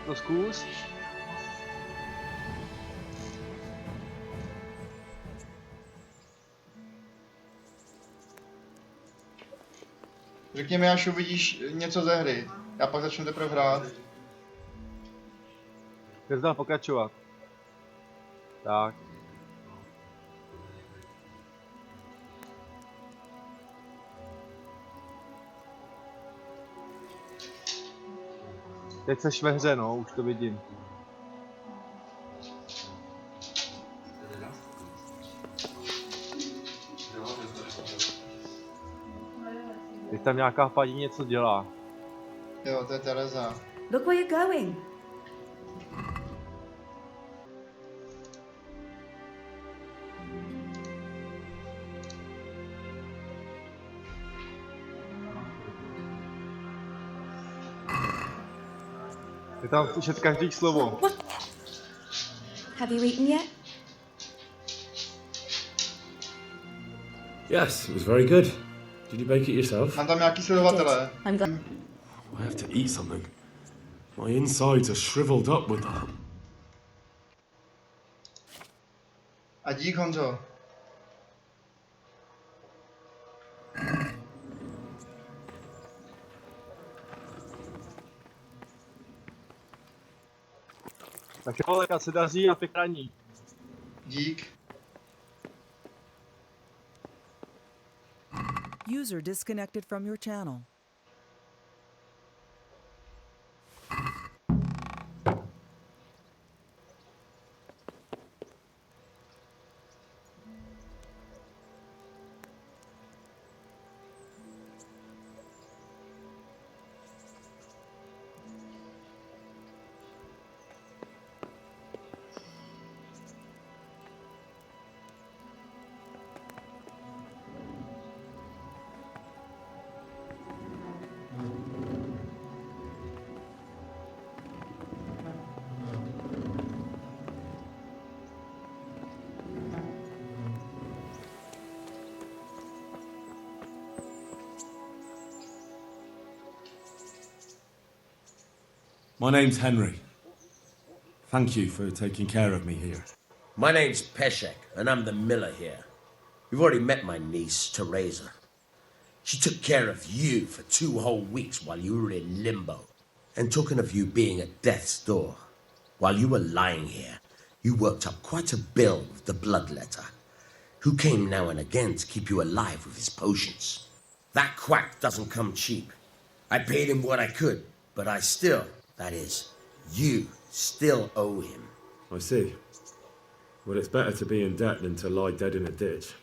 No zkus. Řekni mi, až uvidíš něco ze hry. Já pak začnu teprve hrát. Teď dál pokračovat. Tak. Teď seš ve hře, no, už to vidím. Teď tam nějaká paní něco dělá. Jo, to je Tereza. Look where you're going. Je tam slyšet každý slovo. What? Have you eaten yet? Yes, it was very good. Did you bake it yourself? Mám tam nějaký sledovatele. I'm glad. I have to eat something. My insides are shriveled up with that. A dík, Honzo. Tak jo, tak se daří a pěkání. Dík. User disconnected from your channel. My name's Henry. Thank you for taking care of me here. My name's Peshek, and I'm the miller here. You've already met my niece, Teresa. She took care of you for 2 whole weeks while you were in limbo. And talking of you being at death's door, while you were lying here, you worked up quite a bill with the bloodletter, who came now and again to keep you alive with his potions. That quack doesn't come cheap. I paid him what I could, but I still, that is, you still owe him. I see. Well, it's better to be in debt than to lie dead in a ditch.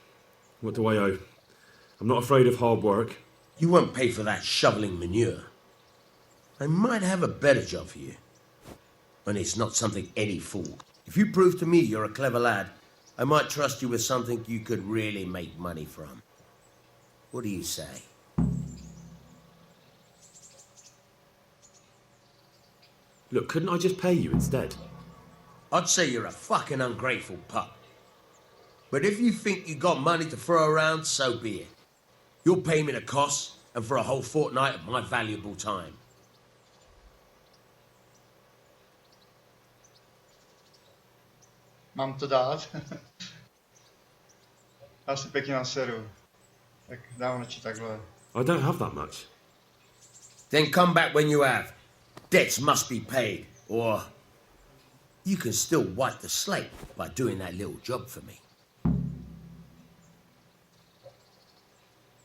What do I owe? I'm not afraid of hard work. You won't pay for that shoveling manure. I might have a better job for you. And it's not something any fool. If you prove to me you're a clever lad, I might trust you with something you could really make money from. What do you say? Look, couldn't I just pay you instead? I'd say you're a fucking ungrateful pup. But if you think you got money to throw around, so be it. You'll pay me the costs and for a whole fortnight of my valuable time. Mám to dát? Já si pěkně naseru. Tak dám radši takhle. I don't have that much. Then come back when you have. Debts must be paid, or you can still wipe the slate by doing that little job for me.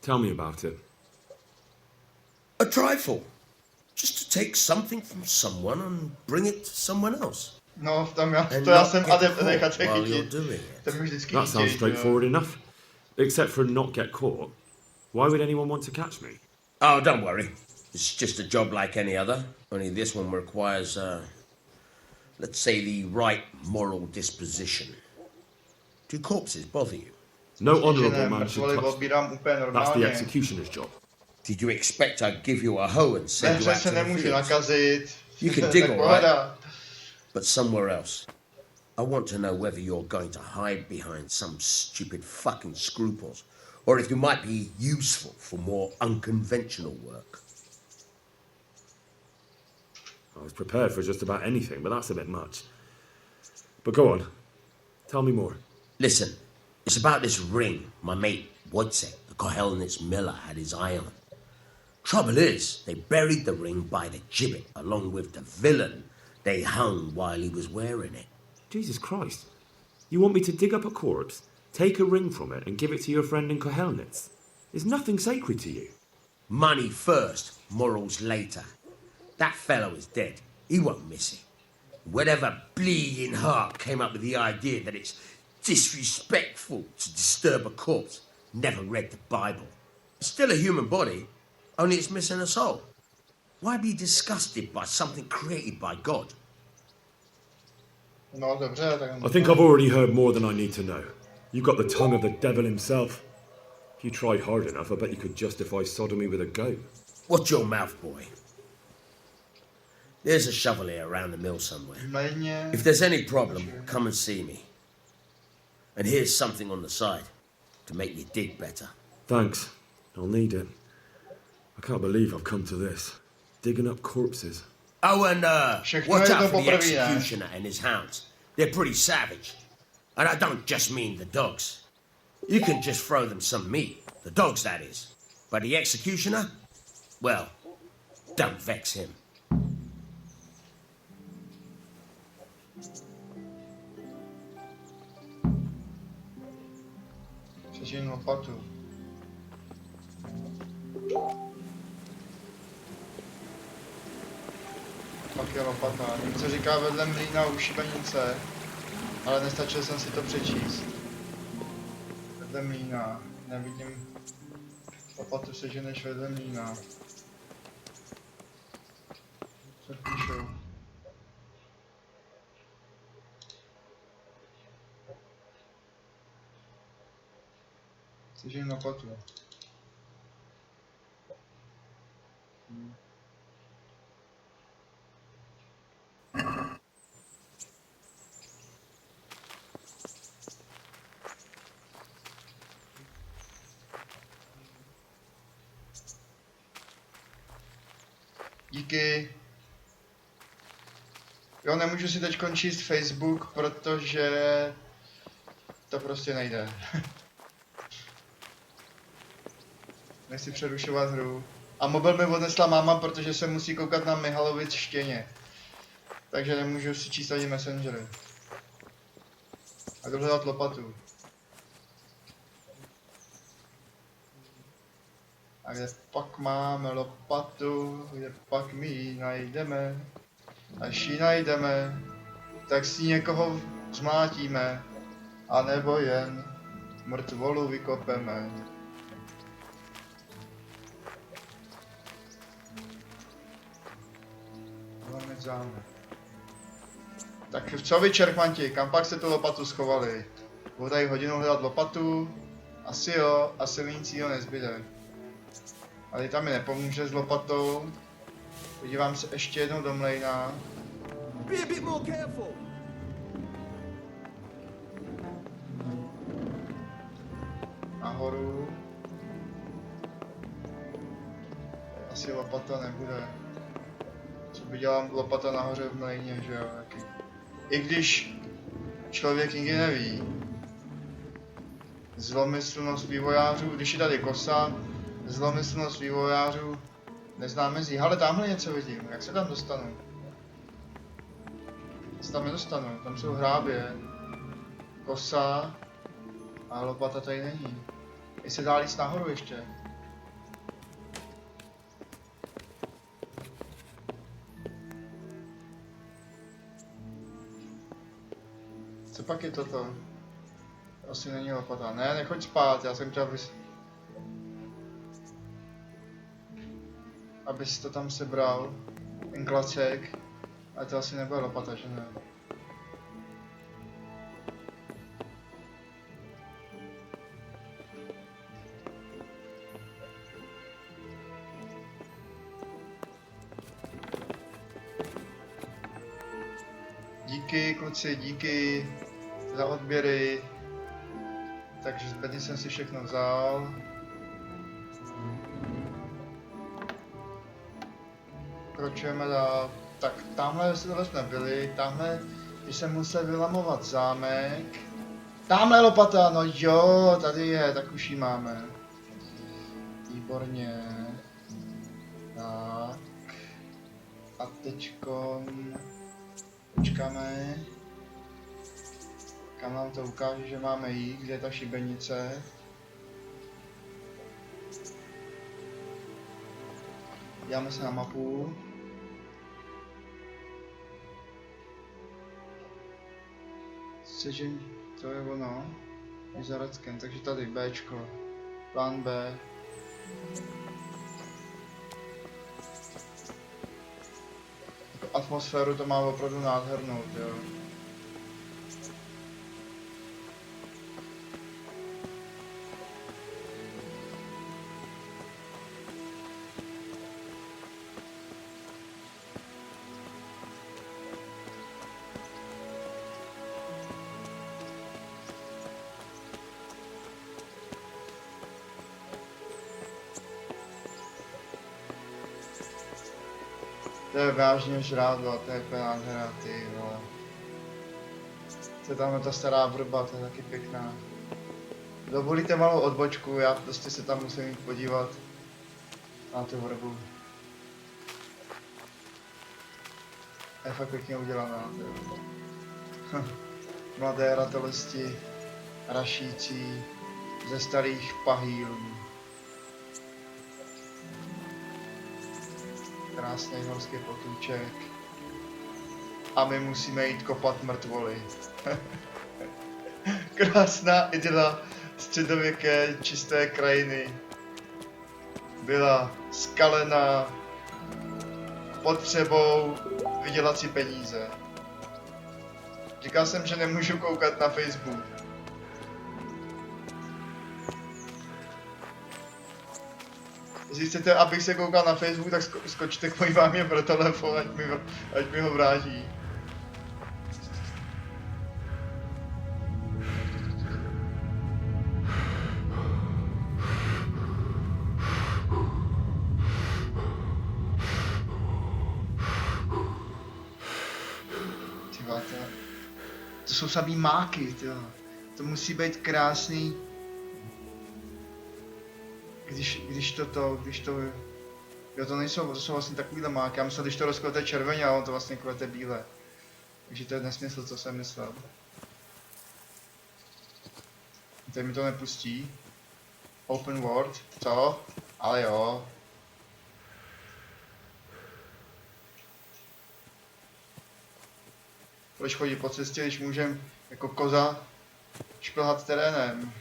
Tell me about it. A trifle. Just to take something from someone and bring it to someone else. No, tam já, And to já not jsem get adept caught nechat se while you're chytit. doing it. To mi vždycky That sounds chytějí, straightforward enough. Except for not get caught. Why would anyone want to catch me? Oh, don't worry. It's just a job like any other. Only this one requires, let's say, the right moral disposition. Do corpses bother you? No Že honourable ne, man should mrtvoly touch them. odbírám úplně That's the normálně. executioner's job. Did you expect I'd give you a hoe and Ve send you hře out se to the nemůže fields? nakazit. You can Tak dig all pohoda. But somewhere else. I want to know whether you're going to hide behind some stupid fucking scruples, or if you might be useful for more unconventional work. I was prepared for just about anything, but that's a bit much. But go on. Tell me more. Listen, it's about this ring my mate Wojciech, the Kohelnitz miller, had his eye on. Trouble is, they buried the ring by the gibbet, along with the villain they hung while he was wearing it. Jesus Christ. You want me to dig up a corpse, take a ring from it, and give it to your friend in Kohelnitz? Is nothing sacred to you? Money first, morals later. That fellow is dead. He won't miss it. Whatever bleeding heart came up with the idea that it's disrespectful to disturb a corpse never read the Bible. It's still a human body, only it's missing a soul. Why be disgusted by something created by God? No dobře, tak... I think I've already heard more than I need to know. You've got the tongue of the devil himself. If you tried hard enough, I bet you could justify sodomy with a goat. Watch your mouth, boy. There's a shovel here around the mill somewhere. Méně... If there's any problem, come and see me. And here's something on the side to make you dig better. Thanks. I'll need it. I can't believe I've come to this. Digging up corpses. Oh, and Všechno watch je out to for the poprvé, ne? executioner and his hounds. They're pretty savage. And I don't just mean the dogs. You can just throw them some meat. The dogs, that is. But the executioner? Well, don't vex him. Sežení lopatu. Pak je lopata. Něco říká vedle mlýna u šibenice, ale nestačil jsem si to přečíst. Vedle mlýna. Nevidím lopatu seženeš vedle mlýna. Co píšou? Sežení lopatu. Díky. Jo, nemůžu si teď číst Facebook, protože to prostě nejde. Nechci přerušovat hru. A mobil mi odnesla máma, protože se musí koukat na Mihalovic štěně. Takže nemůžu si číst ani Messengery. A jdu hledat lopatu. A kde pak máme lopatu, kde pak my ji najdeme. Až ji najdeme, tak si někoho zmlátíme, anebo jen mrtvolu vykopeme. Máme zámek. Tak co vy, čerkmanti, kam pak se tu lopatu schovali? Budu tady hodinu hledat lopatu. Asi jo, asi nic jiného nezbyde. Ale tam mi nepomůže s lopatou. Podívám se ještě jednou do mlejna. Be a bit more careful. Nahoru. Asi lopata nebude. Co by dělám lopata nahoře v mlejně, že jo? Taky. I když člověk nikdy neví. Zlomyslnost vývojářů, když je tady kosa, zlomyslnost vývojářů nezná mezí. Ale tamhle něco vidím, jak se tam dostanu? Se tam nedostanu, tam jsou hrábě, kosa a lopata tady není. Jestli dá jít nahoru ještě. Co pak je toto? Asi není lopata. Ne, nechoď spát, já jsem chtěl, abys to tam sebral. Ten klacek. Ale to asi nebude lopata, že ne? Díky kluci, díky za odběry. Takže zbedně jsem si všechno vzal. Pokračujeme dál. Tak tamhle jsme byli, tamhle když jsem musel vylamovat zámek. Tamhle lopata, no jo, tady je, tak už ji máme. Výborně. Tak. A teďkon... Počkáme. Kam nám to ukáže, že máme jít, kde je ta šibenice. Díváme se na mapu. Že to je ono. Je za Radkem, takže tady Bčko. Plán B. Atmosféru to má opravdu nádhernou, jo. To je vážně žrádlo, to je nádhera, ty vole. To je tamhle ta stará vrba, to je taky pěkná. Dovolíte malou odbočku, já prostě se tam musím jít podívat na tu vrbu. Je fakt pěkně udělaná, ty vole. Mladé ratolesti, rašící ze starých pahýlů. Krásný horský potůček. A my musíme jít kopat mrtvoly. Krásná idyla středověké čisté krajiny. Byla skalena potřebou vydělat si peníze. Říkal jsem, že nemůžu koukat na Facebook. Jestli chcete, abych se koukal na Facebook, tak skočte k mojí mámě pro telefon, ať mi ho vrátí. Tyva, to jsou samý máky, tyva. To musí být krásný. Když to... Jo, to nejsou, to jsou vlastně takovýhle máky. Já myslel, když to rozkvete červeně, ale on to vlastně kvete bíle. Takže to je nesmysl, co jsem myslel. Teď mi to nepustí. Open world, co? Ale jo. Proč chodit po cestě, když můžem jako koza šplhat terénem?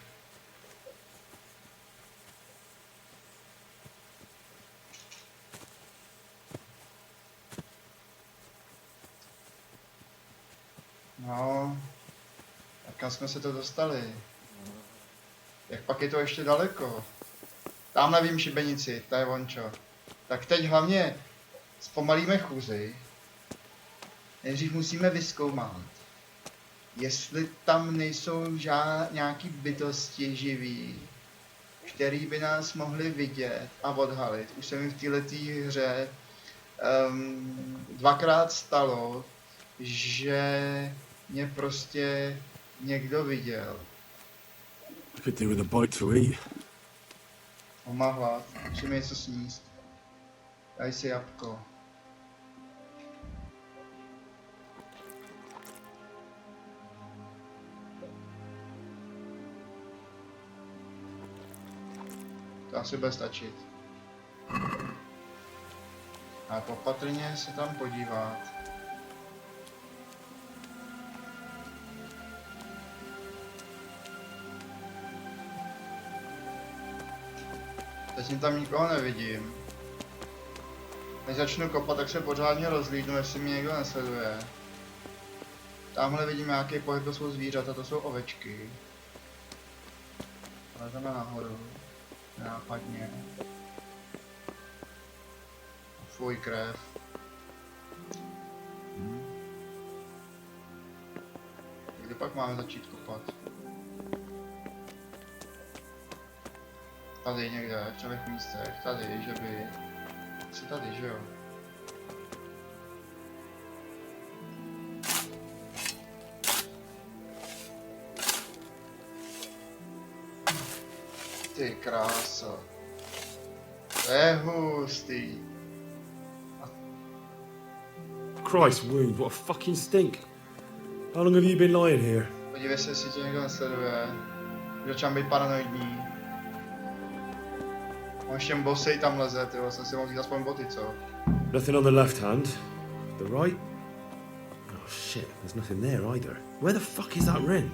No, tak kam jsme se to dostali? Jak pak je to ještě daleko? Tamhle vím šibenici, to je vončo. Tak teď hlavně zpomalíme chůzi. Nejdřív musíme vyzkoumat, jestli tam nejsou nějaký bytosti živý, který by nás mohli vidět a odhalit. Už se mi v této hře dvakrát stalo, že mě prostě někdo viděl. I could do with a bite to eat. On má hlad, musíme něco sníst. Daj si jabko. To asi bude stačit. A opatrně se tam podívat. Zatím tam nikoho nevidím. Než začnu kopat, tak se pořádně rozhlídnu, jestli mě někdo nesleduje. Tamhle vidím nějaký pohyb, to jsou zvířata, to jsou ovečky. Lezeme nahoru. Nápadně. Fuj, krev. Kdy pak máme začít kopat? Tady někde, v těch místech, tady, že by... Asi tady, že jo? Ty krása. To je hustý. Christ wound, what a fucking stink. How long have you been lying here? Podívej se, jestli tě někdo nesleduje. Začám být paranoidní. On ještě bosej tam leze, tyjo, jsem si mohl jít aspoň boty, co? Nothing on the left hand. The right? Oh shit, there's nothing there either. Where the fuck is that ring?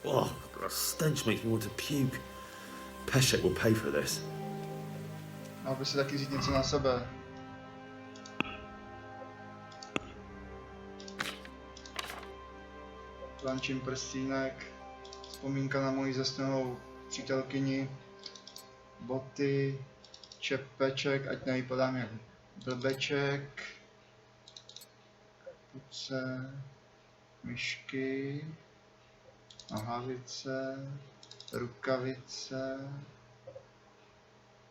Oh, the stench makes me want to puke. Peshek will pay for this. Mohl by si taky říct něco na sebe. Plančím prstínek. Vzpomínka na moji zesnulou přítelkyni. Boty. Čepeček, ať nevypadám jak blbeček. Kapuce. Myšky. Nohavice. Rukavice.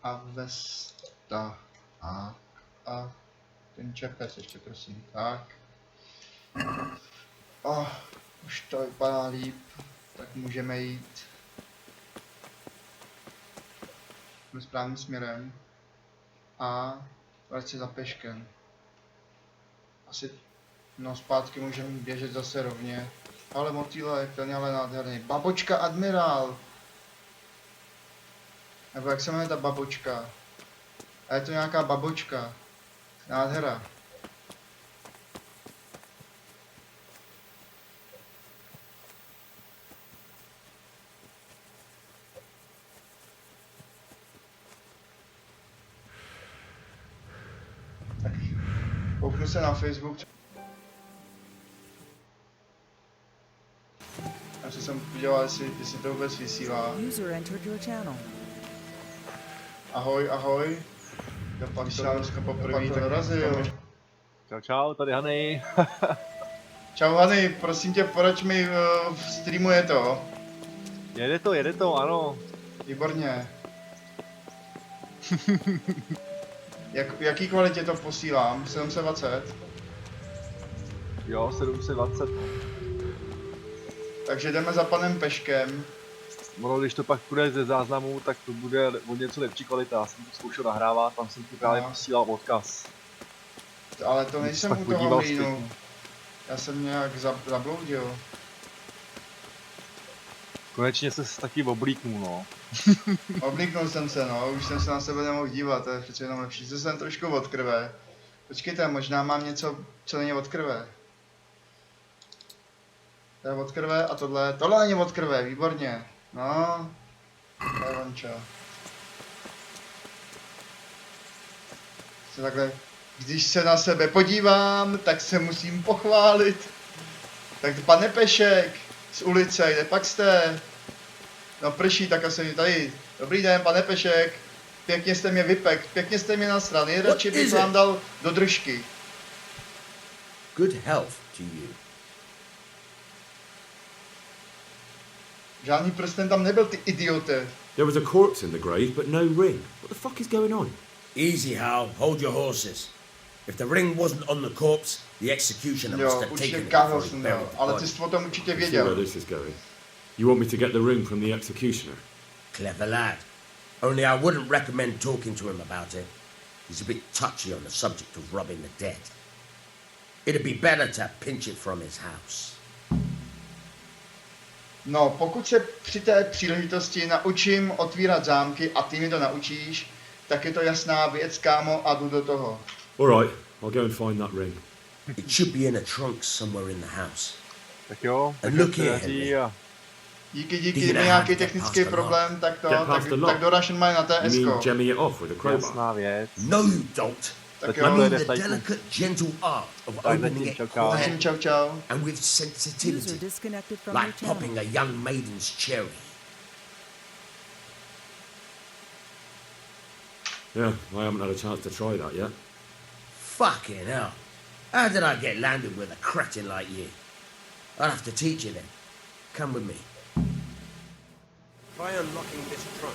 A vesta. A ten čepec ještě prosím. Tak. Už to vypadá líp. Tak můžeme jít. Jdeme správným směrem. A vrať se za peškem. Asi no zpátky můžeme běžet zase rovně. Ale motýlek, ten je ale nádherný. Babočka admirál! Nebo jak se jmenuje ta babočka? A je to nějaká babočka. Nádhera. Tak kouknu se na Facebook. Já jsem udělal, jestli to vůbec vysílá. User entered your channel. Ahoj, ahoj. Vysílám dneska poprvé, tak dorazil. Čau, čau, tady Hany. Čau Hany, prosím tě, poraď mi v streamu je to. Jede to, ano. Výborně. Jaký kvalitě to posílám? 720? Jo, 720. Takže jdeme za panem Peškem. Ono, když to pak bude ze záznamu, tak to bude o něco lepší kvalita. Já jsem to zkoušel nahrávat, tam jsem ti právě posílal odkaz. Ale to nejsem tak u toho podíval mlýnu. zpětně. Já jsem nějak zabloudil. Konečně se taky oblíknul, no. Oblíknul jsem se, no, už jsem se na sebe nemohl dívat, to je přece jenom lepší. To jsem trošku od krve. Počkejte, možná mám něco, co není od krve. To je od krve a tohle není od krve, výborně. No, to je vonča. Takhle, když se na sebe podívám, tak se musím pochválit. Tak pane Pešek, z ulice, kde pak jste? No prší, tak asi tady. Dobrý den, pane Pešek. Pěkně jste mě vypek, pěkně jste mě nasral. Nejradši bych vám dal do držky. Good health to you. Žádný prsten tam nebyl, ty idiote. There was a corpse in the grave, but no ring. What the fuck is going on? Easy, Hal. Hold your horses. If the ring wasn't on the corpse, the executioner must Jo, have určitě taken it Karl before he jsem buried dal, the ale body. ty jsi o tom určitě I see where věděl. this is going. You want me to get the ring from the executioner? Clever lad. Only I wouldn't recommend talking to him about it. He's a bit touchy on the subject of robbing the dead. It'd be better to pinch it from his house. No, pokud se při té příležitosti naučím otvírat zámky a ty mi to naučíš, tak je to jasná věc, kámo, a jdu do toho. All right, I'll go and find that ring. It should be in a trunk somewhere in the house. Tak jo, And tak look se here, daří Henry. a Díky, Ty kdyby nehádej, nějaký get technický past the problém, tak Get past the lock. tak do Russian Mine na You mean TSko. jamming it off with a crowbar? jasná věc. No, you don't. Tak Tak I jo, mean Jede the stajku. delicate, gentle art of Tak opening zatím it čau, čau. zatím quiet čau čau. and with User sensitivity, disconnected from your like channel. popping a young maiden's cherry. Yeah, I haven't had a chance to try that yet. Fucking hell. How did I get landed with a cretin like you? I'll have to teach you then. Come with me. Try unlocking this trunk.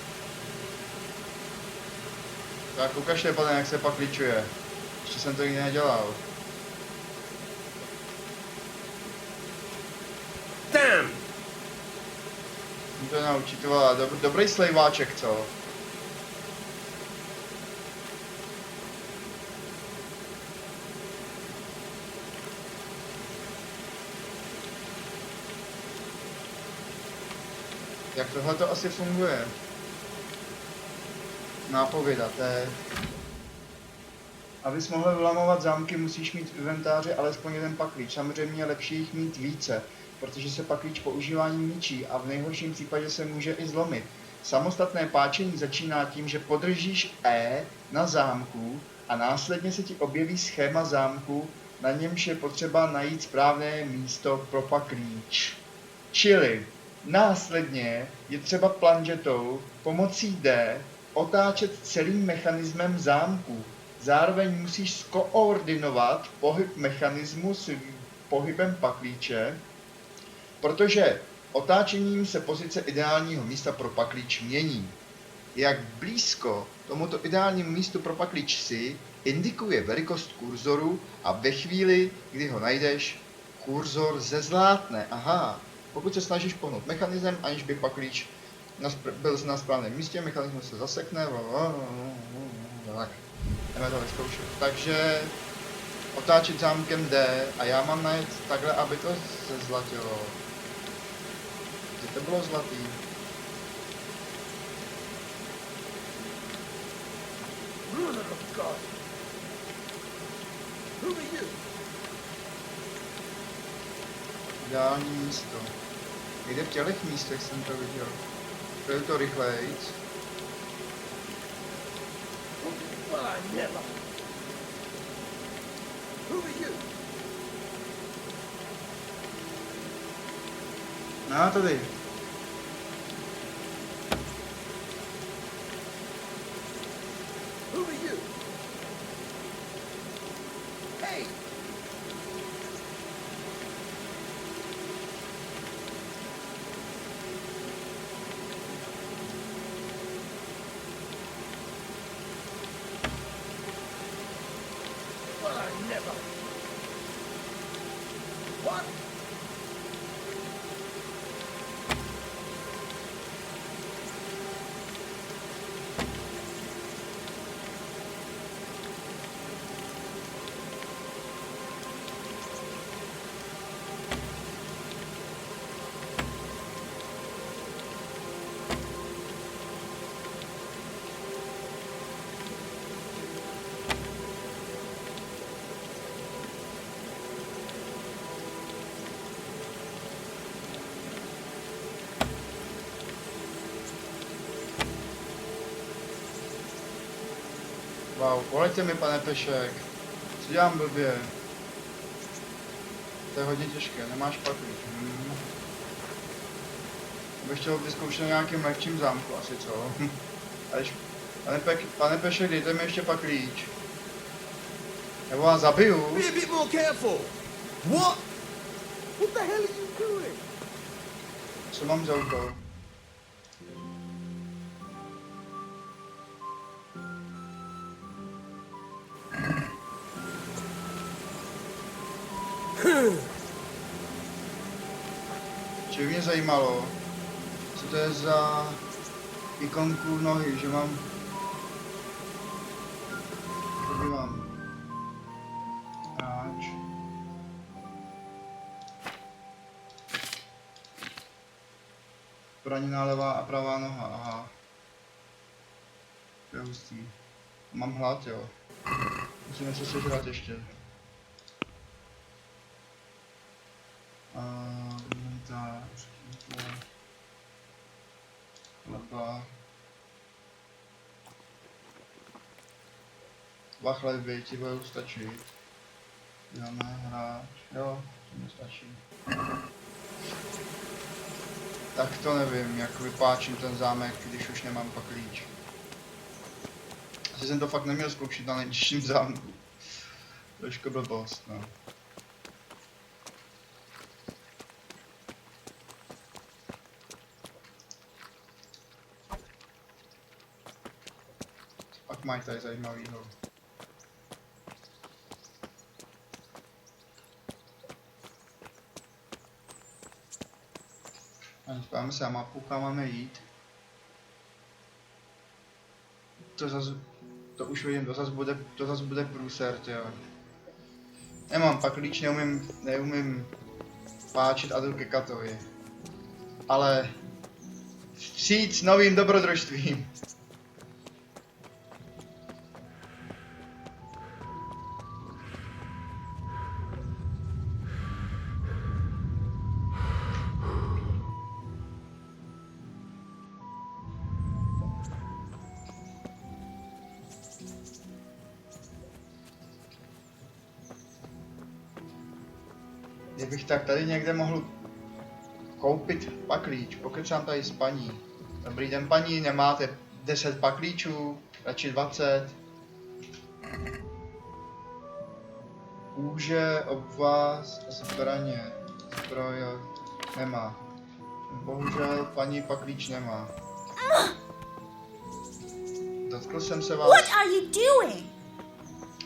Tak ukažte, pane, jak se pak klíčuje. Ještě jsem to nikdy nedělal. Damn! to naučit, ty vole, dobrý slejváček, co? Jak tohle to asi funguje? Nápověda, to je... Abys mohl vylamovat zámky, musíš mít v inventáři alespoň jeden paklíč. Samozřejmě je lepší jich mít více, protože se paklíč používáním ničí a v nejhorším případě se může i zlomit. Samostatné páčení začíná tím, že podržíš E na zámku a následně se ti objeví schéma zámku, na němž je potřeba najít správné místo pro paklíč. Čili následně je třeba planžetou pomocí D otáčet celým mechanismem zámku. Zároveň musíš skoordinovat pohyb mechanismu s pohybem paklíče, protože otáčením se pozice ideálního místa pro paklíč mění. Jak blízko tomuto ideálnímu místu pro paklíč si, indikuje velikost kurzoru a ve chvíli, kdy ho najdeš, kurzor zezlátne. Aha, pokud se snažíš pohnout mechanismem, aniž by paklíč byl na správném místě, mechanismus se zasekne. Tak, jdeme to vyzkoušet. Takže otáčet zámkem D a já mám najet takhle, aby to zezlatilo. Kde to bylo zlatý? Ideální místo. Někde v těchto místech jsem to viděl. Byl to rychlejc. No, tady. Wow, poleďte mi, pane Pešek. Co dělám blbě? To je hodně těžké, nemáš paklíč. Bych chtěl vyzkoušet na nějakým lehčím zámku, asi co? Pane Pešek, dejte mi ještě paklíč. Nebo vás zabiju. Be a bit more careful. What? What the hell are you doing? Co mám za úkol? Či mě zajímalo, co to je za ikonku nohy, že mám... Podívám. Hráč. Zraněná levá a pravá noha, aha. To je hustý. Mám hlad, jo. Musím něco sežrat ještě. Inventář, chleba. 2 chleby, ti budou stačit. Dáme hráč, jo, to mi stačí. Tak to nevím, jak vypáčím ten zámek, když už nemám paklíč. Asi jsem to fakt neměl zkoušet na nejnižším zámku. Trošku blbost, no. Pak mají tady zajímavýho. Díváme se na mapu, kam máme jít. To už vidím, to zas bude průser, jo. Nemám paklíč, neumím páčit a jdu ke katovi. Ale vstříc novým dobrodružstvím. Kdybych tak tady někde mohl koupit paklíč, pokecám tady s paní. Dobrý den paní, nemáte 10 paklíčů, radši 20. Kůže, obvaz a zbraně. Zbroj nemá. Bohužel paní paklíč nemá. Dotkl jsem se vás. What are you doing?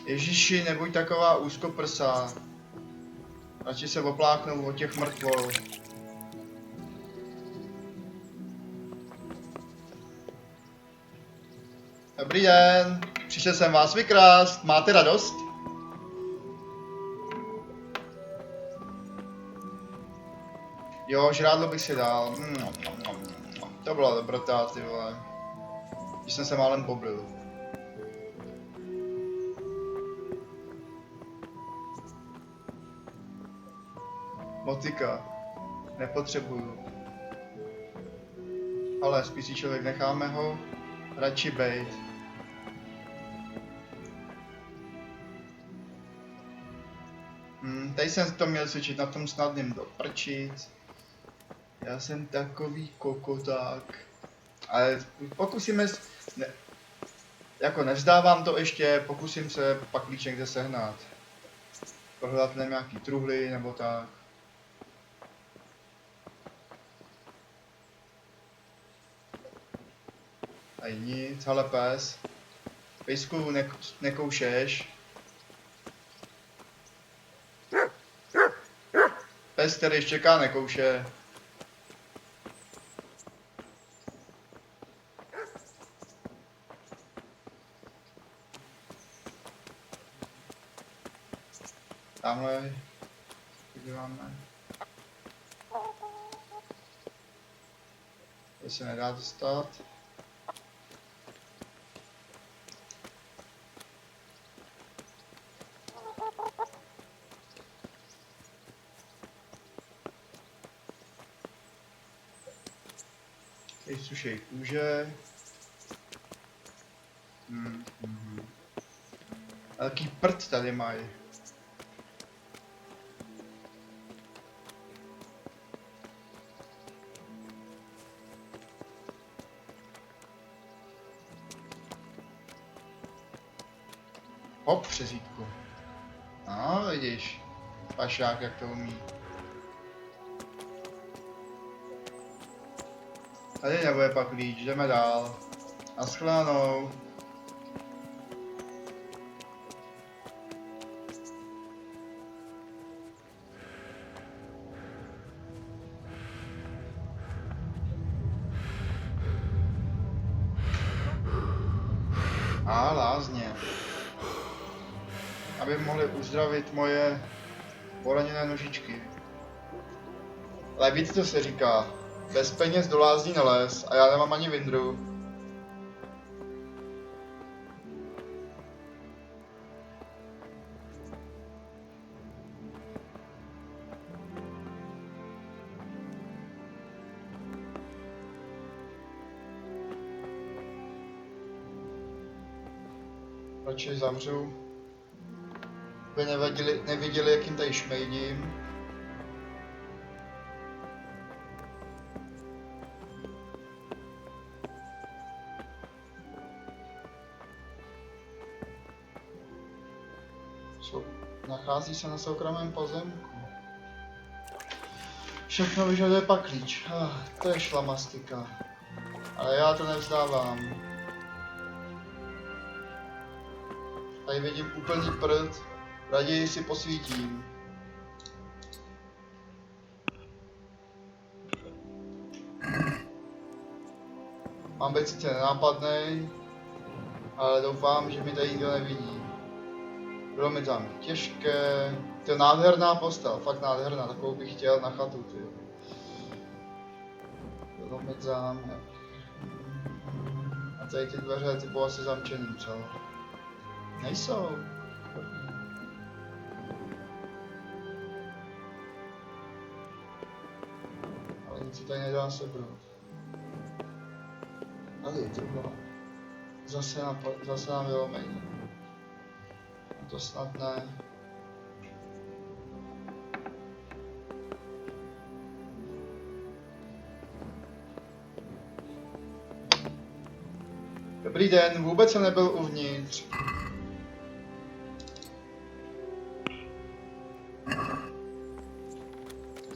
Ježiši, nebuď taková úzkoprsá. Radši se opláknou od těch mrtvol. Dobrý den, přišel jsem vás vykrást, máte radost? Jo, žrádlo bych si dal. To byla dobrota, ty vole. Když jsem se málem poblil. Motika. Nepotřebuju. Ale spíš si člověk necháme ho radši bejt. Tady jsem to měl cvičit na tom snadným doprčit. Já jsem takový kokoták. Ale pokusíme jako nevzdávám to ještě, pokusím se paklíč někde sehnat. Prohledat nějaký truhly nebo tak. Tady nic, ale pes. Pejsku, nekoušeš. Pes, který čeká, nekouše. Tamhle podíváme. To se nedá dostat. Tady sušej kůže. Velký prd tady mají. Hop, přezítku. No, vidíš. Pašák, jak to umí. Tady nebude pak klíč, jdeme dál. Naschledanou. A lázně. Aby mohli uzdravit moje poraněné nožičky. Ale víc to se říká. Bez peněz do lázní nelez a já nemám ani vindru. Radši zavřu. Aby neviděli, jak jim tady šmejdím. Nachází se na soukromém pozemku. Všechno vyžaduje paklíč. To je šlamastika. Ale já to nevzdávám. Tady vidím úplný prd. Raději si posvítím. Mám být sice nenápadnej, ale doufám, že mi tady nikdo nevidí. Bylo mi tam těžké. To je nádherná postel, fakt nádherná, takovou bych chtěl na chatu, ty. Bylo mi zámek. A tady ty dveře, ty jsou asi zamčený, co? Nejsou. Ale nic si tady nedá sebrat. Tady je truhla. Zase nám vylomení. To snad ne. Dobrý den, vůbec jsem nebyl uvnitř.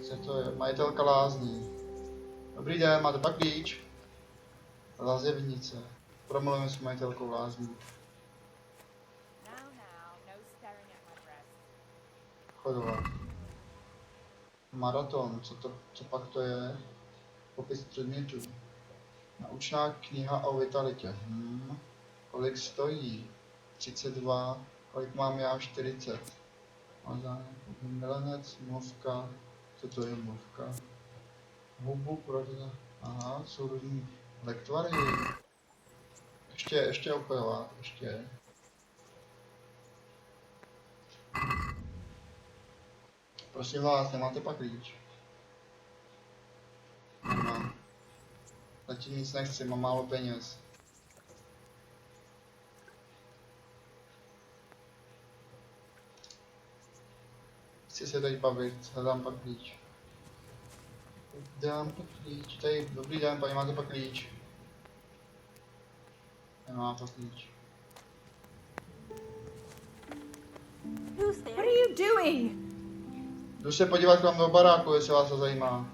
Co to je? Majitelka lázní. Dobrý den, máte pak klíč? Lazevnice. Promluvím s majitelkou lázní. Chodovat. Maraton, co pak to je? Popis předmětů. Naučná kniha o vitalitě. Kolik stojí? 32. Kolik mám já? 40. Milenec, mluvka. Co to je mluvka? Hubu prodá. Aha, jsou různý lektvary. Ještě opojovat, ještě. Prosím vás, nemáte pak klíč? Nemám. Zatím nic nechci, mám málo peněz. Chci se teď bavit, hledám pak klíč. Dám pak klíč, tady, dobrý den, paní, máte pak klíč? Nemám pak klíč. What are you doing? Jdu se podívat k vám do baráku, jestli vás to zajímá.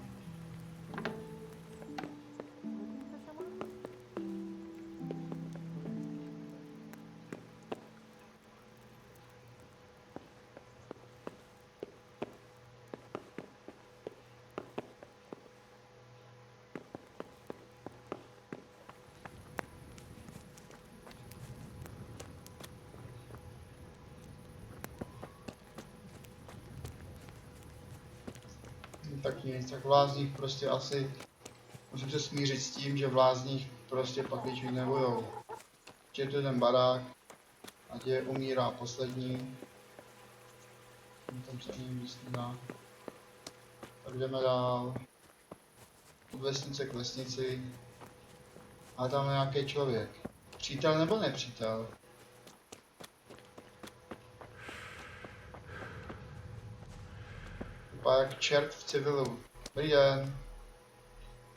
Tak nic, tak v lázních prostě asi musím se smířit s tím, že v lázních prostě pak klíč mít nebudou. Je to ten barák, ať je umírá poslední. Tam se ani nic nedá. Tak jdeme dál. Od vesnice k vesnici. A tam je nějaký člověk. Přítel nebo nepřítel? Vypadá jak čert v civilu. Dobrý den.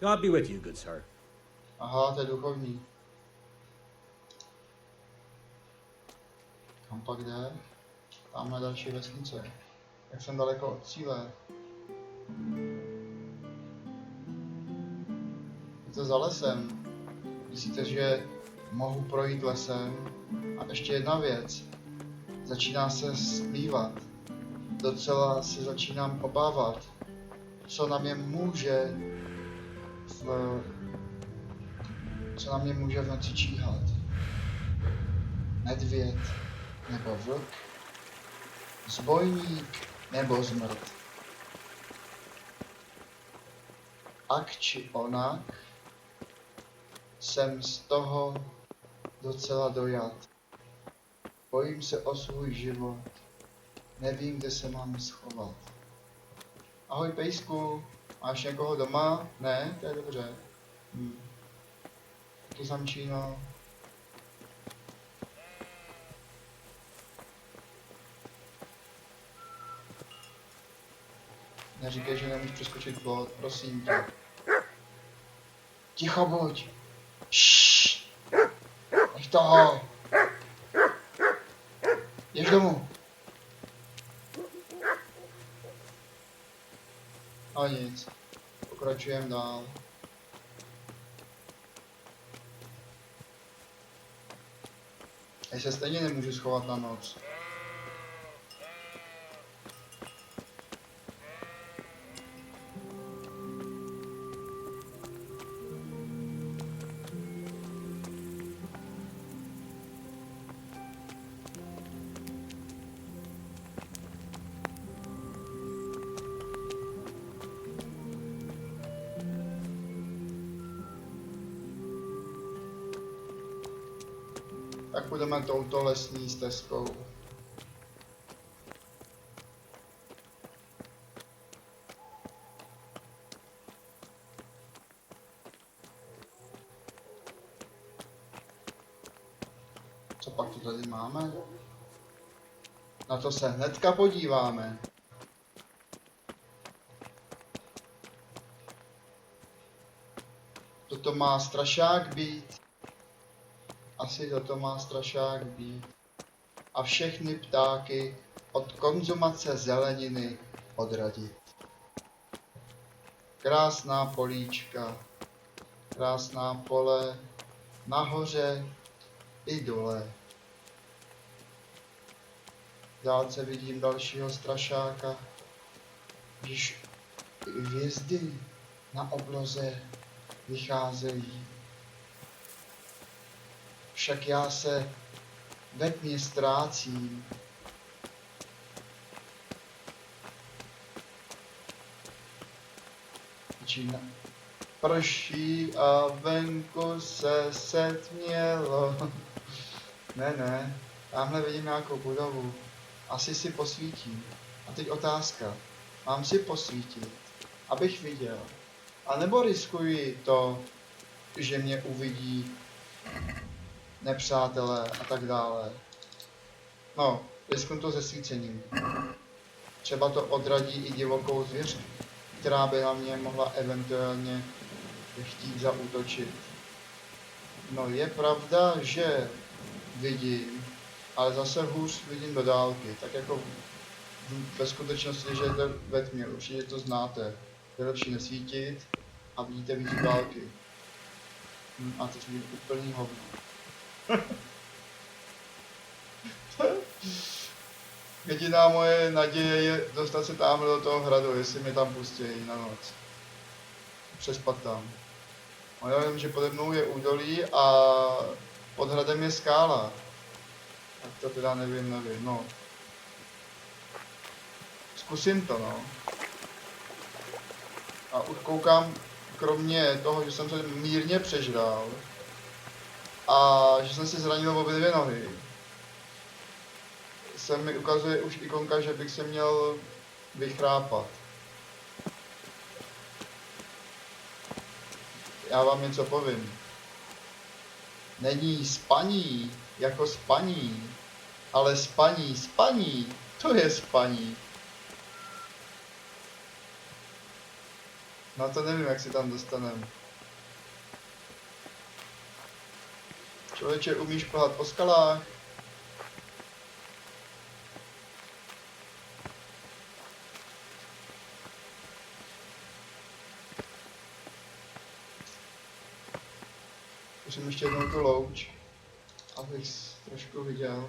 God be with you, good sir. Aha, to je duchovní. Kam pak jde? Tam na další vesnice. Jak jsem daleko od cíle. Je to za lesem. Myslíte, že mohu projít lesem? A ještě jedna věc. Začíná se stmívat. Docela se začínám obávat, co na mě může v noci číhat. Medvěd nebo vlk, zbojník nebo zmrt. Ak či onak jsem z toho docela dojat. Bojím se o svůj život. Nevím, kde se mám schovat. Ahoj pejsku, máš někoho doma? Ne, to je dobře. Taky samčíno. Neříkej, že nemůžu přeskočit bod, prosím tě. Ticho buď. Ššš. Nech toho. Jdeš domů. A nic. Pokračujeme dál. Já se stejně nemůžu schovat na noc. Tak půjdeme touto lesní stezkou. Co pak tu tady máme? Na to se hnedka podíváme. Toto má strašák být. Asi toto má strašák být. A všechny ptáky od konzumace zeleniny odradit. Krásná políčka, krásná pole, nahoře i dole. V dálce vidím dalšího strašáka, když hvězdy na obloze vycházejí. Však já se ve tmě ztrácím. Začíná. Prší a venku se setmělo. Ne, tamhle vidím nějakou budovu. Asi si posvítím. A teď otázka. Mám si posvítit, abych viděl. A nebo riskuji to, že mě uvidí nepřátelé a tak dále. No, riskuji to se svícením. Třeba to odradí i divokou zvěř, která by na mě mohla eventuálně chtít zaútočit. No je pravda, že vidím, ale zase hůř vidím do dálky, tak jako ve skutečnosti, že jde ve tmě, určitě to znáte. Je lepší nesvítit a vidíte víc do dálky. A teď vidím úplný hovno. Jediná moje naděje je dostat se tamhle do toho hradu, jestli mě tam pustí na noc. Přespat tam. A já vím, že pode mnou je údolí a pod hradem je skála. Tak to teda nevím, no. Zkusím to, no. A už koukám, kromě toho, že jsem se mírně přežral a že jsem si zranil obě dvě nohy, se mi ukazuje už ikonka, že bych se měl vychrápat. Já vám něco povím. Není spaní jako spaní, ale spaní, to je spaní. No to nevím, jak si tam dostaneme. Člověče, umíš plahat po skalách? Musím ještě jednou tu louč, abych trošku viděl.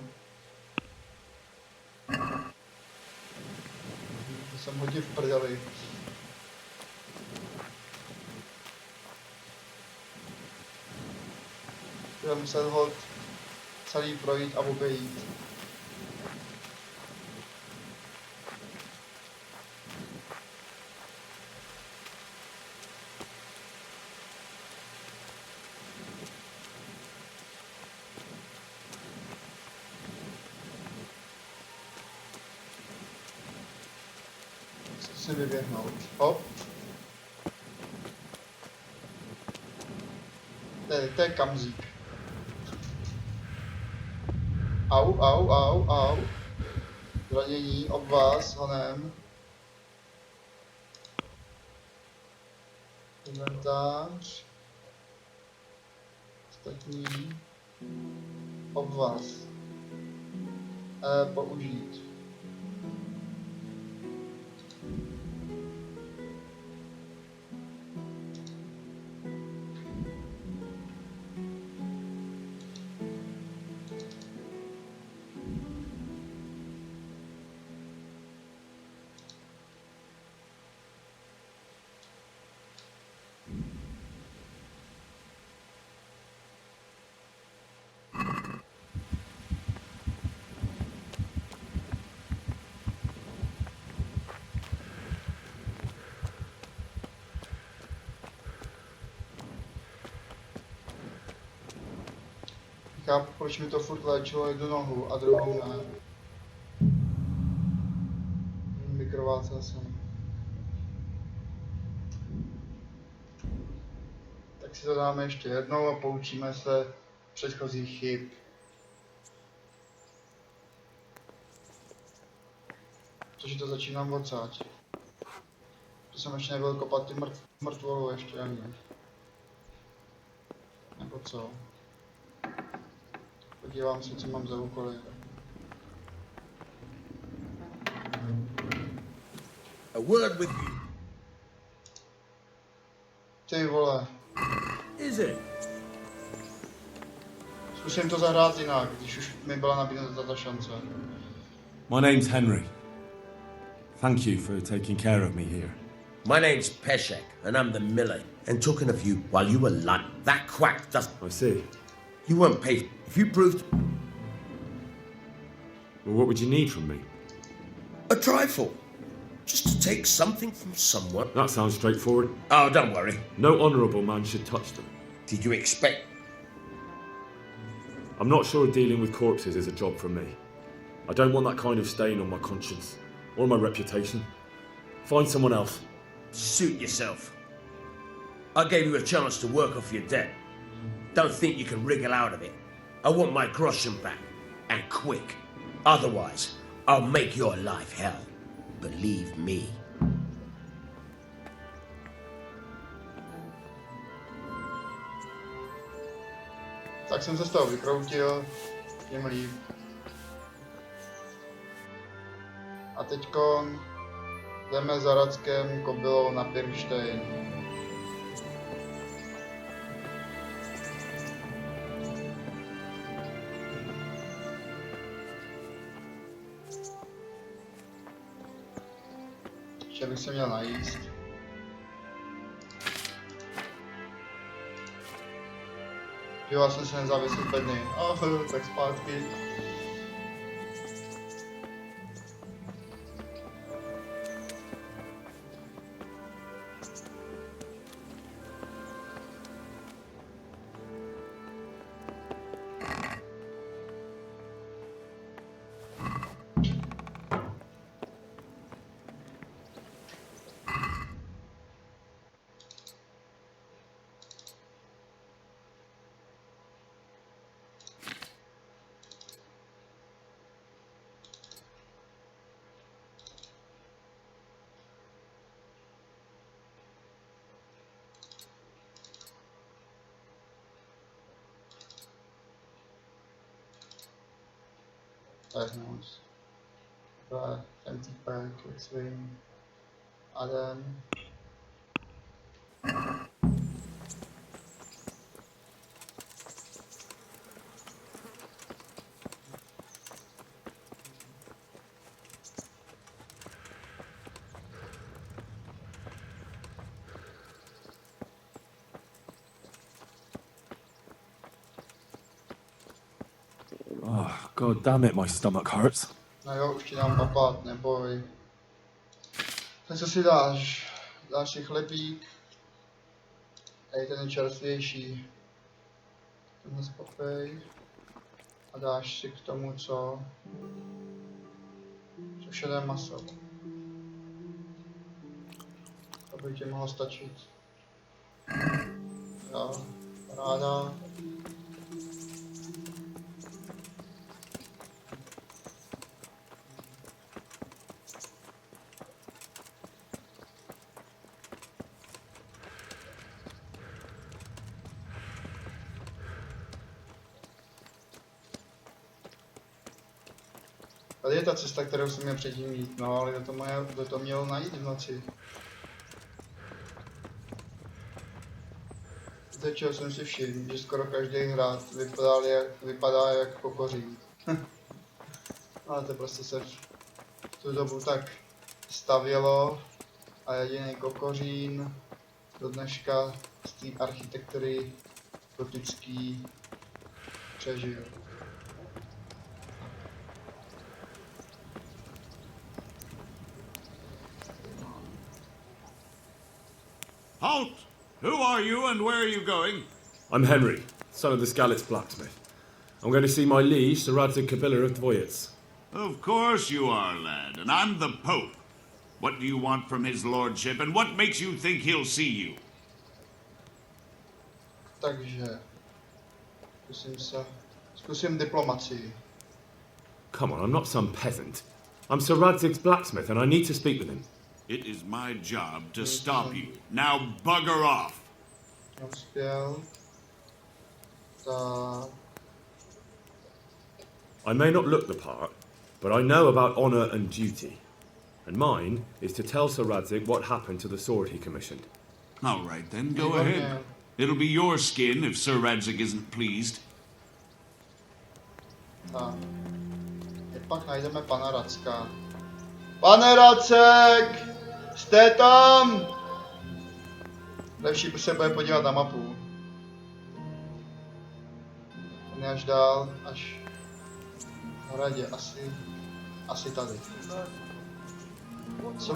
To jsem hodně v prdeli. Budeme muset hod celý projít a obejít. Si vyběhnout. Hop. To je kamzík. Au. Zranění, obvaz, honem. Inventář. Ostatní. Obvaz. Použít. Chápu, proč mi to furt léčilo jednu nohu a druhou ne. Mikrovácel jsem. Tak si to dáme ještě jednou a poučíme se předchozích chyb. Protože to začínám odsáď. To jsem ještě nebyl kopat ty mrtvolu ještě ani. Nebo co? Podívám se, co mám za úkoly. A word with you. Ty vole, Is it? zkusím to zahrát jinak, když už mi byla nabídnuta ta šance. My name's Henry. Thank you for taking care of me here. My name's Peshek, and I'm the miller. And talking of you while you were alive, that quack does. I see. You weren't paid. If you proved Well, what would you need from me? a trifle, just to take something from someone. That sounds straightforward. Oh, don't worry. No honourable man should touch them. Did you expect? I'm not sure dealing with corpses is a job for me. I don't want that kind of stain on my conscience or my reputation. Find someone else. Suit yourself. I gave you a chance to work off your debt. Don't think you can wriggle out of it. I want my groschen back, and quick. Otherwise, I'll make your life hell. Believe me. Tak jsem se z toho vykroutil, tím líp. A teďkon jdeme za Rackem kobylou na Pirštejn. Ještě bych se měl najíst. Jo, jsem se nezávislý bedny. Oh, tak zpátky. Diagnose. Empty pack, swing. A then Oh, god damn it, my stomach hurts. no jo, už ti dám papat, neboj. Tak co si dáš? Dáš si chlebík. Ej, ten je čerstvější. Tenhle spopej. A dáš si k tomu co? Sušené maso. To by ti mohlo stačit. Jo, ráda. Tady je ta cesta, kterou jsem měl předtím jít, no ale kdo to měl najít v noci? Víte, čeho jsem si všiml, že skoro každý hrad vypadá jak kokořín. Ale to prostě se v tu dobu tak stavělo a jediný kokořín do dneška z té architektury gotický přežil. Halt! Who are you and where are you going? I'm Henry, son of the Skalitz blacksmith. I'm going to see my liege, Sir Radzig Kabila of Dvoyets. Of course you are, lad, and I'm the Pope. What do you want from his lordship, and what makes you think he'll see you? Takže zkusím diplomacii. Come on, I'm not some peasant. I'm Sir Radzig's blacksmith and I need to speak with him. It is my job to stop you. Now bugger off! Uspěl. Tak. I may not look the part, but I know about honour and duty. And mine is to tell Sir Radzig what happened to the sword he commissioned. All right then, go ahead. It'll be your skin if Sir Radzig isn't pleased. Tak. Teď pak najdeme pana Racka. Pane Racek! Jste tam? Lepší se bude podívat na mapu. On je až dál, až v hradě, asi tady. Co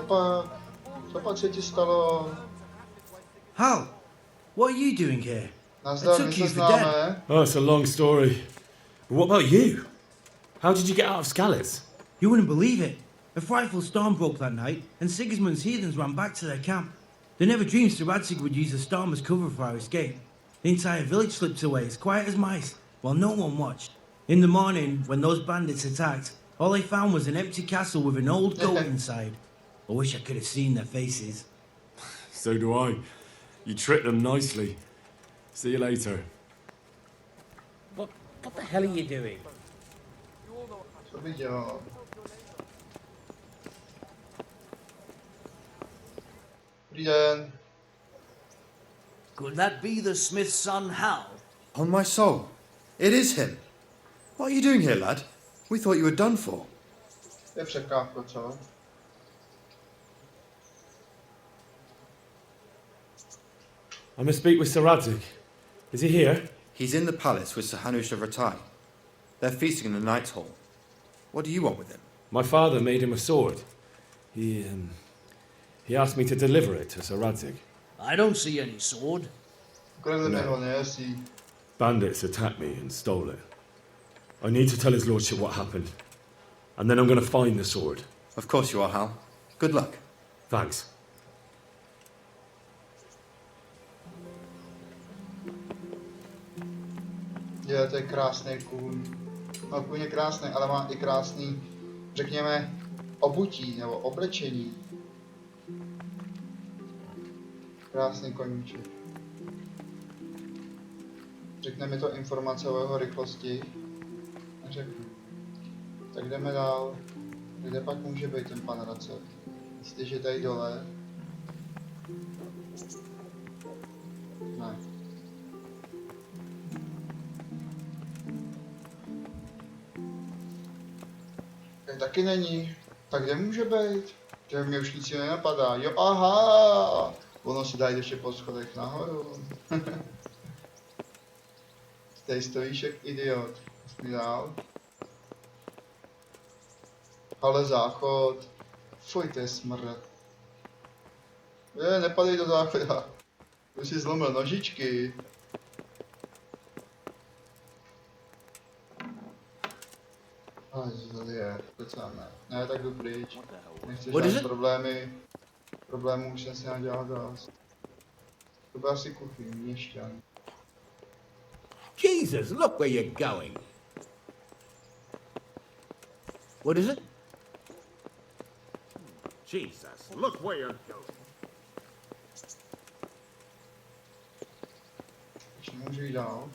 pak se ti stalo? Hal, what are you doing here? Nazdar, my se známe. Oh, it's a long story. But what about you? How did you get out of Scalise? You wouldn't believe it. A frightful storm broke that night, and Sigismund's heathens ran back to their camp. They never dreamed Sir Radzig would use the storm as cover for our escape. The entire village slipped away as quiet as mice, while no one watched. In the morning, when those bandits attacked, all they found was an empty castle with an old goat inside. I wish I could have seen their faces. So do I. You tricked them nicely. See you later. What the hell are you doing? Co by dělal? Dobrý den. Could that be the smith's son, Hal? On my soul, it is him. What are you doing here, lad? We thought you were done for. Je překávko, co? I must speak with Sir Radzig. Is he here? He's in the palace with Sir Hanush of Ratai. They're feasting in the Knight's Hall. What do you want with him? My father made him a sword. He asked me to deliver it to Sir Radzig. I don't see any sword. Bandits attacked me and stole it. I need to tell his lordship what happened. And then I'm going to find the sword. Of course you are, Hal. Good luck. Thanks. Je, to je krásný kůň. No, kůň je krásný, ale má i krásný, řekněme, obutí nebo oblečení. Krásný koníček. Řekne mi to informace o jeho rychlosti. Neřeknu. Tak jdeme dál. Kde pak může být ten pan Racek? Jestliže tady dole. Ne. Tady taky není. Tak kde může být? Že mě už nic nenapadá. Jo, aha! Ono si dá jít ještě po schodech nahoru. Tady stojíš jak idiot. Pustí dál. Ale záchod. Fuj, to je smrt. Nepadej do záchoda. Už si zlomil nožičky. Tady je, docela ne. Ne, tak jdu pryč. Nechci žádný problémy. Problémů už jsem si nadělal dost. To byl asi kuchyň, měšťan. Jesus, look where you're going. What is it? Jesus, look where you're going. Už nemůžu jít dál.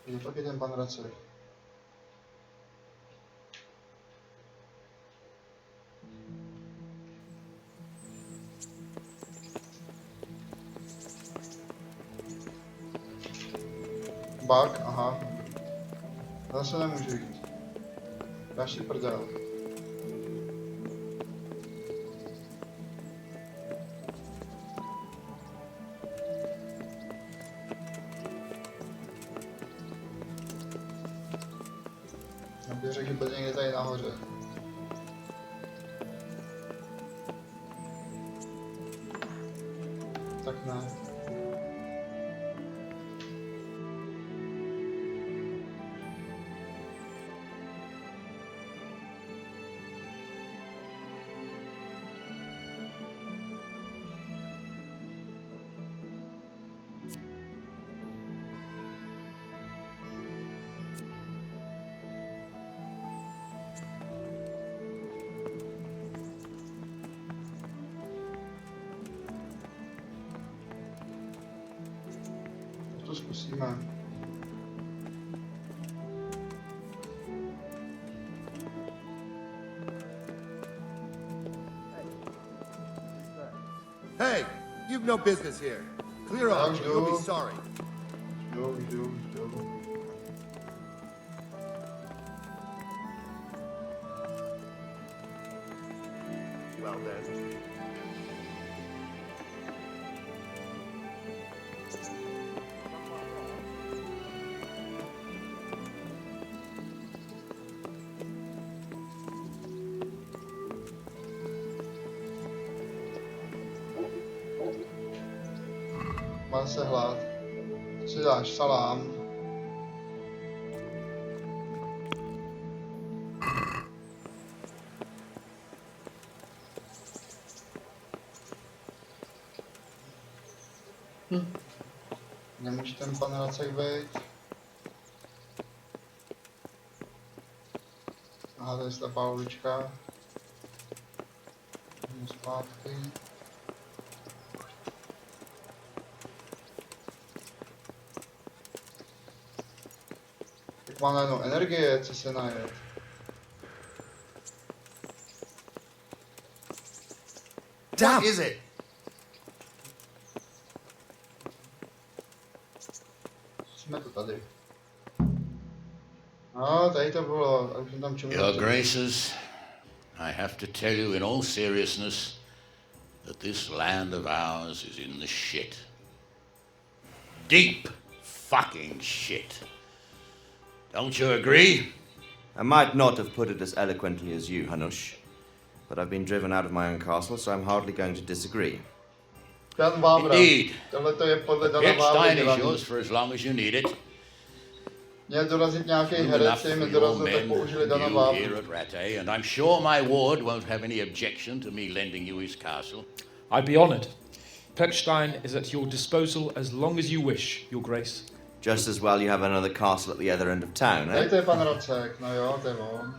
Kde pak je ten pan Racek? Bug, aha. Zase nemůžu jít. Dáš si prdel. Já bych řekl, že byl někde tady nahoře. Tak ne. Zkusíme. Hey, you've no business here. Clear off, or you'll be sorry. Jdu. Well then. Mám se hlad. Co si dáš? Salám. Nemůže ten pan Racek být. Aha, to je slepá ulička. Jdu zpátky. Tak mám najednou energie, co se najet. What is it? Jsme to tady. No, tady to bylo, a už jsem tam čumil. Your Graces, I have to tell you in all seriousness that this land of ours is in the shit. Deep fucking shit. Don't you agree? I might not have put it as eloquently as you, Hanush, but I've been driven out of my own castle, so I'm hardly going to disagree. Indeed. Tohle to je podle Dana Vávry Epstein is dělaný. yours for as long as you need it. Měl dorazit nějaký Room herec, enough se for jim your dorazil, tak men použili Dana and you Vávry. here at Rattay, and I'm sure my ward won't have any objection to me lending you his castle. I'd be honoured. Pechstein is at your disposal as long as you wish, Your Grace. Just as well you have another castle at the other end of town, Tady eh? to je pan Racek, no jo, to je on.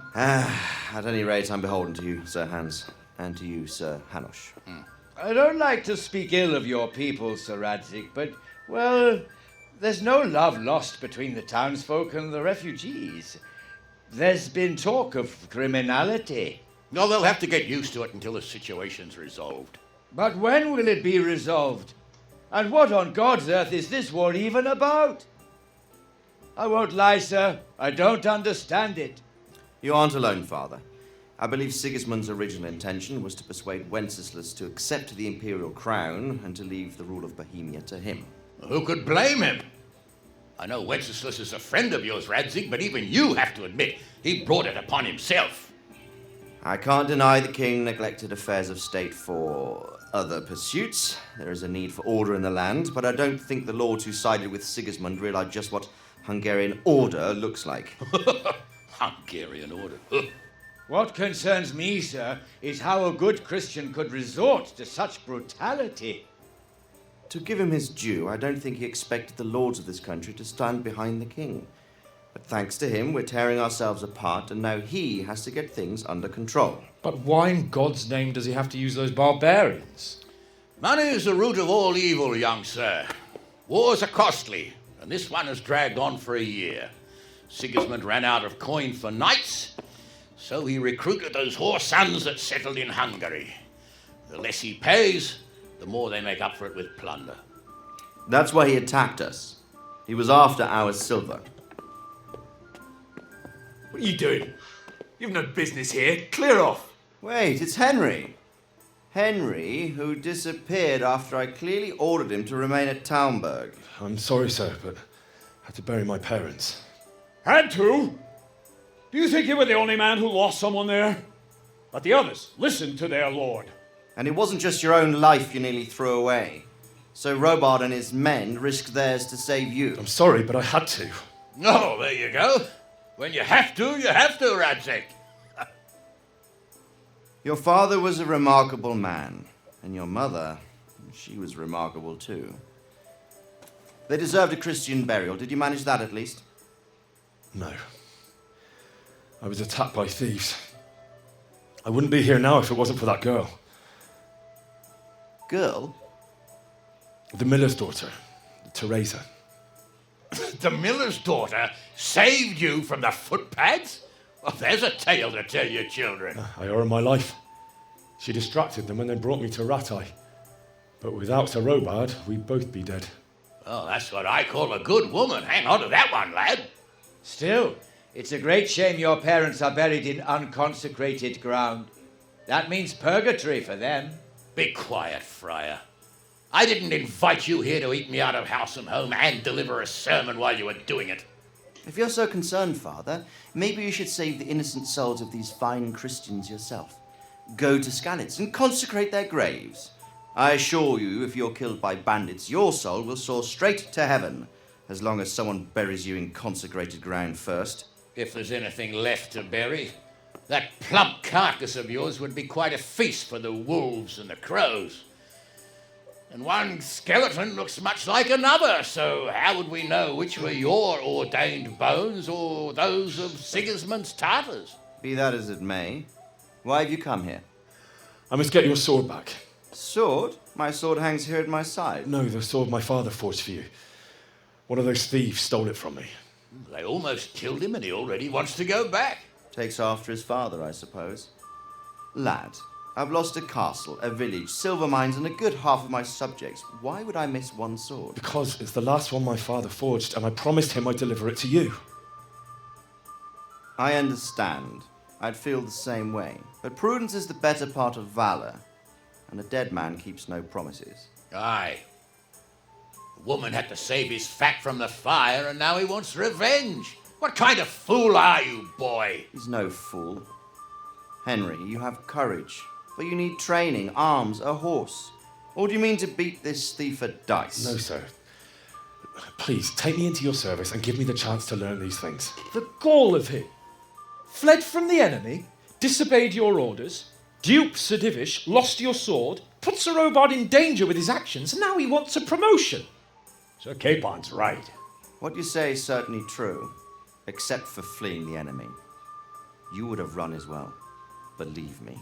At any rate, I'm beholden to you, Sir Hans, and to you, Sir Hanush. I don't like to speak ill of your people, Sir Radzik, but, well, there's no love lost between the townsfolk and the refugees. There's been talk of criminality. No, they'll have to get used to it until the situation's resolved. But when will it be resolved? And what on God's earth is this war even about? I won't lie, sir, I don't understand it. You aren't alone, Father. I believe Sigismund's original intention was to persuade Wenceslas to accept the imperial crown and to leave the rule of Bohemia to him. Who could blame him? I know Wenceslas is a friend of yours, Radzig, but even you have to admit he brought it upon himself. I can't deny the king neglected affairs of state for other pursuits. There is a need for order in the land, but I don't think the lords who sided with Sigismund realized just what Hungarian order looks like. Hungarian order. What concerns me, sir, is how a good Christian could resort to such brutality. To give him his due, I don't think he expected the lords of this country to stand behind the king. But thanks to him, we're tearing ourselves apart, and now he has to get things under control. But why in God's name does he have to use those barbarians? Money is the root of all evil, young sir. Wars are costly, and this one has dragged on for a year. Sigismund ran out of coin for knights, so he recruited those whore sons that settled in Hungary. The less he pays, the more they make up for it with plunder. That's why he attacked us. He was after our silver. What are you doing? You've no business here. Clear off. Wait, it's Henry. Henry, who disappeared after I clearly ordered him to remain at Taunberg. I'm sorry, sir, but I had to bury my parents. Had to? Do you think you were the only man who lost someone there? But the others listened to their lord. And it wasn't just your own life you nearly threw away. So Robard and his men risked theirs to save you. I'm sorry, but I had to. Oh, there you go. When you have to, Radzig. Your father was a remarkable man, and your mother, she was remarkable too. They deserved a Christian burial. Did you manage that at least? No. I was attacked by thieves. I wouldn't be here now if it wasn't for that girl. Girl? The miller's daughter, Teresa. The miller's daughter saved you from the footpads? Well, there's a tale to tell your children. I owe her my life. She distracted them and then brought me to Ratai. But without Sir Robard, we'd both be dead. Oh, that's what I call a good woman. Hang on to that one, lad. Still, it's a great shame your parents are buried in unconsecrated ground. That means purgatory for them. Be quiet, Friar. I didn't invite you here to eat me out of house and home and deliver a sermon while you were doing it. If you're so concerned, Father, maybe you should save the innocent souls of these fine Christians yourself. Go to Skalitz and consecrate their graves. I assure you, if you're killed by bandits, your soul will soar straight to heaven, as long as someone buries you in consecrated ground first. If there's anything left to bury, that plump carcass of yours would be quite a feast for the wolves and the crows. And one skeleton looks much like another, so how would we know which were your ordained bones or those of Sigismund's Tartars? Be that as it may, why have you come here? I must get your sword back. Sword? My sword hangs here at my side. No, the sword my father forged for you. One of those thieves stole it from me. They almost killed him and he already wants to go back. Takes after his father, I suppose. Lad, I've lost a castle, a village, silver mines, and a good half of my subjects. Why would I miss one sword? Because it's the last one my father forged, and I promised him I'd deliver it to you. I understand. I'd feel the same way. But prudence is the better part of valor, and a dead man keeps no promises. Aye. The woman had to save his fat from the fire, and now he wants revenge. What kind of fool are you, boy? He's no fool. Henry, you have courage, but you need training, arms, a horse. Or do you mean to beat this thief at dice? No, sir. Please, take me into your service and give me the chance to learn these things. The gall of him. Fled from the enemy, disobeyed your orders, duped Sir Divish, lost your sword, put Sir Robard in danger with his actions, and now he wants a promotion. Sir Capon's right. What you say is certainly true, except for fleeing the enemy. You would have run as well, believe me.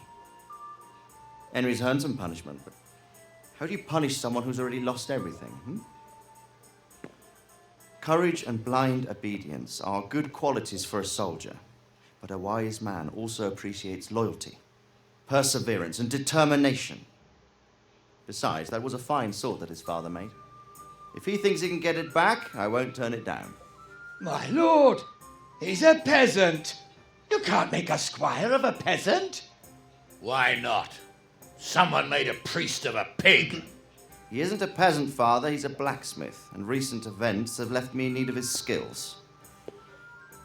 Henry's earned some punishment, but how do you punish someone who's already lost everything? Courage and blind obedience are good qualities for a soldier, but a wise man also appreciates loyalty, perseverance, and determination. Besides, that was a fine sword that his father made. If he thinks he can get it back, I won't turn it down. My lord, he's a peasant. You can't make a squire of a peasant. Why not? Someone made a priest of a pig. He isn't a peasant, Father, he's a blacksmith, and recent events have left me in need of his skills.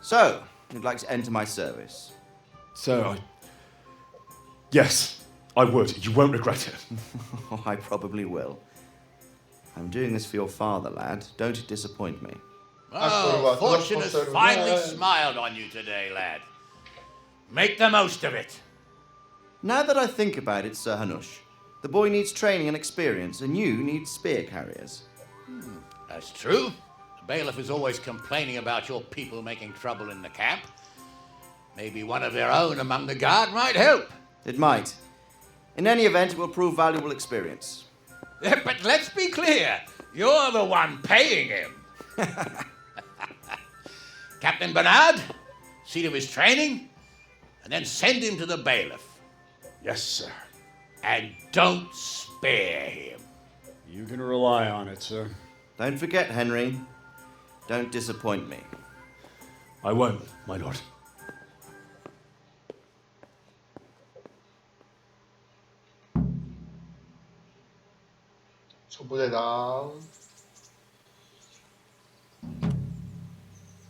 So, you'd like to enter my service? Sir, Yes, I would. You won't regret it. Oh, I probably will. I'm doing this for your father, lad. Don't disappoint me. Oh, fortune has finally smiled on you today, lad. Make the most of it. Now that I think about it, Sir Hanush, the boy needs training and experience, and you need spear carriers. That's true. The bailiff is always complaining about your people making trouble in the camp. Maybe one of their own among the guard might help. It might. In any event, it will prove valuable experience. But let's be clear. You're the one paying him. Captain Bernard, see to his training, and then send him to the bailiff. Yes, sir. And don't spare him. You can rely on it, sir. Don't forget, Henry. Don't disappoint me. I won't, my lord. Co bude dál?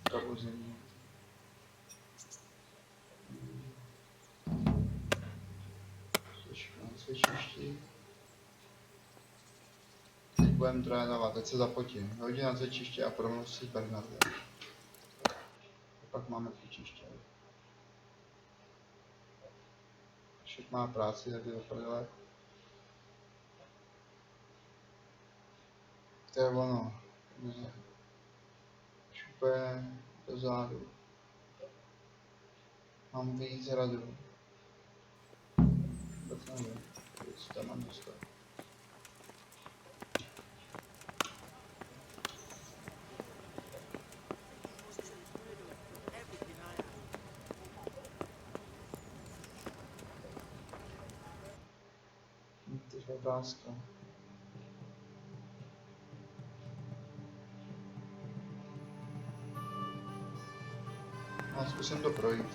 Probuzení. Cvičišti. Teď budeme trénovat, teď se zapotím. Hodina na cvičiště a promluv si s Bernardem. Pak máme cvičiště. Však má práci, tak je do prdele. To je ono. Šupe do zádu. Mám víc radu. Vůbec nevím, co tam mám dostat. je otázka. A zkusím to projít.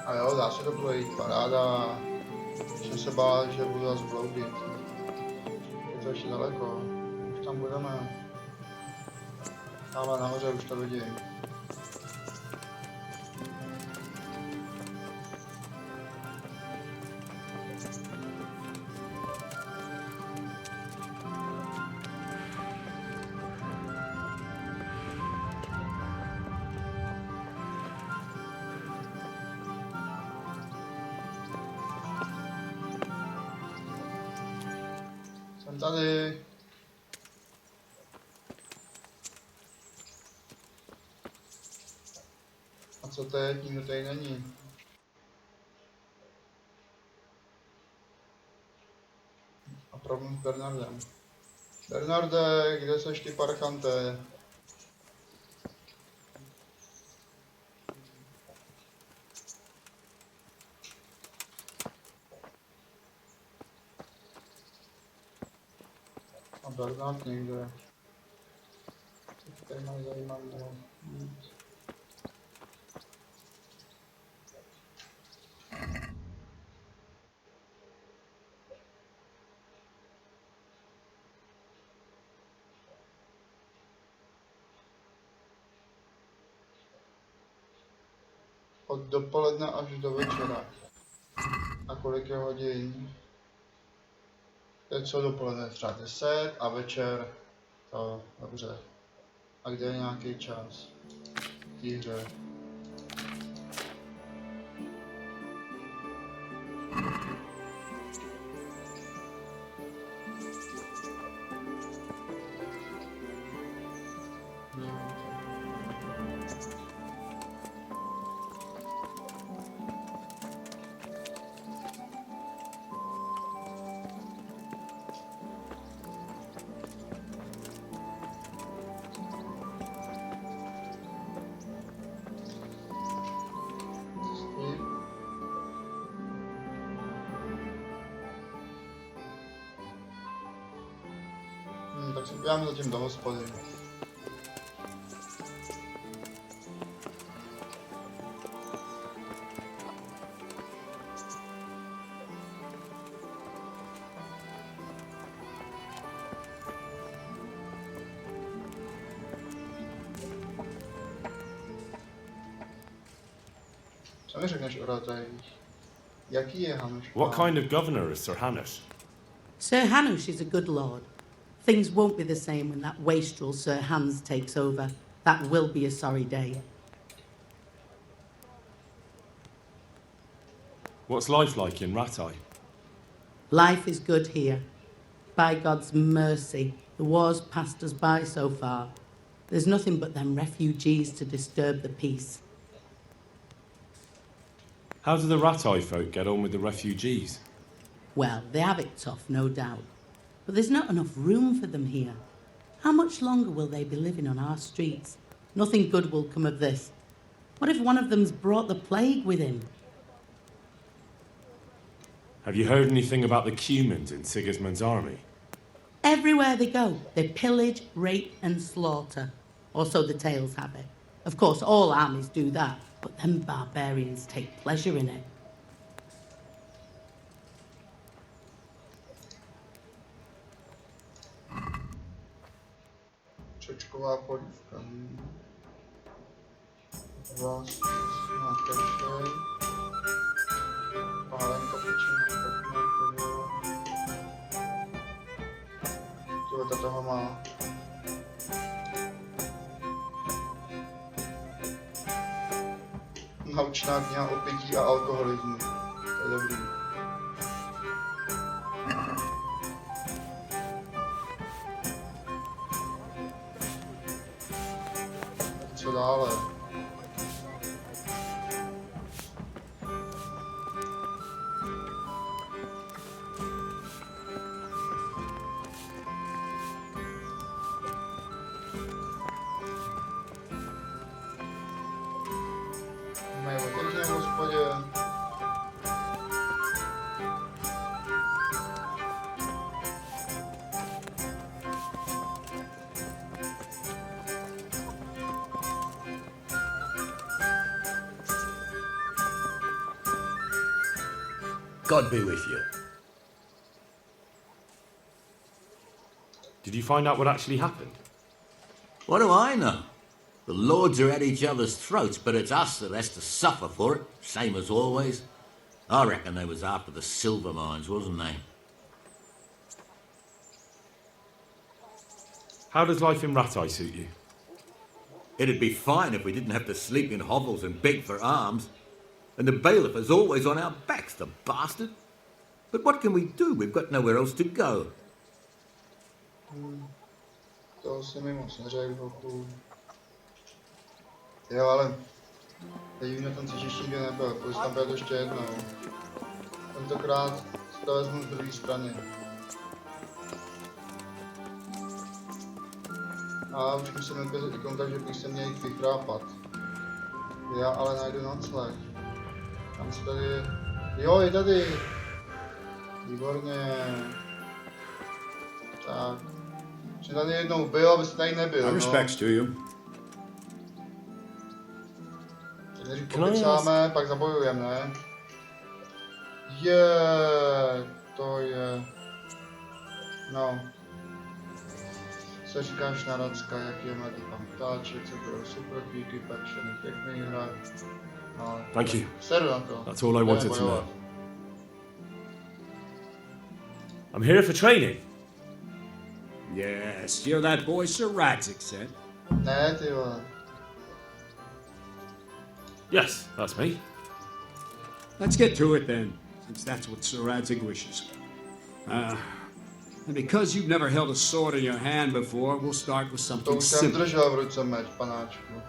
A jo, dá se to projít, paráda. Jsem se bál, že budu zase bloudit. Je to ještě daleko, už tam budeme. Tamhle nahoře už to vidím. Jsem tady. A co teď? Nikdo tady není. A problém s Bernardem. Bernarde, kde seš ty parchante? A Bernard někde. Teď tady mají zajímavého. Od dopoledne až do večera. A kolik je hodin? Teď co dopoledne? Třeba 10 a večer to dobře. A kde je nějaký čas? V té hře. Tak se podíváme zatím do hospody. Co mi řekneš o Ratajích? Jaký je Hanuš? What kind of governor is Sir Hanush? Sir Hanush is a good lord. Things won't be the same when that wastrel Sir Hans takes over. That will be a sorry day. What's life like in Ratai? Life is good here. By God's mercy, the war's passed us by so far. There's nothing but them refugees to disturb the peace. How do the Ratai folk get on with the refugees? Well, they have it tough, no doubt. But there's not enough room for them here. How much longer will they be living on our streets? Nothing good will come of this. What if one of them's brought the plague with him? Have you heard anything about the Cumans in Sigismund's army? Everywhere they go, they pillage, rape, and slaughter. Or so the tales have it. Of course, all armies do that, but them barbarians take pleasure in it. Čočková polívka. Vás na kaše. Pálenka pečená, kapná pivo. Tyhle toho má. Naučná kniha o pití a alkoholismu. To je dobrý. Co dále? Mají otevřené v hospodě. God be with you. Did you find out what actually happened? What do I know? The lords are at each other's throats, but it's us that has to suffer for it, same as always. I reckon they was after the silver mines, wasn't they? How does life in Rattay suit you? It'd be fine if we didn't have to sleep in hovels and beg for alms. And the bailiff is always on our backs, the bastard. But what can we do? We've got nowhere else to go. To se mi moc neřekl, hochu. Jo, ale teď na tom cvičišti nikdy nebyl, půjdu tam být ještě jednou. Tentokrát si to vezmu z druhé strany. A už musím napězit i kontakt, že bych se měl jít vychrápat. Já ale najdu nocleh. Tam se tady je... Jo, je tady! Výborně. Tak. Že tady jednou byl, abyste tady nebyl, no. Respects to you. Než popicáme, pak zabojujeme, ne? To je... No. Co říkáš na Racka, jak je mladý pan ptáček, co bylo super, díky, pečený, pěkný hra. No, Thank you. seru na to. That's all I wanted to know. I'm here for training. Yes, you're that boy Sir Radzik said. Ne, ty vole. Yes, that's me. Let's get to it then, since that's what Sir Radzik wishes. And because you've never held a sword in your hand before, we'll start with To something už jsem simple. držel v ruce meč, panáčku.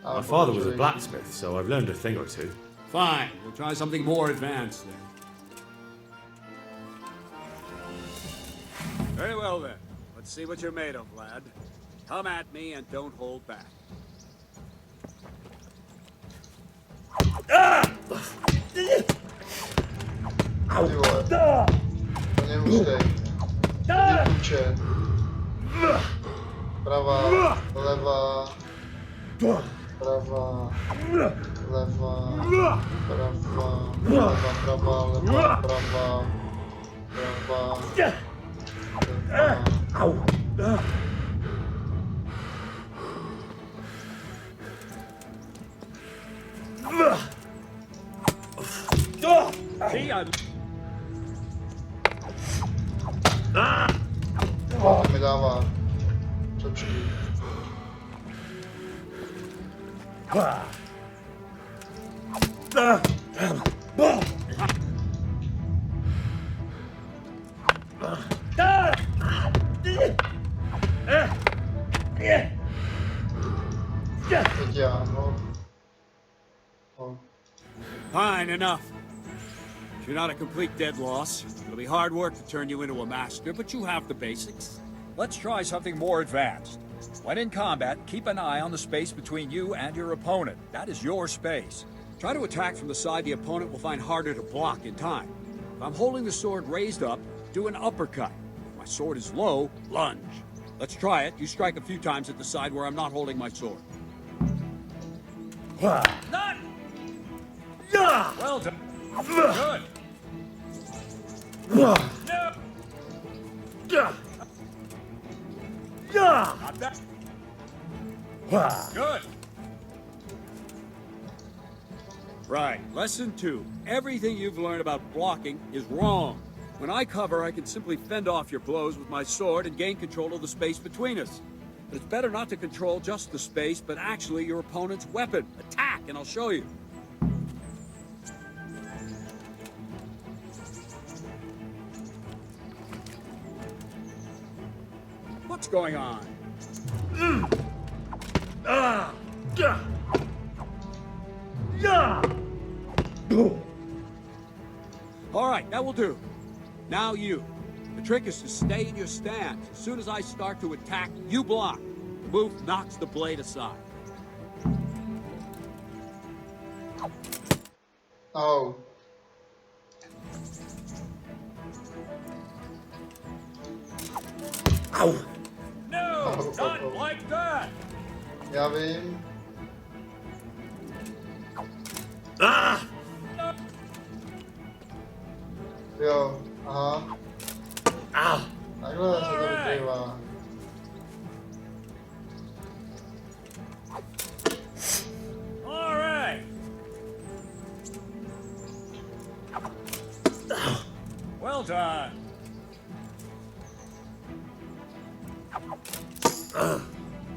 My father was a blacksmith, so I've learned a thing or two. Fine, we'll try something more advanced then. Very well then. Let's see what you're made of, lad. Come at me and don't hold back. Ty vole. To neústej. Výkuče. Pravá, levá. Pravá, levá, prava, leva, prava, leva, prava, prava, leva. To mi dává. Co přijde? Teď já, no. Fine, enough. You're not a complete dead loss. It'll be hard work to turn you into a master, but you have the basics. Let's try something more advanced. When in combat, keep an eye on the space between you and your opponent. That is your space. Try to attack from the side the opponent will find harder to block in time. If I'm holding the sword raised up, do an uppercut. If my sword is low, lunge. Let's try it. You strike a few times at the side where I'm not holding my sword. Not! Yeah! Well done. Good. No! Yeah! Not that. Good. Right. Lesson 2. Everything you've learned about blocking is wrong. When I cover, I can simply fend off your blows with my sword and gain control of the space between us. But it's better not to control just the space, but actually your opponent's weapon. Attack, and I'll show you. What's going on? All right, that will do. Now you. The trick is to stay in your stance. As soon as I start to attack, you block. The move knocks the blade aside. Oh. Ow. No, not like that. Já vím. Jo, aha. Takhle se to vykrývá. All right. Well done.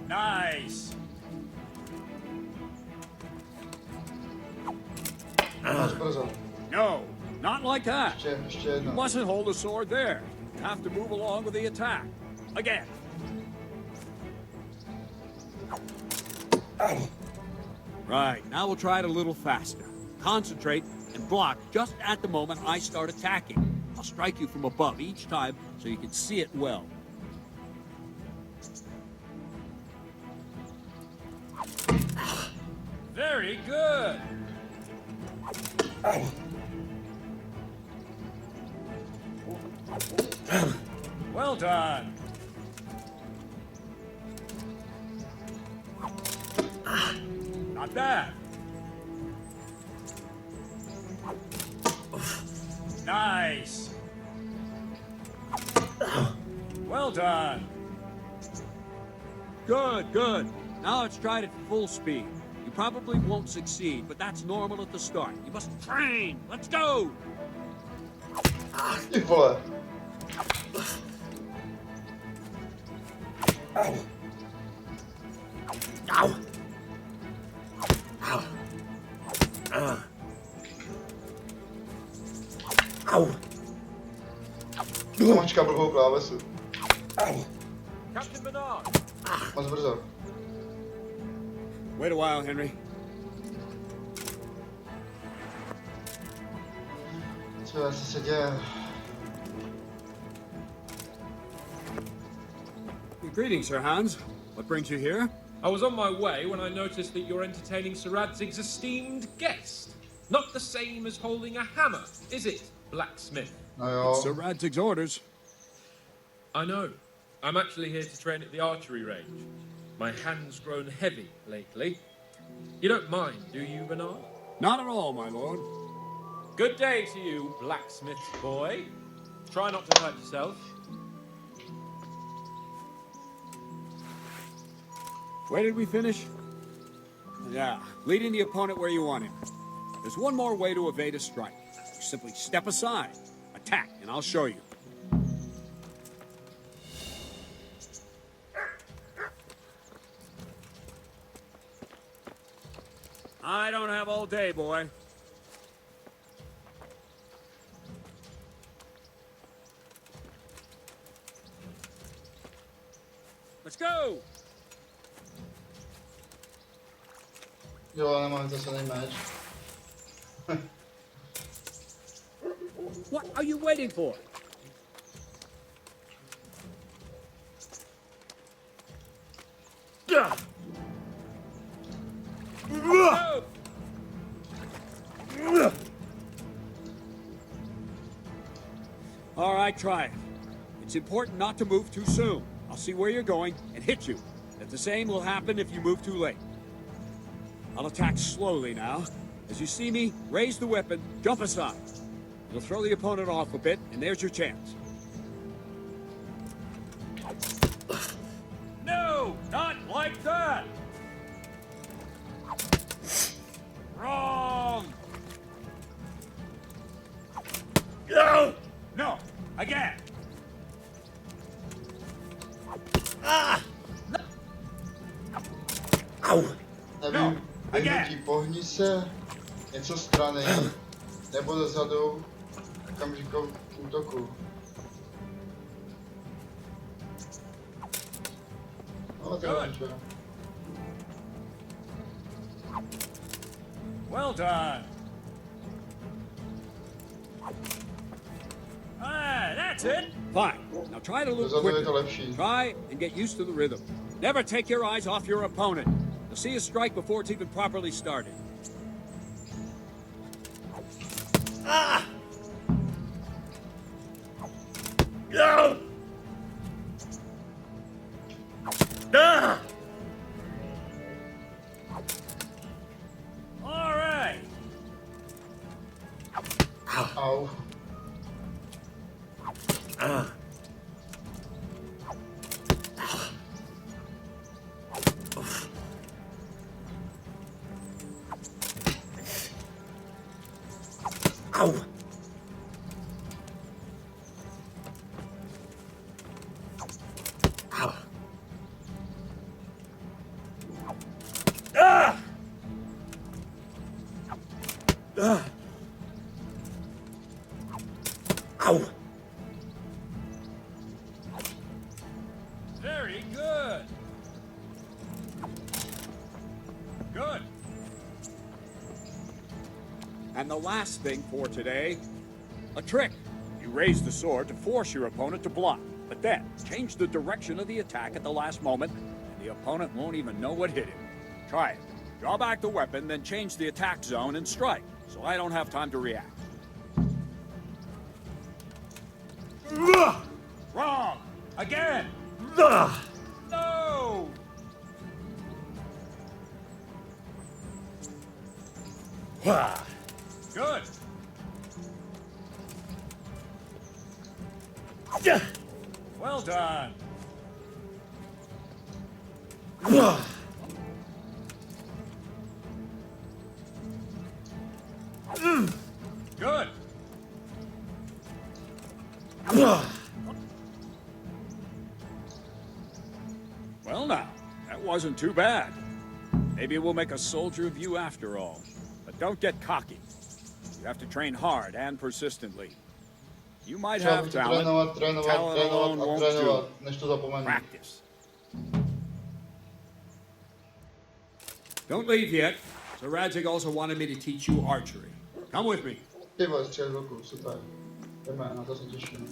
Nice. No, not like that. You mustn't hold the sword there. You have to move along with the attack. Again. Right, now we'll try it a little faster. Concentrate and block just at the moment I start attacking. I'll strike you from above each time so you can see it well. Very good. Well done. Not bad. Nice. Well done. Good, good. Now let's try it at full speed. You probably won't succeed, but that's normal at the start. You must train. Let's go. Ty vole. Ow. Ow. Ow. Ow. To máš kabelkou klávesu. Captain Bernard. Moc brzo. Wait a while, Henry. Co se děje? Greetings, Sir Hans. What brings you here? I was on my way when I noticed that you're entertaining Sir Radzig's esteemed guest. Not the same as holding a hammer, is it, blacksmith? It's Sir Radzig's orders. I know. I'm actually here to train at the archery range. My hand's grown heavy lately. You don't mind, do you, Bernard? Not at all, my lord. Good day to you, blacksmith boy. Try not to hurt yourself. Where did we finish? Yeah, leading the opponent where you want him. There's one more way to evade a strike. You simply step aside, attack, and I'll show you. I don't have all day, boy. Let's go! Jo, nemám zase nejmeč. What are you waiting for? All right, try it. It's important not to move too soon. I'll see where you're going and hit you. And the same will happen if you move too late. I'll attack slowly now. As you see me, raise the weapon, jump aside. It'll throw the opponent off a bit, and there's your chance. No, not like that! Wrong! No! No, again! Nevím, vyhnutí pohni se, něco strany, nebo dozadu, okamžikou útoku. No, to je dobře. Well done! That's it! Fine. Now try to look quicker. Try and get used to the rhythm. Never take your eyes off your opponent. You'll see a strike before it's even properly started. No! All right. Ow. Ow! Ow! Very good. Good. And the last thing for today, a trick. You raise the sword to force your opponent to block, but then change the direction of the attack at the last moment, and the opponent won't even know what hit him. Try it. Draw back the weapon, then change the attack zone and strike, so I don't have time to react. Wrong! Again! No! Good! Well done! Good! Well now, that wasn't too bad. Maybe we'll make a soldier of you after all. But don't get cocky. You have to train hard and persistently. You might have talent. Talent alone won't do. Practice. Don't leave yet. Sir Radzig also wanted me to teach you archery. Come with me. Pivo, střel ruku, super. Jdeme, na to se těším.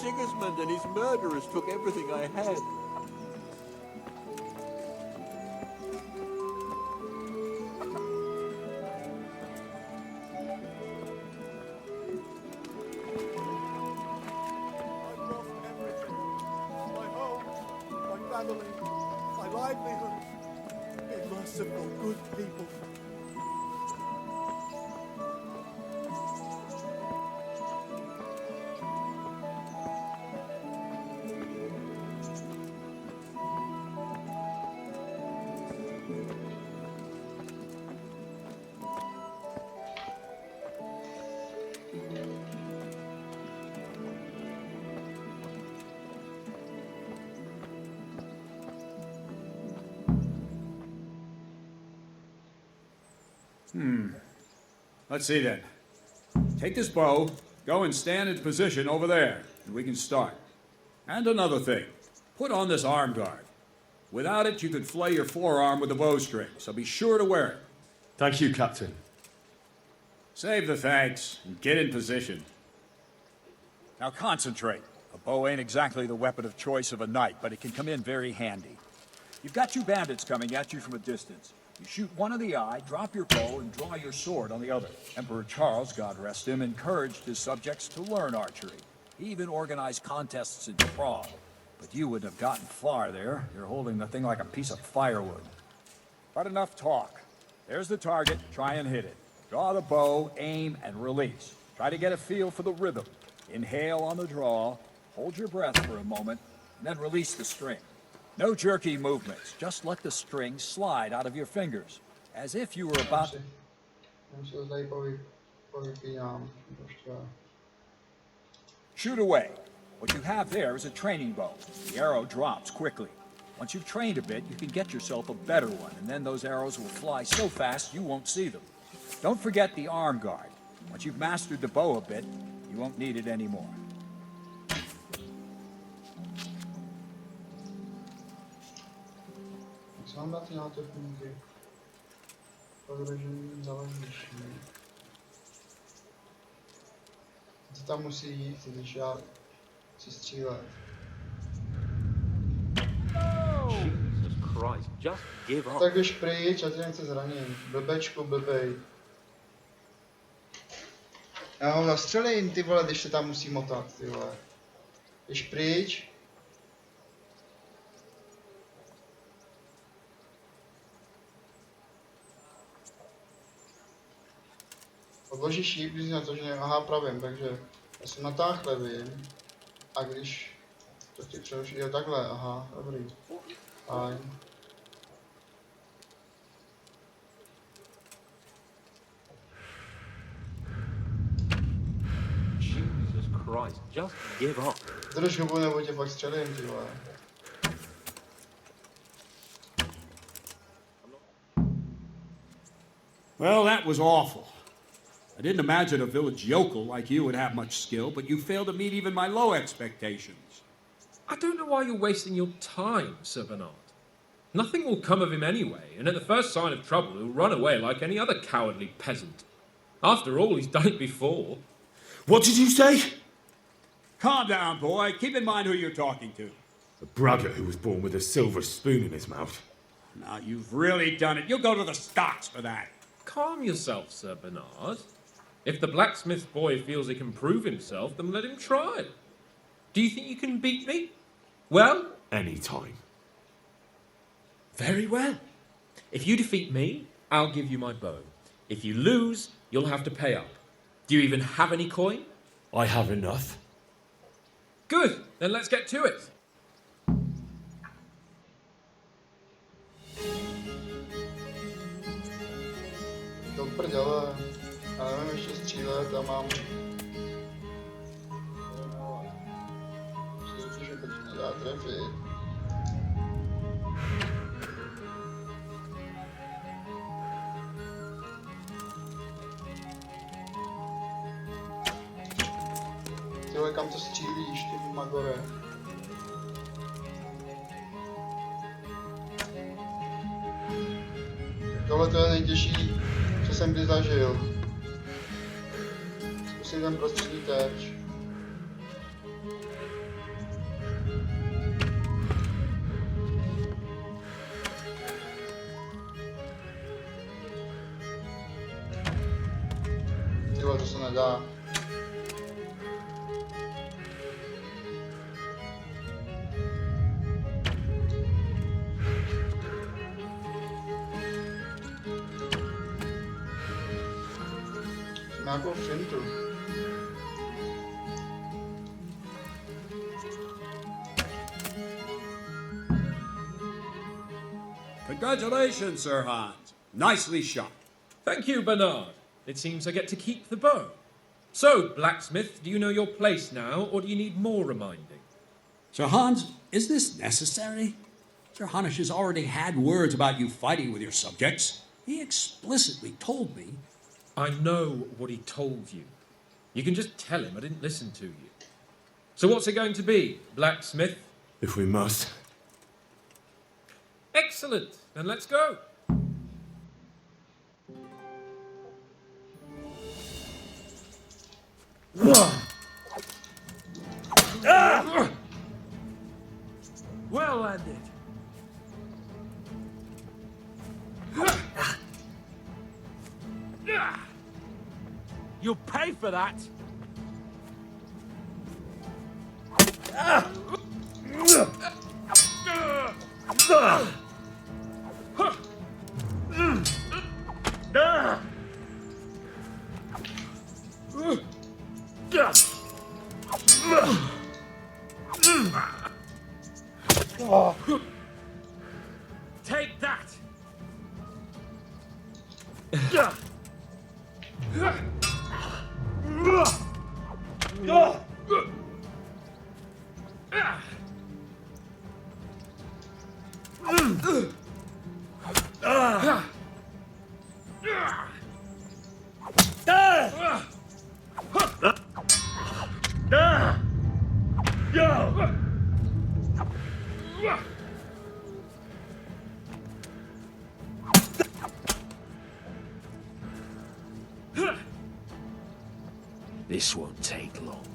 Sigismund and his murderers took everything I had. family, my livelihood. Be merciful, good people. Let's see then. Take this bow, go and stand in position over there, and we can start. And another thing, put on this arm guard. Without it, you could flay your forearm with a bowstring, so be sure to wear it. Thank you, Captain. Save the thanks, and get in position. Now concentrate. A bow ain't exactly the weapon of choice of a knight, but it can come in very handy. You've got two bandits coming at you from a distance. You shoot one in the eye, drop your bow, and draw your sword on the other. Emperor Charles, God rest him, encouraged his subjects to learn archery. He even organized contests in Prague. But you wouldn't have gotten far there. You're holding the thing like a piece of firewood. But enough talk. There's the target. Try and hit it. Draw the bow, aim, and release. Try to get a feel for the rhythm. Inhale on the draw, hold your breath for a moment, and then release the string. No jerky movements. Just let the string slide out of your fingers, as if you were about to... Shoot away. What you have there is a training bow. The arrow drops quickly. Once you've trained a bit, you can get yourself a better one, and then those arrows will fly so fast you won't see them. Don't forget the arm guard. Once you've mastered the bow a bit, you won't need it anymore. Co tam musí jít, když já chci střílet? Jesus Christ, just give up. Tak běž pryč, a tě nechci zranit. Blbečku, blbej. Já ho zastřelím, ty vole, když se tam musí motat, ty vole. Běž pryč. Odložíš šíp, když na to, že aha, pravím, takže já jsem natáhl levým. A když to ti přeruší, jo takhle, aha, dobrý. Fajn. Jesus Christ, just give up. Drž hubu, nebo tě fakt střelím, ty vole. Well, that was awful. I didn't imagine a village yokel like you would have much skill, but you failed to meet even my low expectations. I don't know why you're wasting your time, Sir Bernard. Nothing will come of him anyway, and at the first sign of trouble, he'll run away like any other cowardly peasant. After all, he's done it before. What did you say? Calm down, boy. Keep in mind who you're talking to. A braggart who was born with a silver spoon in his mouth. Now, you've really done it. You'll go to the stocks for that. Calm yourself, Sir Bernard. If the blacksmith boy feels he can prove himself, then let him try. Do you think you can beat me? Well? Any time. Very well. If you defeat me, I'll give you my bow. If you lose, you'll have to pay up. Do you even have any coin? I have enough. Good, then let's get to it. Do prdele. Já nevím ještě střílet a mám... Myslím, že teď nedá trefit. Tyhle, kam to střílíš, ty magore? Tohle to je nejtěžší, co jsem kdy zažil. Zkusím ten prostřední terč. Tyhle, to se nedá. nějakou fintu. Congratulations, Sir Hans. Nicely shot. Thank you, Bernard. It seems I get to keep the bow. So, blacksmith, do you know your place now, or do you need more reminding? Sir Hans, is this necessary? Sir Hanush has already had words about you fighting with your subjects. He explicitly told me. I know what he told you. You can just tell him I didn't listen to you. So what's it going to be, blacksmith? If we must. Excellent. Then let's go. Well landed. You'll pay for that. Take that. This won't take long.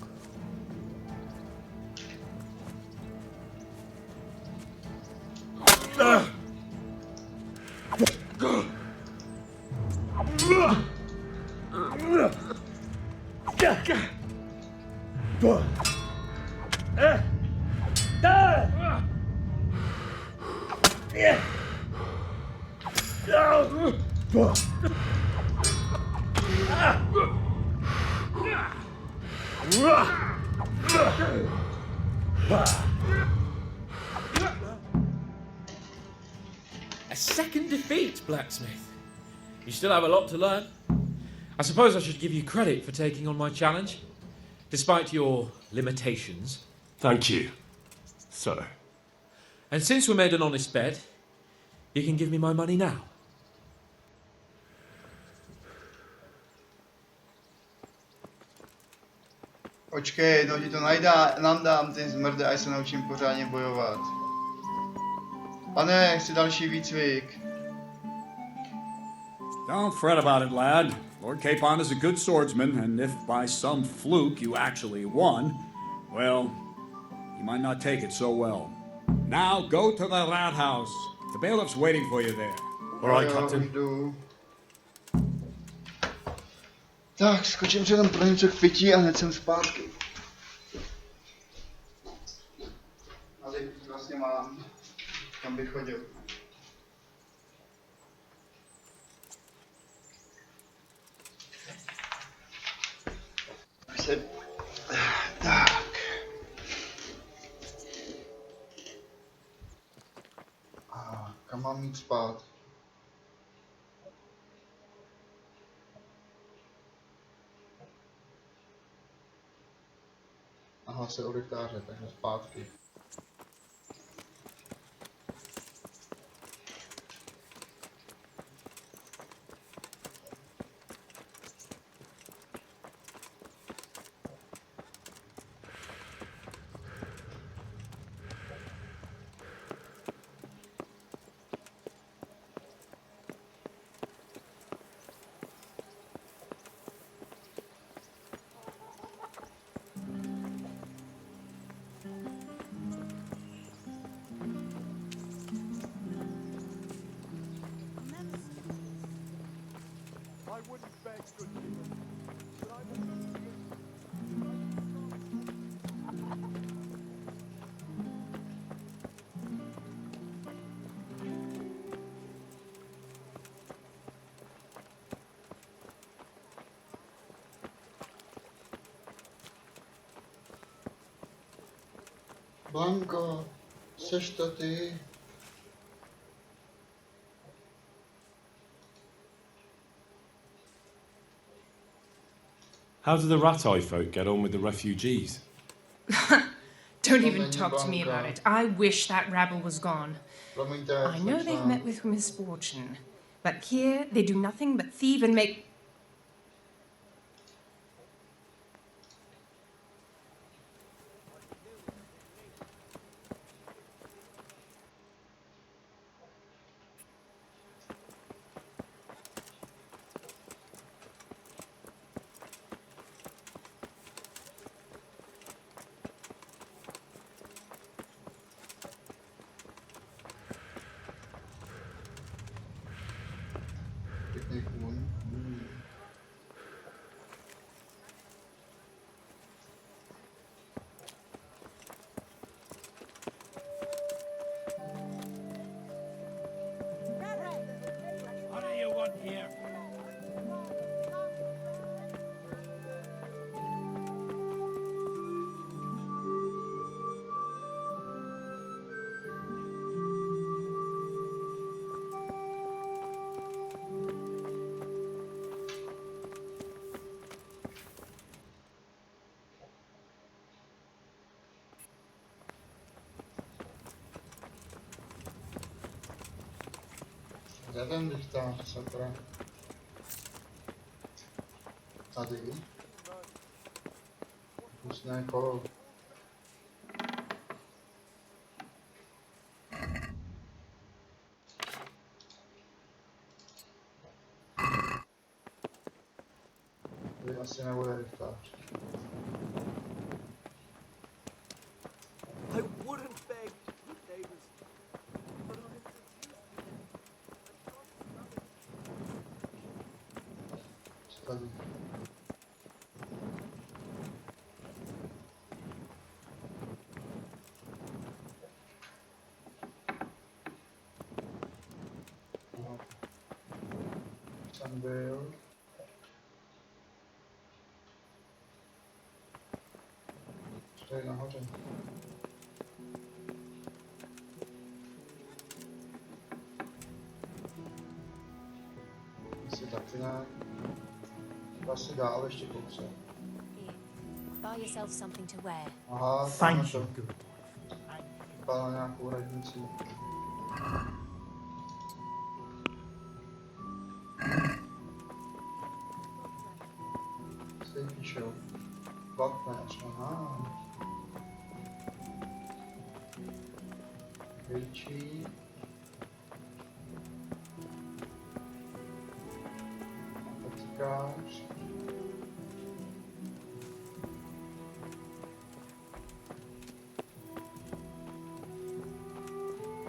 A second defeat, blacksmith. You still have a lot to learn. I suppose I should give you credit for taking on my challenge, despite your limitations. Thank you, sir. And since we made an honest bet, you can give me my money now. Počkej, jednou ti to nandám, ty zmrde, až se naučím pořádně bojovat. Pane, chci další výcvik. Don't fret about it, lad. Lord Capon is a good swordsman, and if by some fluke you actually won, well, you might not take it so well. Now go to the rat house. The bailiff's waiting for you there. All right, Captain. Tak, skočím si jenom pro něco k pití a hned jsem zpátky. A teď vlastně mám, kam bych chodil. Tak. A kam mám jít spát? Aha, se odektáře, takže zpátky. Blanko, seš to ty? How do the rat-eye folk get on with the refugees? Don't even talk to me about it. I wish that rabble was gone. I know they've met with misfortune, but here they do nothing but thieve and make... What do you want here? Jeden bych tam, sakra. Tady. Pusné kolo. Tady asi nebude rychtář. I wouldn't beg, Davis. Tady. Jsem byl. Co je nahoře? Asi taky ne. Asi dál ještě kousek. Buy yourself something to wear. Aha, Thank tam you. to. Vypadá nějakou radnici. Se píšou. Platnéř, aha. Větší. Patrikář.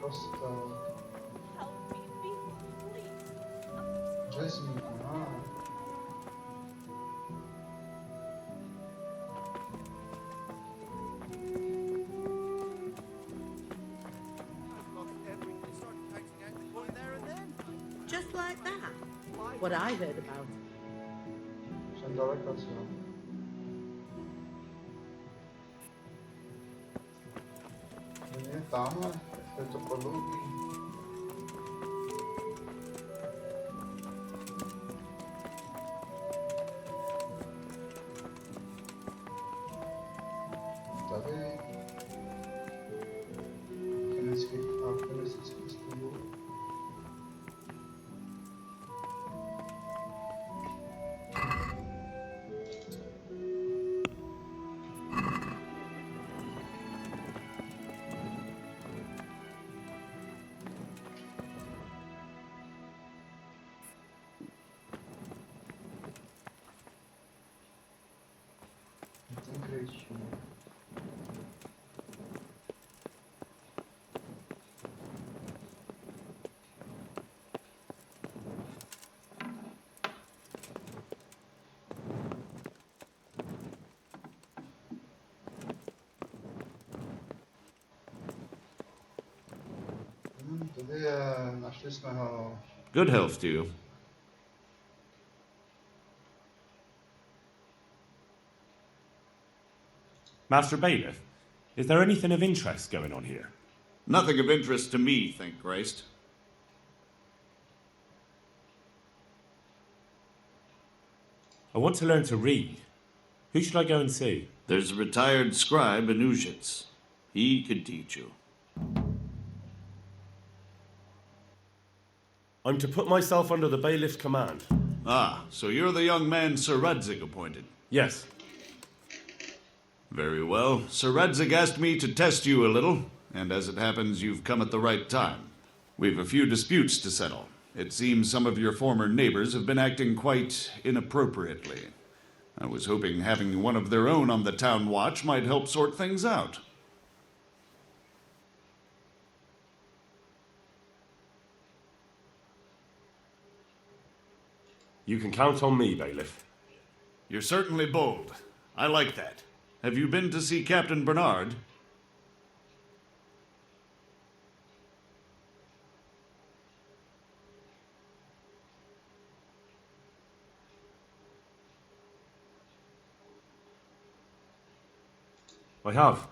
Kostel. Řezník, aha. Just like that. What I heard about. Jsem daleko, co? Je tamhle, jak je to podloubí. Tady. Alchemistický stůl. Ten kryč. Tady je, našli jsme ho. Good health to you. Master Bailiff? Is there anything of interest going on here? Nothing of interest to me, thank Christ. I want to learn to read. Who should I go and see? There's a retired scribe in Ujits. He could teach you. I'm to put myself under the bailiff's command. Ah, so you're the young man Sir Radzig appointed? Yes. Very well. Sir Radzig asked me to test you a little, and as it happens, you've come at the right time. We've a few disputes to settle. It seems some of your former neighbors have been acting quite inappropriately. I was hoping having one of their own on the town watch might help sort things out. You can count on me, bailiff. You're certainly bold. I like that. Have you been to see Captain Bernard? I have.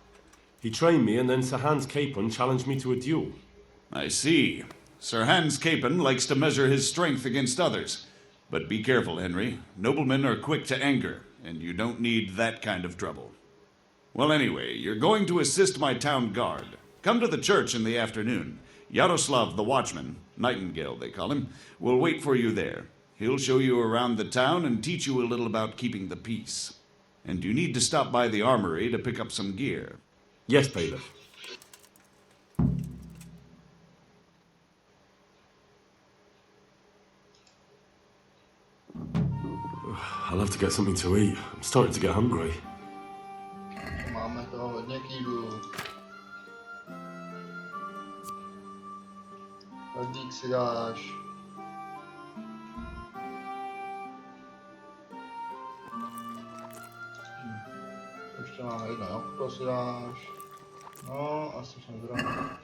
He trained me and then Sir Hans Capon challenged me to a duel. I see. Sir Hans Capon likes to measure his strength against others. But be careful, Henry. Noblemen are quick to anger, and you don't need that kind of trouble. Well, anyway, you're going to assist my town guard. Come to the church in the afternoon. Yaroslav the watchman, Nightingale they call him, will wait for you there. He'll show you around the town and teach you a little about keeping the peace. And you need to stop by the armory to pick up some gear. Yes, bailiff. I'll have to get something to eat. I'm starting to get hungry. Máme toho hodně kýdů. Hladík si dáš. Ještě máme jedno jabko si dáš. No, asi jsem zrovna.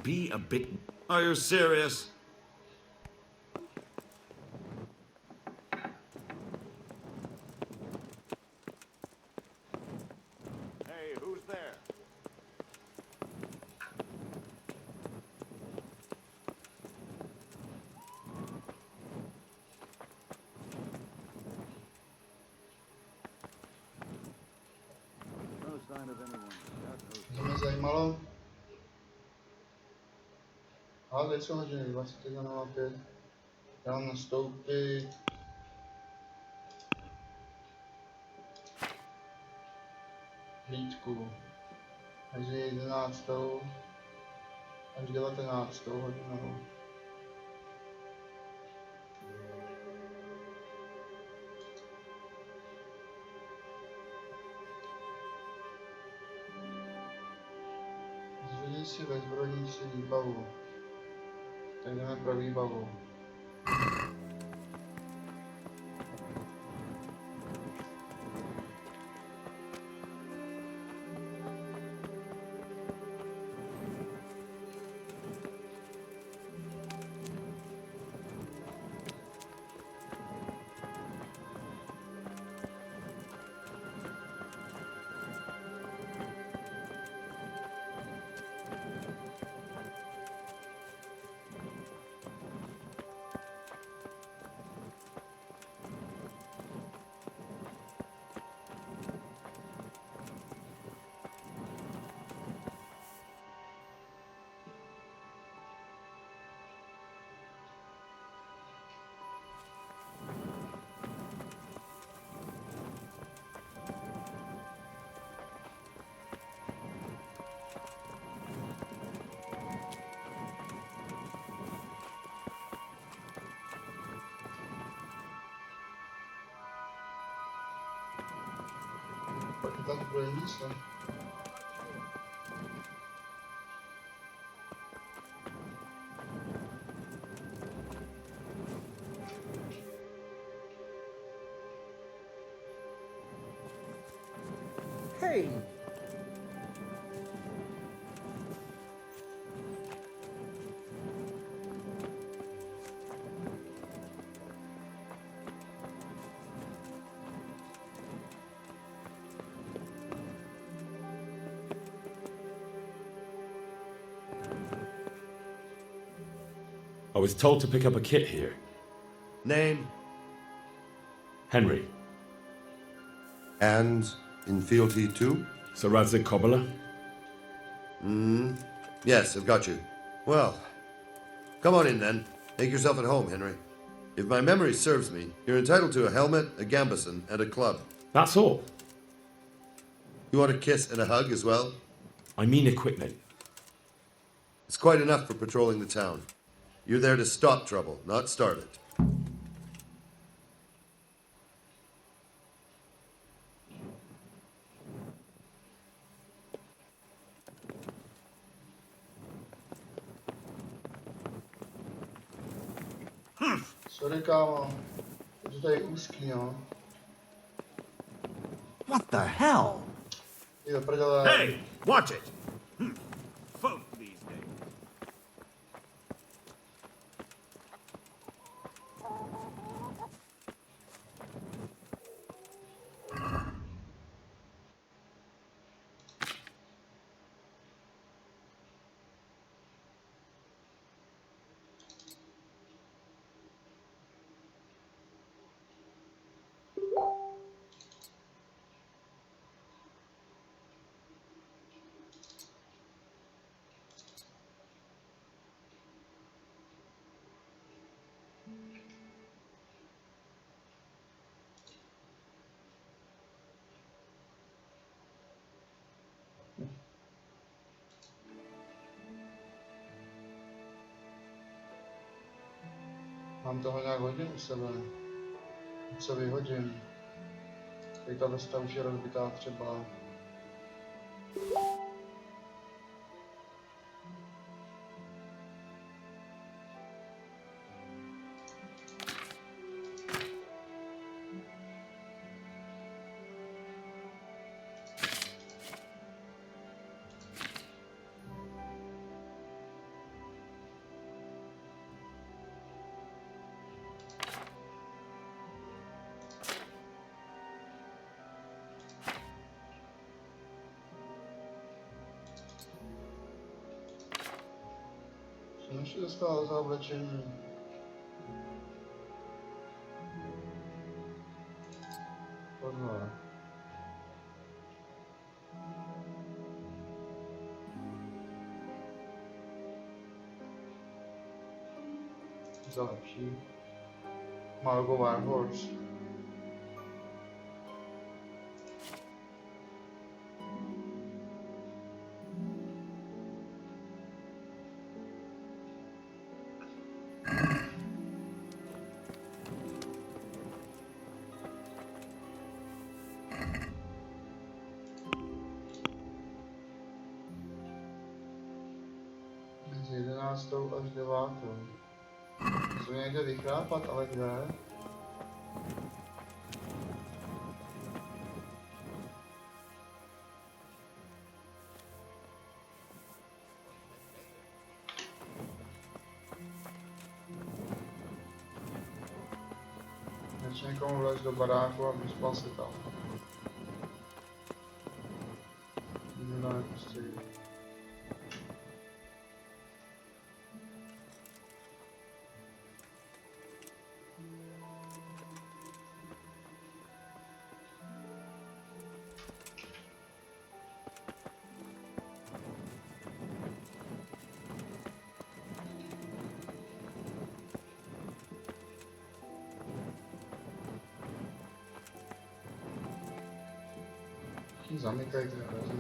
Be a bit... Are you serious? Hey, who's there? No sign of anyone. To mě zajímalo. Ale teď jsou hodiny, 21:05. Dám nastoupit. Hlídku. Mezi 11. až 19. hodinou. Zvedni si ve zbrojnici výbavu. Tak jdeme pro výbavu. Pak je tam zbrojní místo. Hey. I was told to pick up a kit here. Name? Henry. And in fealty to? Sir Radzig Kobyla. Yes, I've got you. Well, come on in then. Make yourself at home, Henry. If my memory serves me, you're entitled to a helmet, a gambeson, and a club. That's all. You want a kiss and a hug as well? I mean equipment. It's quite enough for patrolling the town. You're there to stop trouble, not start it. Sorry, kámo. Je to tady úzký, no. What the hell? Jo, prdele. Hey, watch it! Folk these days. Mám toho nějak hodně u sebe. Co vyhodím? Tady ta vesta už je rozbitá třeba. Jsem ještě dostal za oblečení. Tohle. Za lepší. Má logo Warhorse. Mezi 11. až 9. Jsou někde vychrápat, ale kde? Než někomu vlez do baráku a vyspal se tam. Nikdo nepustí. Zamykají ty dveře.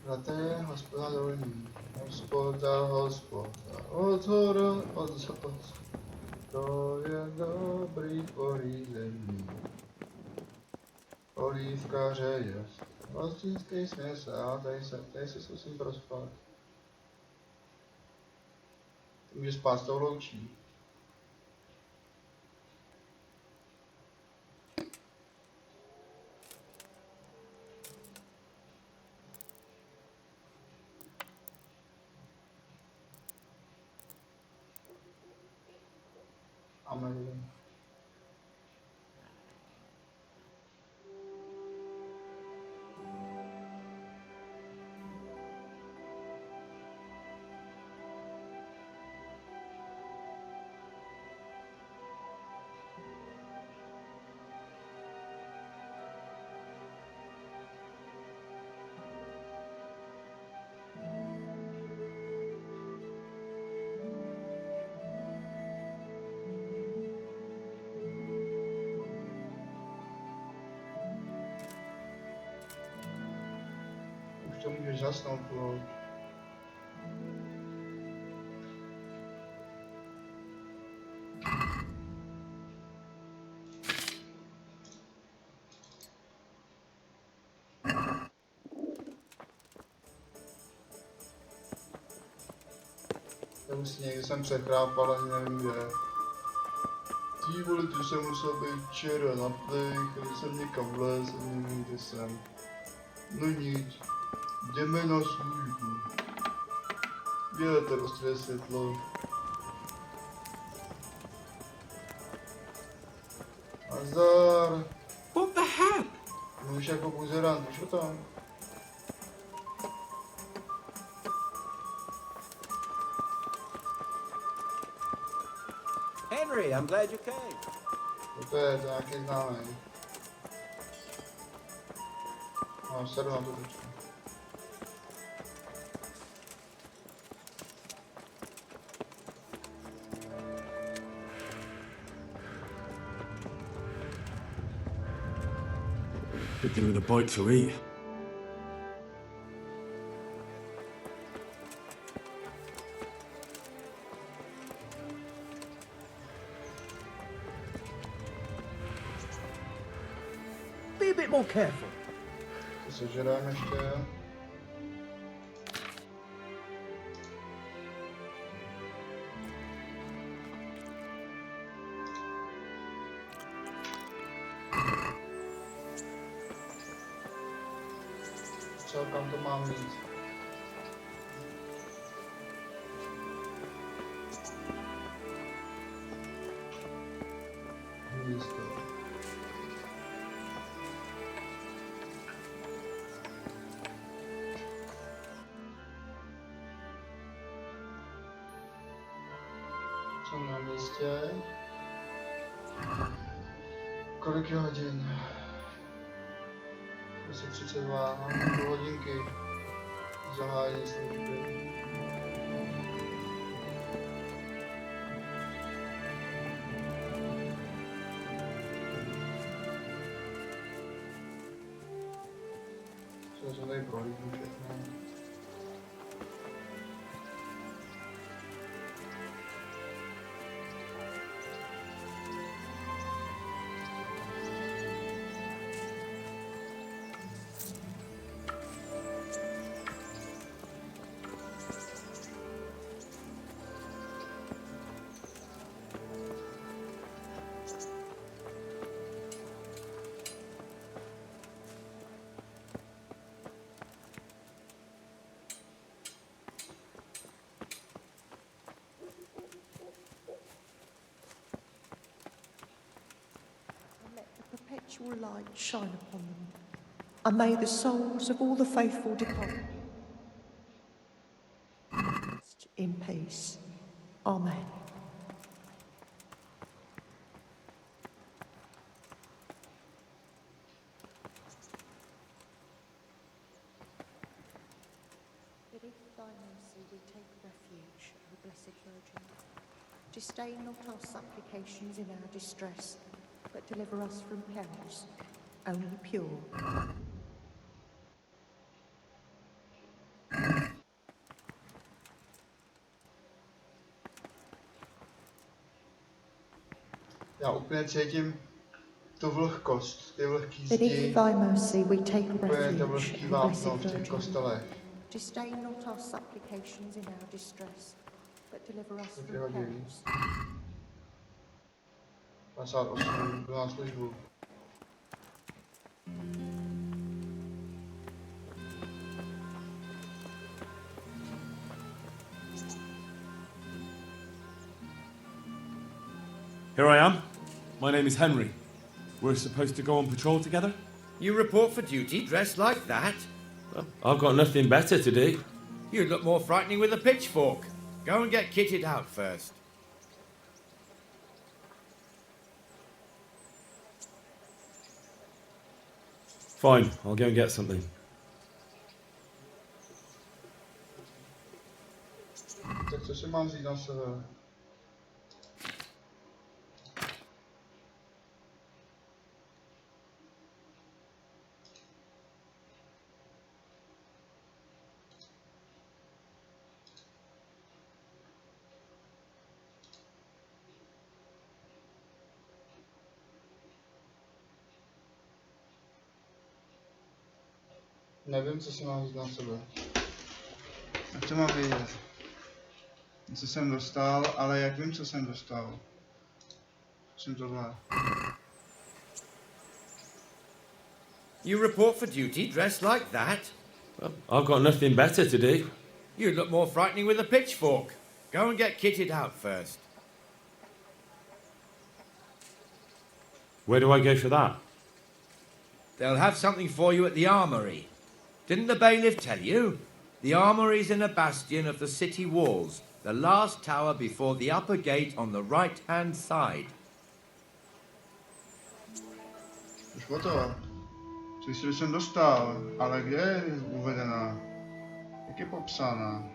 Braté, hospoda dolní. Hospoda, hospoda, od hora, od západ. To je dobrý pořízení. Olívkaře je vlastnický smysl. A tady se zkusím prospat. Ty může spát s tou loučí. Amen. Už to můžeš zasnout, bro. Já už si někdy jsem přechrápal, ani nevím kde. Tí vole, ty jsem musel být včera na plech, když jsem někam vlez, nevím kde jsem. No nic, jdeme na službu. Je to roztvé světlo. Azar! What the hell? No už jako buzerant, už o tam. Henry, I'm glad you came. To je nějaký známý. No, sedu na to teďka. Could do with a bite to eat. Be a bit more careful. To sežerám ještě. Co, kam to mám jít? Místo. Jsem na místě. Kolik je hodin? 10:32, půl hodinky. Zahájení služby. Co se tady prohlídnu všechno? Perpetual light shine upon them, and may the souls of all the faithful depart in peace. Amen. Beneath thy mercy we take refuge, O Blessed Virgin. Disdain not our supplications in our distress, but deliver us from perils, only pure. Já úplně cítím tu vlhkost, ty vlhký zdi, Beneath thy mercy we take úplně to refuge, vlhký O vápno blessed v těch Virgin. kostelech. Disdain not our supplications in our distress, but deliver us To ty from hodiny. perils. 58 jdu na službu. Here I am. My name is Henry. We're supposed to go on patrol together? You report for duty dressed like that? Well, I've got nothing better to do. You'd look more frightening with a pitchfork. Go and get kitted out first. Fine, I'll go and get something. Tak co si mám vzít na sebe? Nevím, co si mám vzít na sebe. Jak to mám vědět? Co jsem dostal, ale jak vím, co jsem dostal? Jsem tohle. You report for duty dressed like that? Well, I've got nothing better to do. You'd look more frightening with a pitchfork. Go and get kitted out first. Where do I go for that? They'll have something for you at the armory. Didn't the bailiff tell you? The armory's in a bastion of the city walls, the last tower before the upper gate on the right-hand side. Už o to. Slyšel jsem dostal, ale kde je uvedená? Jak je popsána?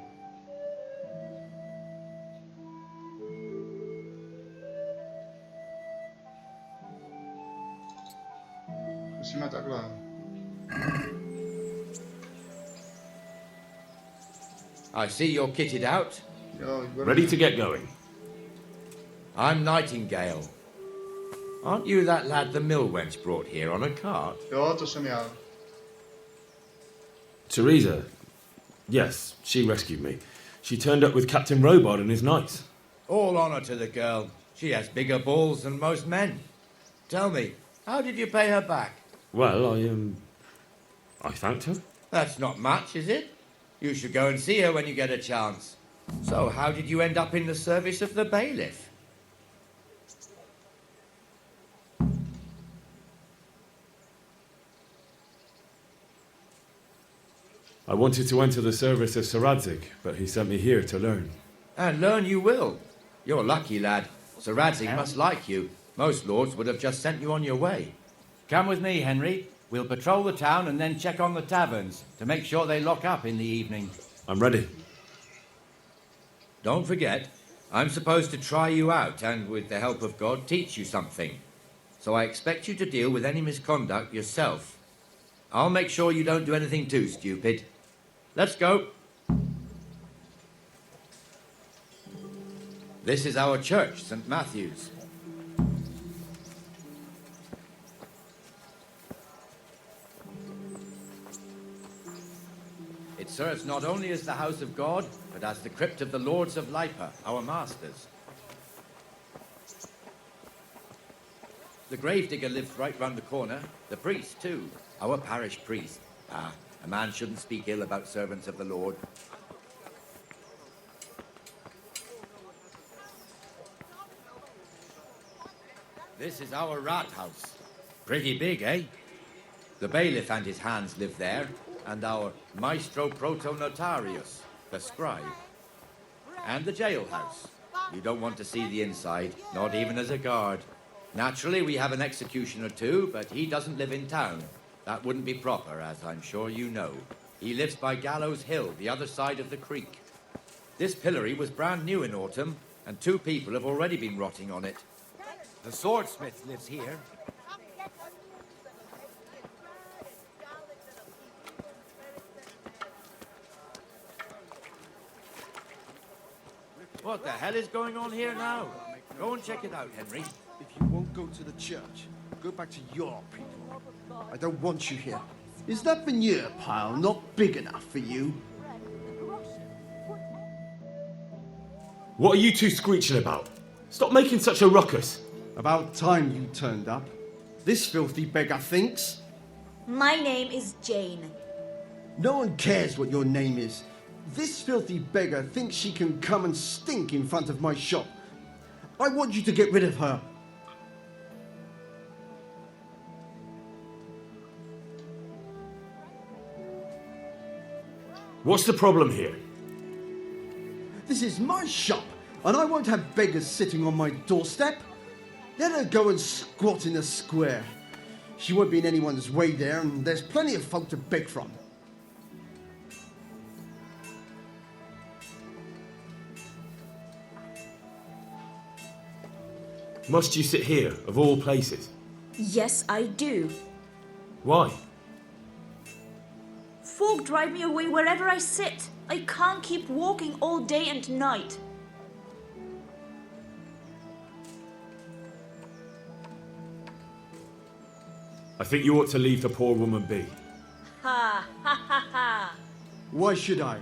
Musíme takhle. I see you're kitted out. Ready to get going. I'm Nightingale. Aren't you that lad the mill wench brought here on a cart? Jo, to jsem já. Teresa. Yes, she rescued me. She turned up with Captain Robard and his knights. All honour to the girl. She has bigger balls than most men. Tell me, how did you pay her back? Well, I thanked her. That's not much, is it? You should go and see her when you get a chance. So, how did you end up in the service of the bailiff? I wanted to enter the service of Sir Radzig, but he sent me here to learn. And learn you will. You're lucky, lad. Sir Radzig must like you. Most lords would have just sent you on your way. Come with me, Henry. We'll patrol the town and then check on the taverns to make sure they lock up in the evening. I'm ready. Don't forget, I'm supposed to try you out and, with the help of God, teach you something. So I expect you to deal with any misconduct yourself. I'll make sure you don't do anything too stupid. Let's go. This is our church, St. Matthew's. It serves not only as the house of God, but as the crypt of the lords of Lipa, our masters. The gravedigger lives right round the corner. The priest, too. Our parish priest. Ah, a man shouldn't speak ill about servants of the Lord. This is our rat house. Pretty big, eh? The bailiff and his hands live there, and our maestro proto-notarius, the scribe. And the jailhouse. You don't want to see the inside, not even as a guard. Naturally, we have an executioner too, but he doesn't live in town. That wouldn't be proper, as I'm sure you know. He lives by Gallows Hill, the other side of the creek. This pillory was brand new in autumn, and 2 people have already been rotting on it. The swordsmith lives here. What the hell is going on here now? Go and check it out, Henry. If you won't go to the church. Go back to your people. I don't want you here. Is that manure pile not big enough for you? What are you two screeching about? Stop making such a ruckus. About time you turned up. This filthy beggar thinks. My name is Jane. No one cares what your name is. This filthy beggar thinks she can come and stink in front of my shop. I want you to get rid of her. What's the problem here? This is my shop, and I won't have beggars sitting on my doorstep. Let her go and squat in the square. She won't be in anyone's way there, and there's plenty of folk to beg from. Must you sit here, of all places? Yes, I do. Why? Folk drive me away wherever I sit. I can't keep walking all day and night. I think you ought to leave the poor woman be. Ha ha ha ha. Why should I?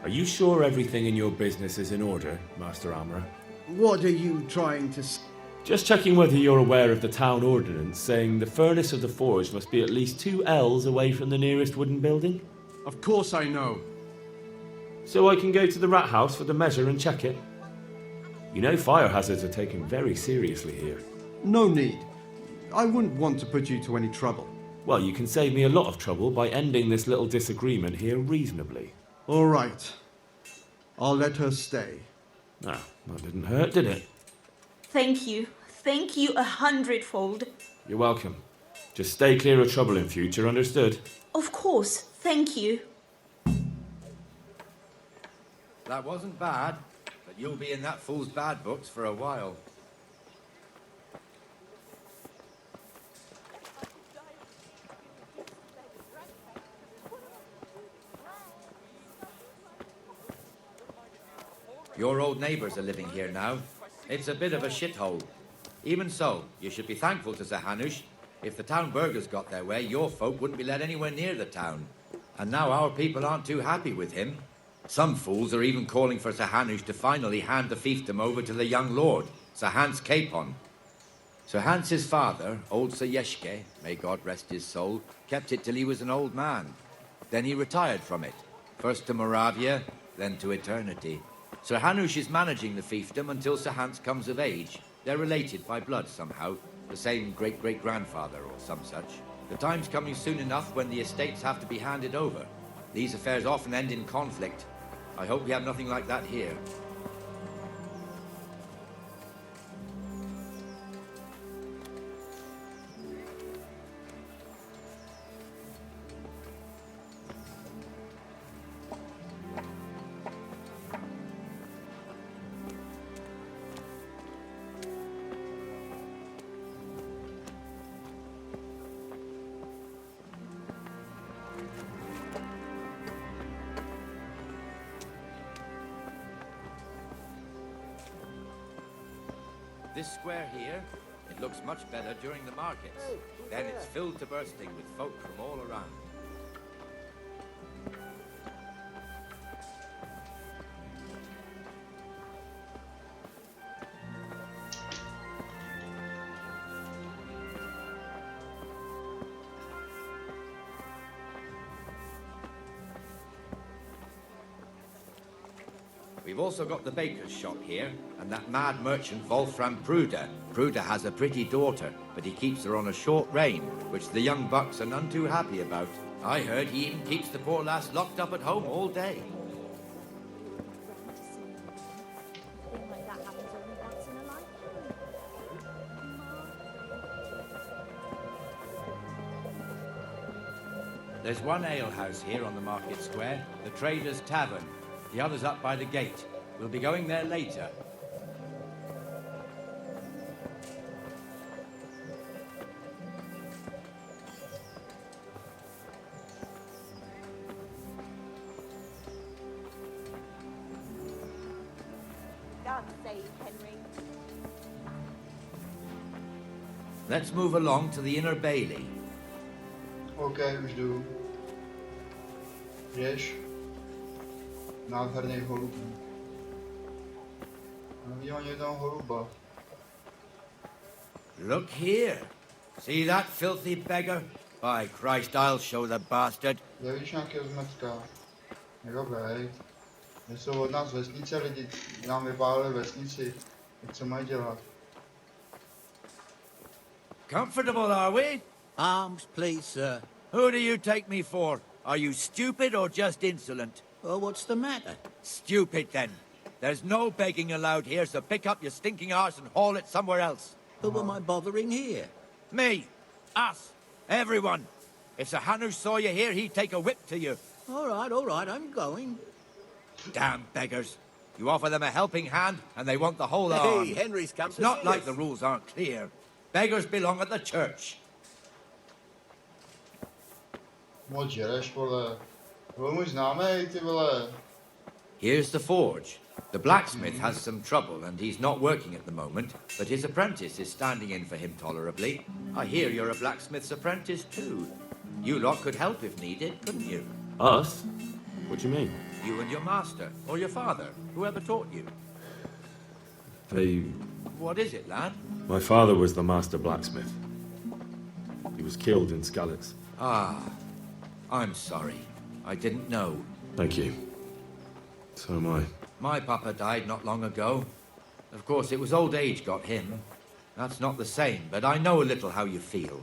Are you sure everything in your business is in order, Master Armourer? What are you trying to say? Just checking whether you're aware of the town ordinance saying the furnace of the forge must be at least 2 ells away from the nearest wooden building? Of course I know. So I can go to the rat house for the measure and check it? You know fire hazards are taken very seriously here. No need. I wouldn't want to put you to any trouble. Well, you can save me a lot of trouble by ending this little disagreement here reasonably. All right. I'll let her stay. Ah, that didn't hurt, did it? Thank you. Thank you 100-fold. You're welcome. Just stay clear of trouble in future, understood? Of course. Thank you. That wasn't bad, but you'll be in that fool's bad books for a while. Your old neighbours are living here now. It's a bit of a shithole. Even so, you should be thankful to Sir Hanush. If the town burghers got their way, your folk wouldn't be let anywhere near the town. And now our people aren't too happy with him. Some fools are even calling for Sir Hanush to finally hand the fiefdom over to the young lord, Sir Hans Capon. Sir Hans's father, old Sir Yeshke, may God rest his soul, kept it till he was an old man. Then he retired from it, first to Moravia, then to eternity. Sir Hanush is managing the fiefdom until Sir Hans comes of age. They're related by blood somehow, the same great-great-grandfather or some such. The time's coming soon enough when the estates have to be handed over. These affairs often end in conflict. I hope we have nothing like that here. This square here, it looks much better during the markets. Then it's filled to bursting with folk from all around. We've also got the baker's shop here, and that mad merchant Wolfram Pruder. Pruder has a pretty daughter, but he keeps her on a short rein, which the young bucks are none too happy about. I heard he even keeps the poor lass locked up at home all day. There's one alehouse here on the market square, the Trader's Tavern. The other's up by the gate. We'll be going there later. God's sake, Henry. Let's move along to the inner bailey. OK, už jdu. Běž. Nádherný holub. Nevidím ani jednoho holuba. Look here. See that filthy beggar? By Christ, I'll show the bastard. Zavíš nějakého zmetka. Dobrý. Jsou od nás vesnice, lidi nám vypálili vesnici. Tak co mají dělat? Comfortable, are we? Arms, please, sir. Who do you take me for? Are you stupid or just insolent? Well, what's the matter? Stupid, then. There's no begging allowed here, so pick up your stinking arse and haul it somewhere else. Who am I bothering here? Me. Us. Everyone. If Sir Hanush saw you here, he'd take a whip to you. All right, I'm going. Damn beggars. You offer them a helping hand, and they want the whole arm. Hey, Henry's come It's to not see like us. the rules aren't clear. Beggars belong at the church. Moc žereš, vole. Byl můj známej, ty vole. Here's the forge. The blacksmith has some trouble, and he's not working at the moment, but his apprentice is standing in for him tolerably. I hear you're a blacksmith's apprentice, too. You lot could help if needed, couldn't you? Us? What do you mean? You and your master, or your father, whoever taught you. They... What is it, lad? My father was the master blacksmith. He was killed in Skalitz. Ah, I'm sorry. I didn't know. Thank you. So am I. My papa died not long ago. Of course, it was old age got him. That's not the same, but I know a little how you feel.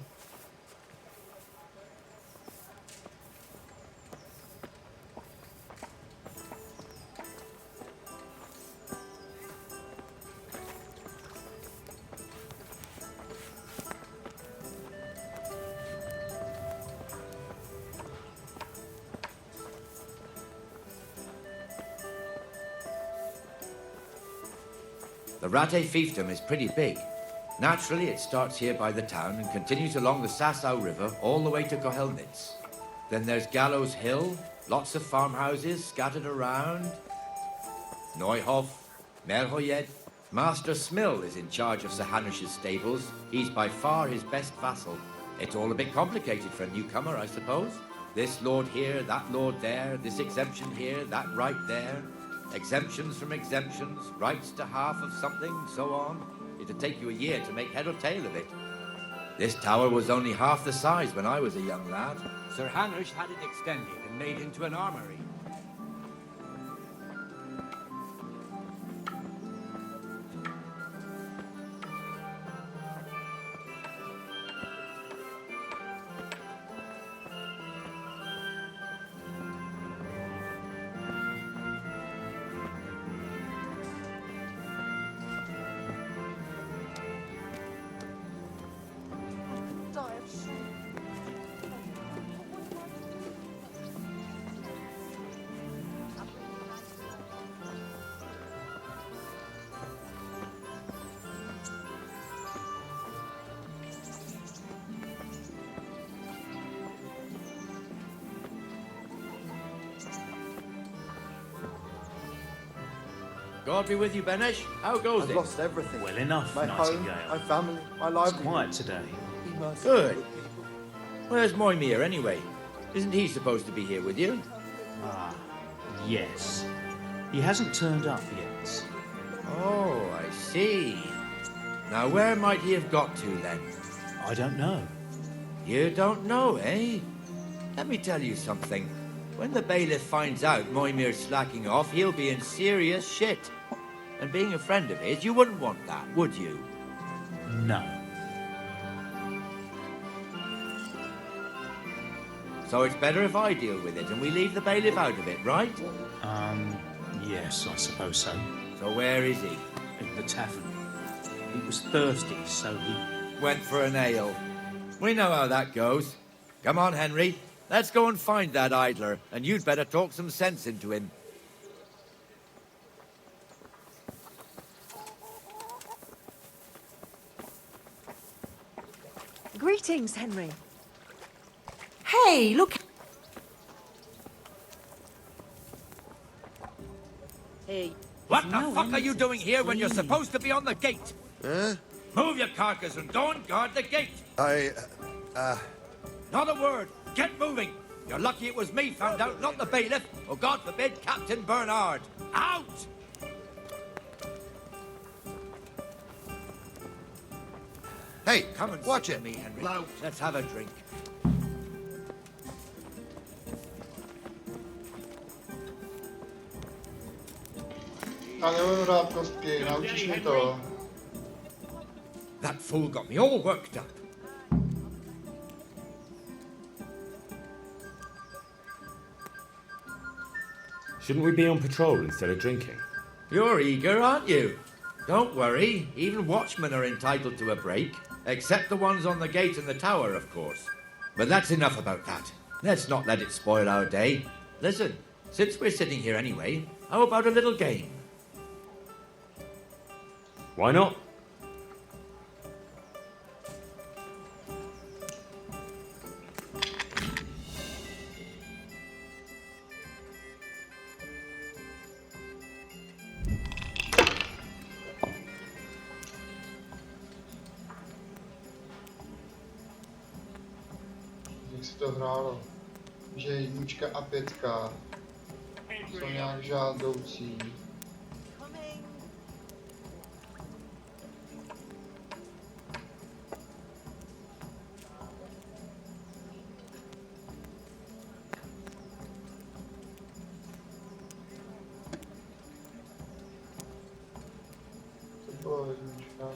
The Rate fiefdom is pretty big. Naturally, it starts here by the town and continues along the Sasau River all the way to Kohelnitz. Then there's Gallows Hill, lots of farmhouses scattered around. Neuhof, Merhoyed. Master Smill is in charge of Sir Hanush's stables. He's by far his best vassal. It's all a bit complicated for a newcomer, I suppose. This lord here, that lord there, this exemption here, that right there. Exemptions from exemptions, rights to half of something, so on. It'd take you a year to make head or tail of it. This tower was only half the size when I was a young lad. Sir Hanush had it extended and made into an armory. God be with you, Benesh. How goes I've it? lost everything. Well enough, my home, Nightingale. my family, my It's livelihood. quiet today. Be merciful. Good. Where's Moimir, anyway? Isn't he supposed to be here with you? Ah, yes. He hasn't turned up yet. Oh, I see. Now, where might he have got to, then? I don't know. You don't know, eh? Let me tell you something. When the bailiff finds out Moimir's slacking off, he'll be in serious shit. And being a friend of his, you wouldn't want that, would you? No. So it's better if I deal with it and we leave the bailiff out of it, right? Yes, I suppose so. So where is he? In the tavern. He was thirsty, so he... Went for an ale. We know how that goes. Come on, Henry. Let's go and find that idler, and you'd better talk some sense into him. Greetings, Henry. Hey, look. Hey, What the fuck are you doing here when you're supposed to be on the gate? Huh? Move your carcass and go and guard the gate. Not a word. Get moving. You're lucky it was me found out, not the bailiff, or God forbid, Captain Bernard. Out! Hey, come and watch sit it. with me, Henry. Let's have a drink. A nebudu rád kostky, naučíš mi to. That fool got me all worked up. Shouldn't we be on patrol instead of drinking? You're eager, aren't you? Don't worry, even watchmen are entitled to a break, except the ones on the gate and the tower, of course. But that's enough about that. Let's not let it spoil our day. Listen, since we're sitting here anyway, how about a little game? Why not? Jak se to hrálo? Že 1 a 5 jsou nějak žádoucí. To bylo 1.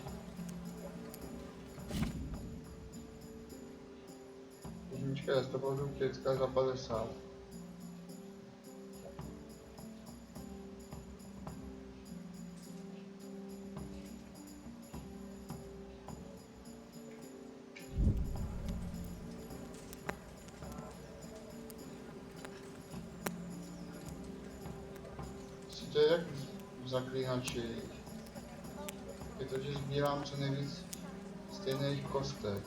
1 je 100 bodů, 5 za 50. To je jak v zaklínači. Je to, že sbírám co nejvíc stejných kostek.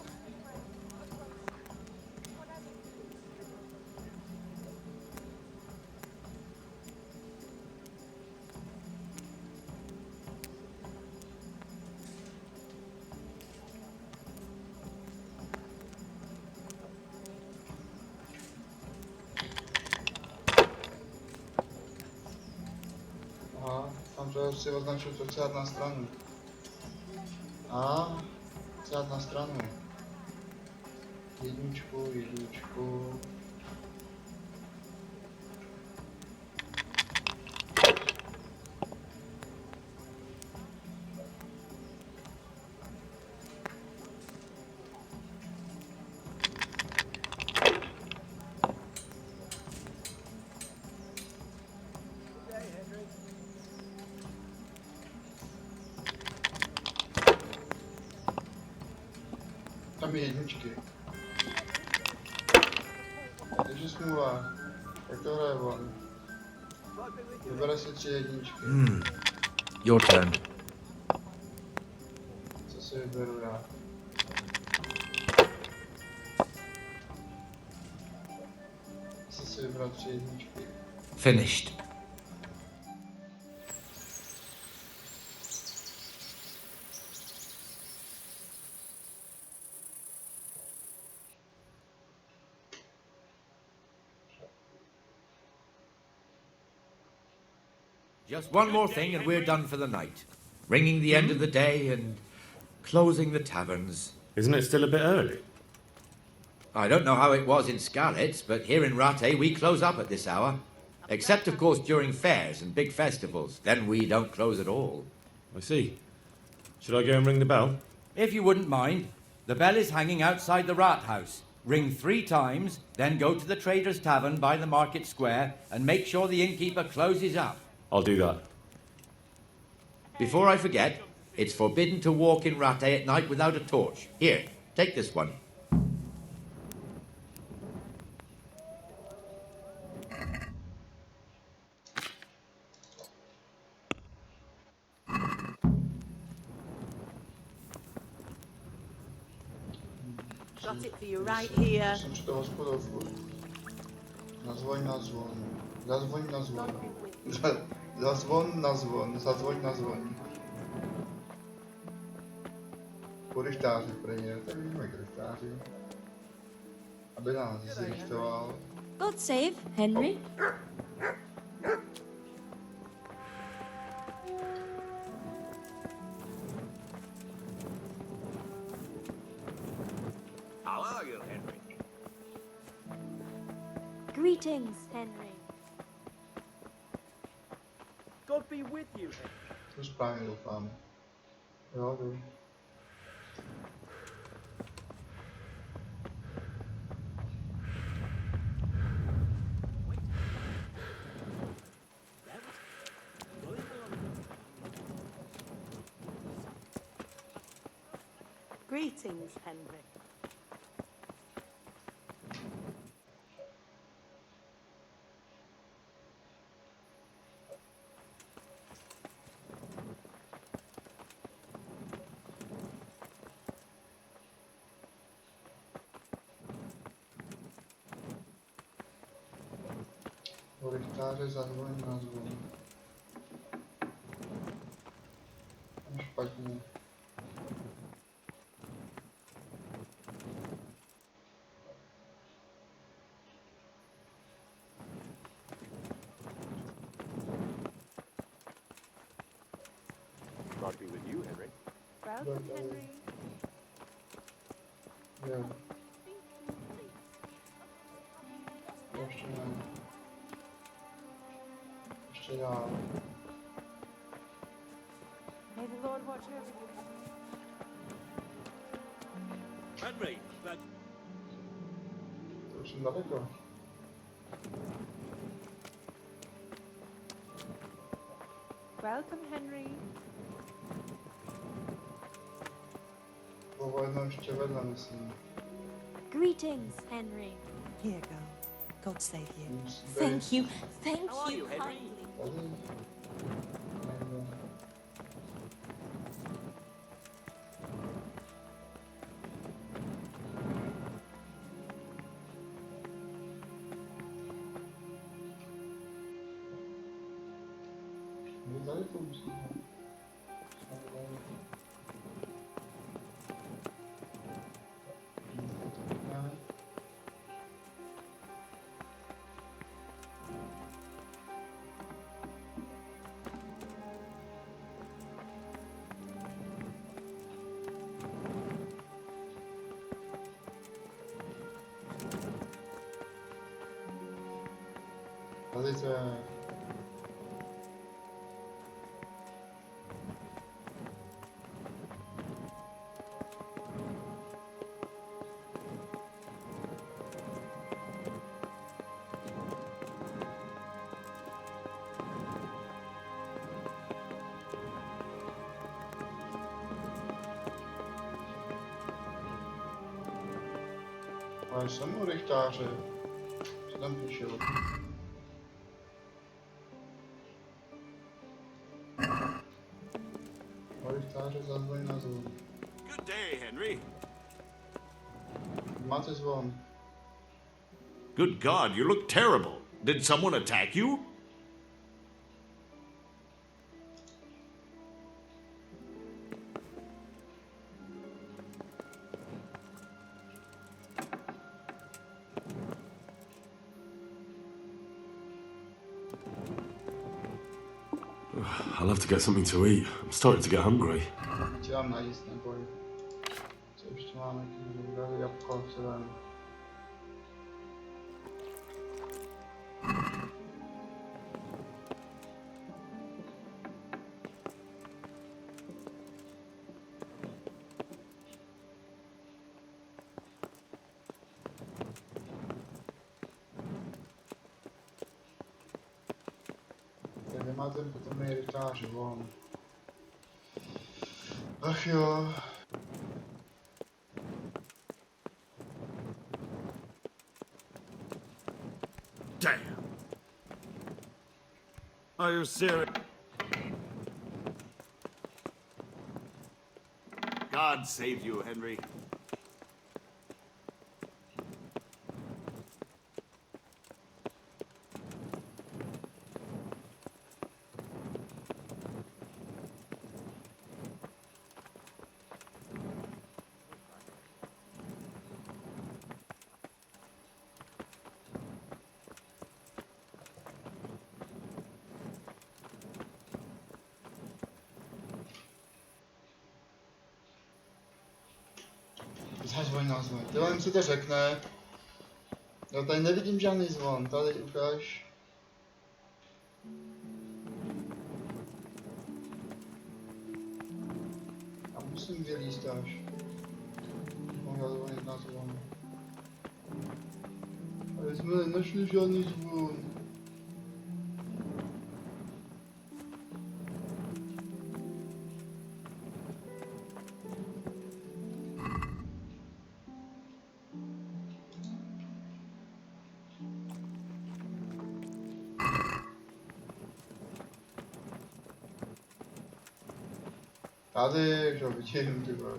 Tam to si označil to cát na stranu. A cát na stranu. 1. Tam je 1. Takže smůla. Jak to hraje on? Vybere si 3 1. Your turn. Co si vyberu já? Co si vybral 3 1. Finished. Just one more thing and we're done for the night. Ringing the end of the day and closing the taverns. Isn't it still a bit early? I don't know how it was in Scarlet's, but here in Rattay we close up at this hour. Except, of course, during fairs and big festivals. Then we don't close at all. I see. Should I go and ring the bell? If you wouldn't mind. The bell is hanging outside the rat house. Ring 3 times, then go to the Trader's Tavern by the market square and make sure the innkeeper closes up. I'll do that. Before I forget, it's forbidden to walk in Rattay at night without a torch. Here, take this one. Got it for you right here. Jsem si to hospodou. Nazvoň na zvon. Zazvoň na zvon. Zazvoň na zvoň. Po rychtáři prý, tak jdeme k rychtáři. Aby nás zrychtoval. God save, Henry. How are you, Henry? Greetings, Henry. God be with you, Henry. To správně doufám. Jo, vím. Greetings, Henry. Po rychtáře zazvoň na zvon. Špatně. God be with you, Henry. Welcome, Henry. Jo. Ještě ne. Ještě dál. May the Lord watch over you. Henry, that... To už jsem daleko. Welcome, Henry. Bylo jedno ještě vedle, myslím. Greetings, Henry. Here, girl. God save you. Thank you. Thank How are you you, Henry? kindly. Daleko musím. Tady to je. Ale jsem u rychtáře. Co tam píšou? U rychtáře zazvoň na zvon. Good day, Henry. Máte zvon. Good God, you look terrible. Did someone attack you? I'll have to get something to eat. I'm starting to get hungry. Co mám najíst neboj? Co ještě máme? Jabko, co dám? Nemáte potom rytář, von. Ach jo. Damn. Are you serious? God save you, Henry. Zazvoň. Dylan si to řekne. Já tady nevidím žádný zvon, tady ukáž. A musím vylízt až. Mohla zvonit na zvon. Ale jsme nenašli žádný zvon. Tady, že vidím, ty vole.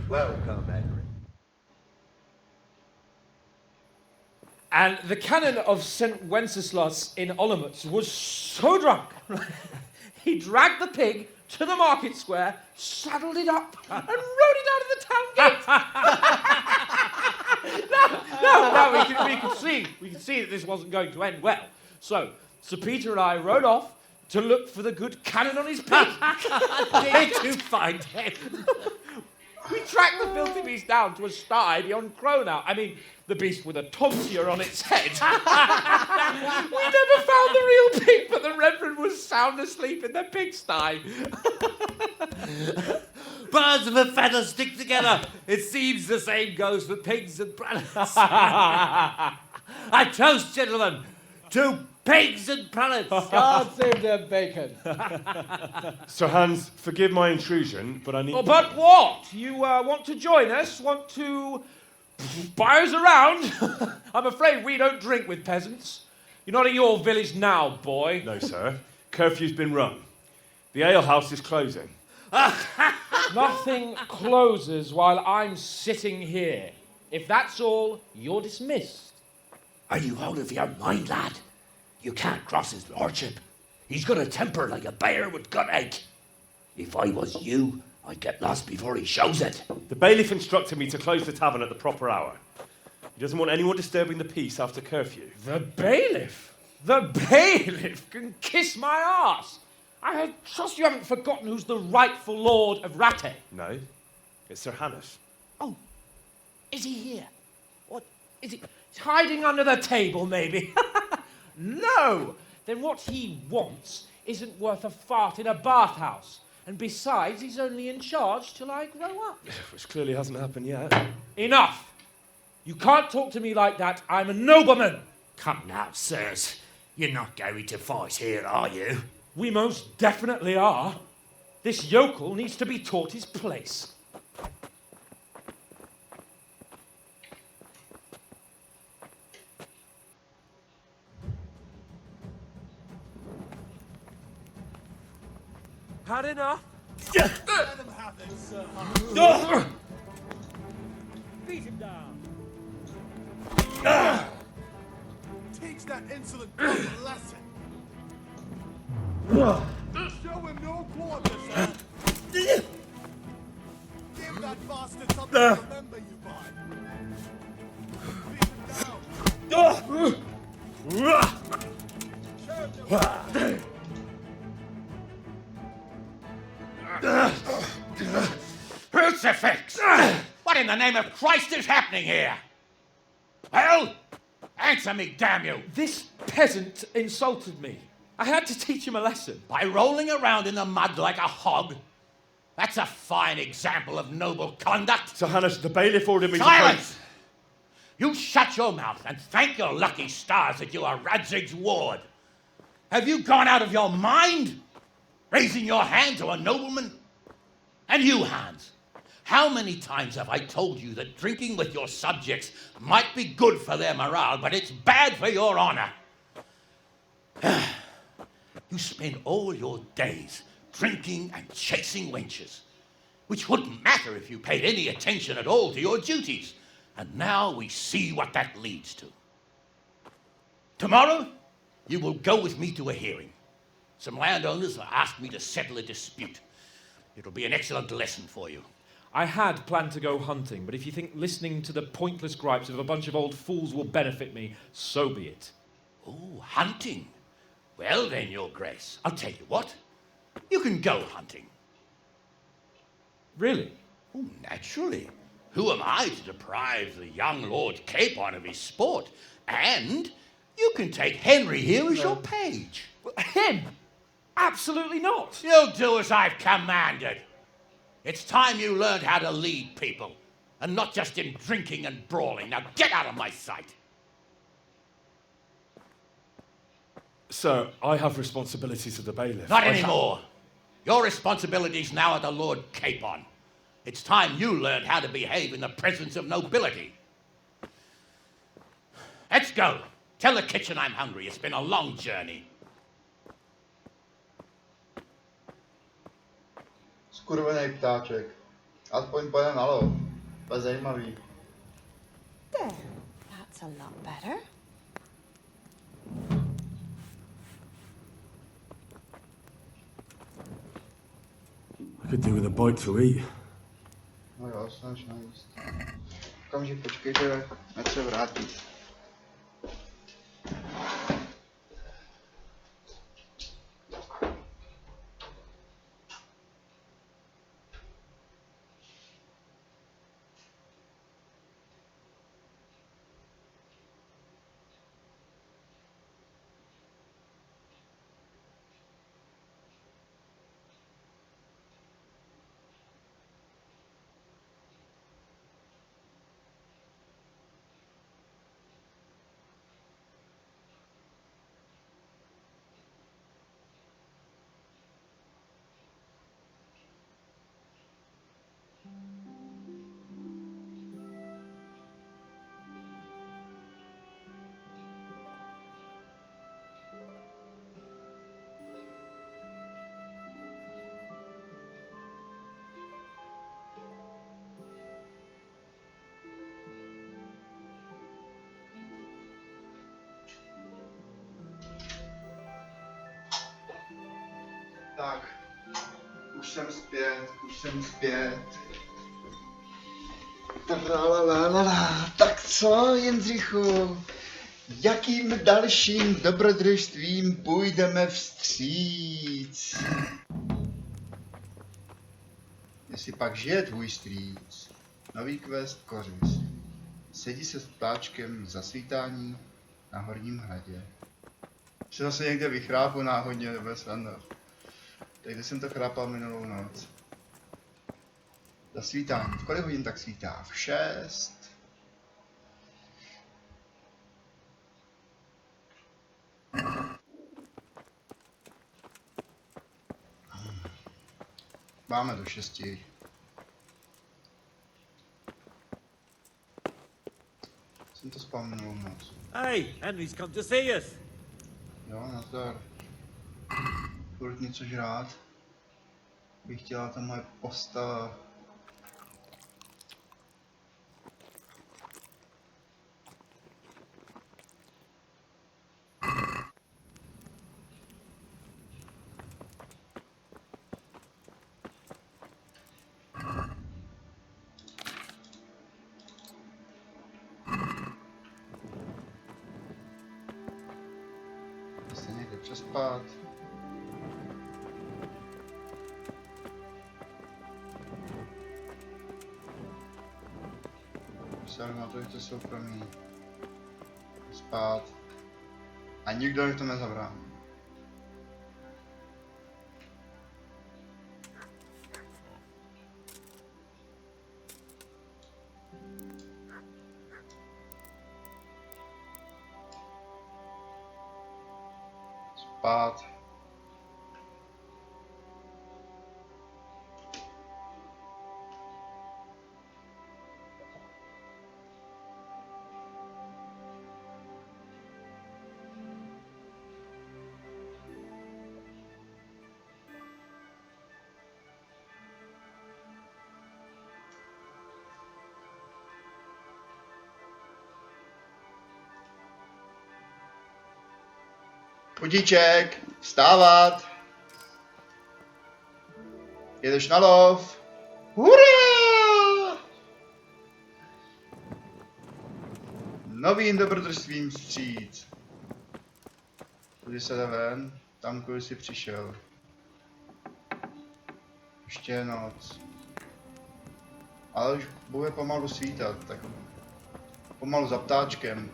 Welcome, Henry. And the canon of St. Wenceslas in Olomouc was so drunk, he dragged the pig to the market square, saddled it up, and rode it out of the town gate. we could see that this wasn't going to end well. So, Sir Peter and I rode off to look for the good canon on his pig. Did you find him? We tracked the filthy beast down to a sty beyond Cronau. I mean, the beast with a tonsure on its head. We never found the real pig, but the Reverend was sound asleep in the pigsty. Birds of a feather stick together. It seems the same goes for pigs and prelates. I toast, gentlemen, to pigs and prelates. God save their bacon. Sir Hans, forgive my intrusion, but I need... Oh, but what? You want to join us? Want to buy us around? I'm afraid we don't drink with peasants. You're not at your village now, boy. No, sir. Curfew's been rung. The alehouse is closing. Nothing closes while I'm sitting here. If that's all, you're dismissed. Are you out of your mind, lad? You can't cross his lordship. He's got a temper like a bear with gut ache. If I was you, I'd get lost before he shows it. The bailiff instructed me to close the tavern at the proper hour. He doesn't want anyone disturbing the peace after curfew. The bailiff? The bailiff can kiss my arse. I trust you haven't forgotten who's the rightful lord of Rattay. No, it's Sir Hannes. Oh, is he here? What, is he hiding under the table, maybe? No! Then what he wants isn't worth a fart in a bathhouse. And besides, he's only in charge till I grow up. Which clearly hasn't happened yet. Enough! You can't talk to me like that. I'm a nobleman. Come now, sirs. You're not going to fight here, are you? We most definitely are. This yokel needs to be taught his place. Had enough? Let him have it, sir. Beat him down. Teach that insolent dog a lesson. Show him no quarter, sir. Give that bastard something to remember you by. Beat him down. Crucifix! What in the name of Christ is happening here? Well, answer me, damn you! This peasant insulted me. I had to teach him a lesson. By rolling around in the mud like a hog? That's a fine example of noble conduct. Sir Hannes, the bailiff ordered me Silence! You shut your mouth and thank your lucky stars that you are Radzig's ward. Have you gone out of your mind? Raising your hand to a nobleman? And you, Hans, how many times have I told you that drinking with your subjects might be good for their morale, but it's bad for your honor? You spend all your days drinking and chasing wenches, which wouldn't matter if you paid any attention at all to your duties. And now we see what that leads to. Tomorrow, you will go with me to a hearing. Some landowners have asked me to settle a dispute. It'll be an excellent lesson for you. I had planned to go hunting, but if you think listening to the pointless gripes of a bunch of old fools will benefit me, so be it. Oh, hunting? Well then, Your Grace, I'll tell you what. You can go hunting. Really? Oh, naturally. Who am I to deprive the young Lord Capon of his sport? And you can take Henry here as your page. Him? Absolutely not. You'll do as I've commanded. It's time you learned how to lead people, and not just in drinking and brawling. Now get out of my sight. Sir, I have responsibilities of the bailiff. Not anymore. Your responsibilities now are the Lord Capon. It's time you learned how to behave in the presence of nobility. Let's go. Tell the kitchen I'm hungry. It's been a long journey. Skurvenej ptáček. Aspoň pojede na lov. To je zajímavý. There. That's a lot better. I could do with a bite to eat. No jo, snaž najíst. Okamžik počkejte, ať se vrátí. Tak, už jsem zpět. Tak co, Jindřichu? Jakým dalším dobrodružstvím půjdeme vstříc? Jestli pak žije tvůj strýc, nový quest kořist. Sedí se s ptáčkem za svítání na Horním hradě. Se zase někde vychrápu náhodně, to bude sranda. Takže jsem to chrápal minulou noc. Za svítání. V kolik hodin tak svítá? V 6. Máme do 6. Jsem to spal minulou noc. Hey, Henry's come to see us. Jo, nazdar. Furt něco žrát. Bych chtěla ta moje postava. Jste někde přespat. Na to, že to soukromí. Spát. A nikdo mi to nezabrání. Spát. Budíček, vstávat. Jedeš na lov. Hurá! Novým dobrodružstvím vstříc. Kudy se jde ven, tam kudy jsi přišel. Ještě je noc. Ale už bude pomalu svítat, tak pomalu za ptáčkem,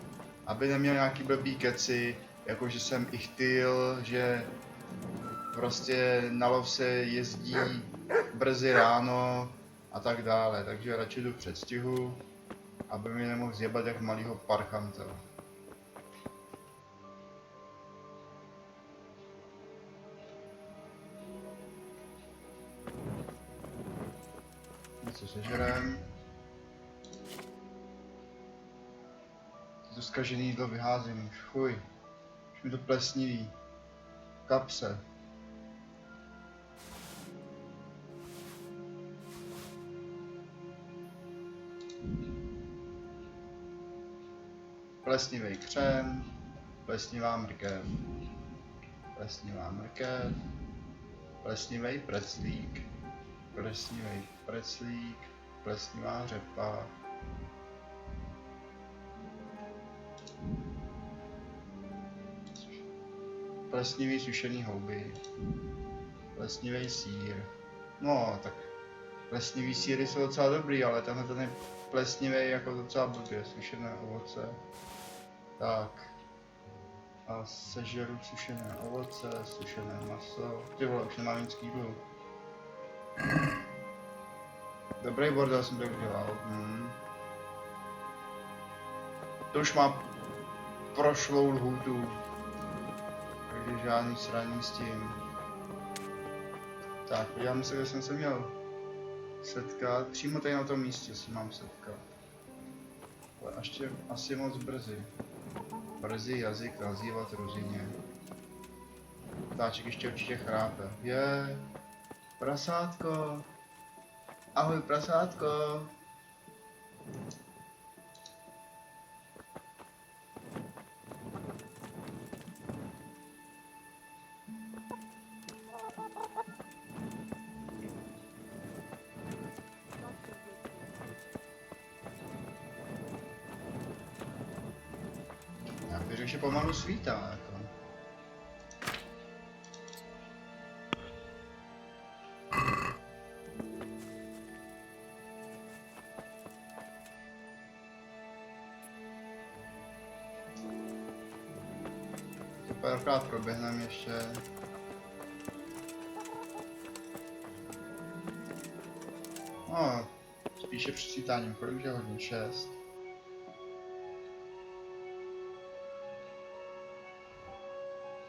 aby neměl nějaký blbý keci, jako že jsem i chtěl, že prostě na lov se jezdí brzy ráno a tak dále, takže radši jdu v předstihu, aby mi nemohl zjebat jak malýho parchanta. Něco sežerem. To zkažený jídlo vyházím už, fuj. Už mi to plesnivý. Kapse. Plesnivý křen, plesnivá mrkev. Plesnivá mrkev. Plesnivý preclík. Plesnivý preclík. Plesnivá řepa. Plesnivý sušený houby. Plesnivý sýr. No, tak plesnivý sýry jsou docela dobrý, ale tenhle ten je plesnivý jako docela blbě. Sušené ovoce. Tak. A sežeru sušené ovoce, sušené maso. Ty vole, už nemám nic k jídlu. Dobrý bordel jsem to udělal. To už má prošlou lhůtu. Takže žádný sraní s tím. Tak, podíváme se, kde jsem se měl setkat. Přímo tady na tom místě se mám setkat. Ale ještě asi moc brzy. Brzy jazyk nazývat ruzině. Ptáček ještě určitě chrápe. Je, prasátko. Ahoj, prasátko. Já bych řekl, že pomalu svítá, jako. To párkrát proběhneme ještě. No, spíše před svítáním, kolik je hodin? 6.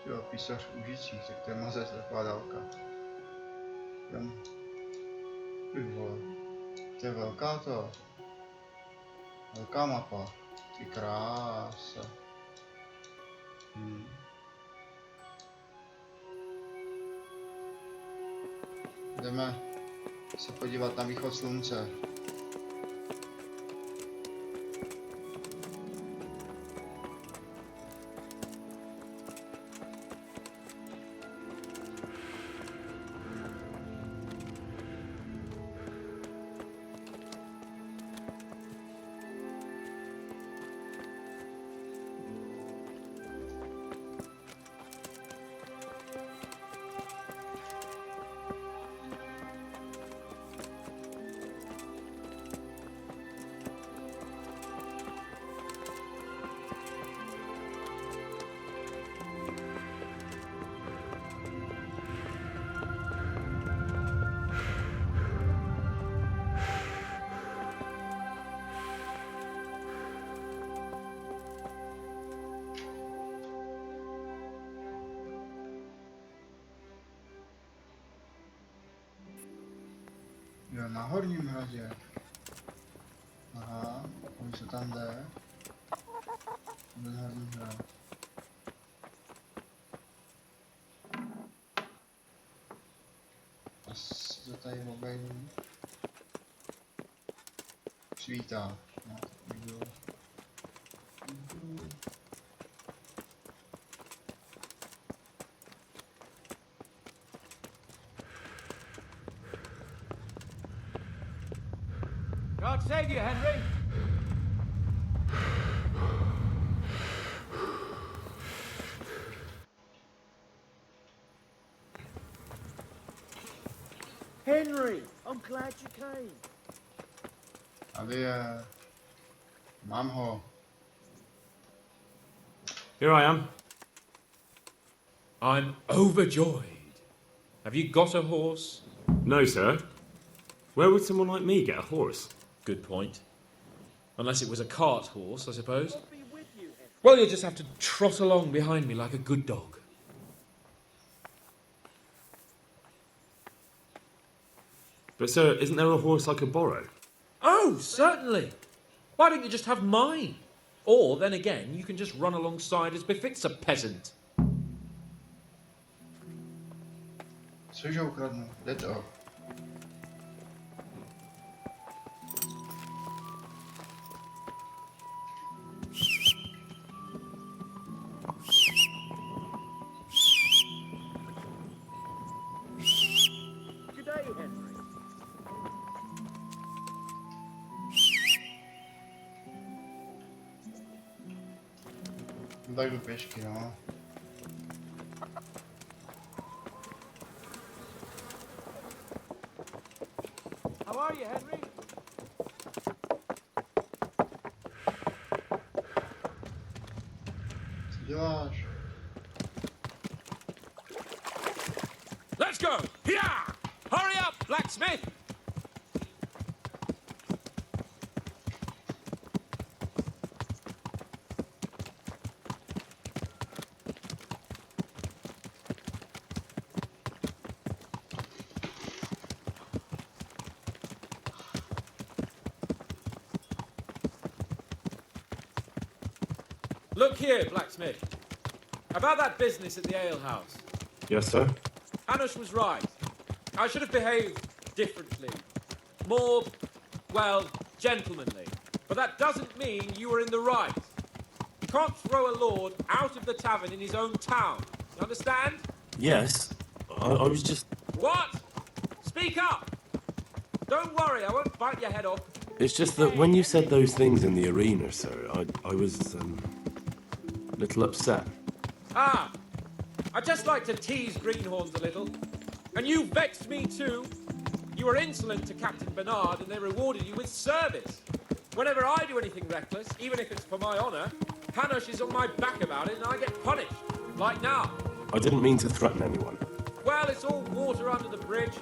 Jo, písař užících, tak to je mazec, taková dálka. Ty vole, to je velká to. Velká mapa. Ty krása. Jdeme se podívat na východ slunce. Jo, na Horním hradě. Aha, už se tam jde. Ten Horní hrad. Asi to tady obejdu. Svítá. No, tak jdu. God save you, Henry. Henry, I'm glad you came. Tady je... Mám ho. Here I am. I'm overjoyed. Have you got a horse? No, sir. Where would someone like me get a horse? Good point. Unless it was a cart horse, I suppose. Well, you'll just have to trot along behind me like a good dog. But, sir, isn't there a horse I could borrow? Oh, certainly. Why don't you just have mine? Or, then again, you can just run alongside as befits a peasant. Cože ukradnu? Jde to. Good day, Henry. Tak jdu pěšky, no. How are you, Henry? Co děláš? Let's go! Yeah! Hurry up, blacksmith! Look here, blacksmith. About that business at the alehouse. Yes, sir. Hanush was right. I should have behaved differently. More, well, gentlemanly. But that doesn't mean you were in the right. You can't throw a lord out of the tavern in his own town. You understand? Yes. I was just... What? Speak up! Don't worry, I won't bite your head off. It's just that when you said those things in the arena, sir, I was, a little upset. Ah! I just like to tease greenhorns a little. And you vexed me too. You were insolent to Captain Bernard and they rewarded you with service. Whenever I do anything reckless, even if it's for my honour, Hanush is on my back about it and I get punished. Like now. I didn't mean to threaten anyone. Well, it's all water under the bridge.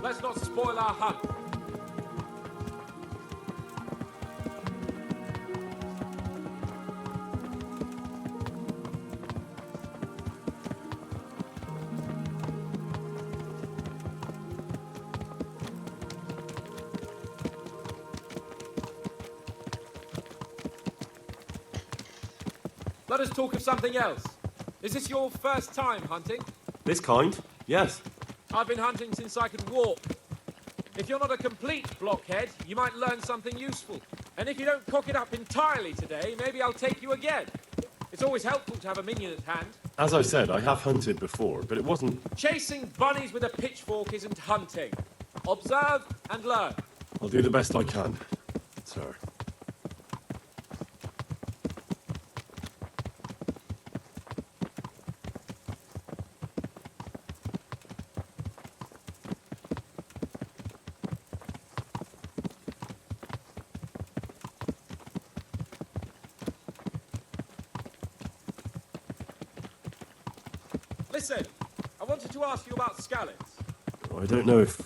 Let's not spoil our hunt. Let us talk of something else. Is this your first time hunting? This kind? Yes. I've been hunting since I could walk. If you're not a complete blockhead, you might learn something useful. And if you don't cock it up entirely today, maybe I'll take you again. It's always helpful to have a minion at hand. As I said, I have hunted before, but it wasn't... Chasing bunnies with a pitchfork isn't hunting. Observe and learn. I'll do the best I can, sir. Listen, I wanted to ask you about scallops. I don't know if...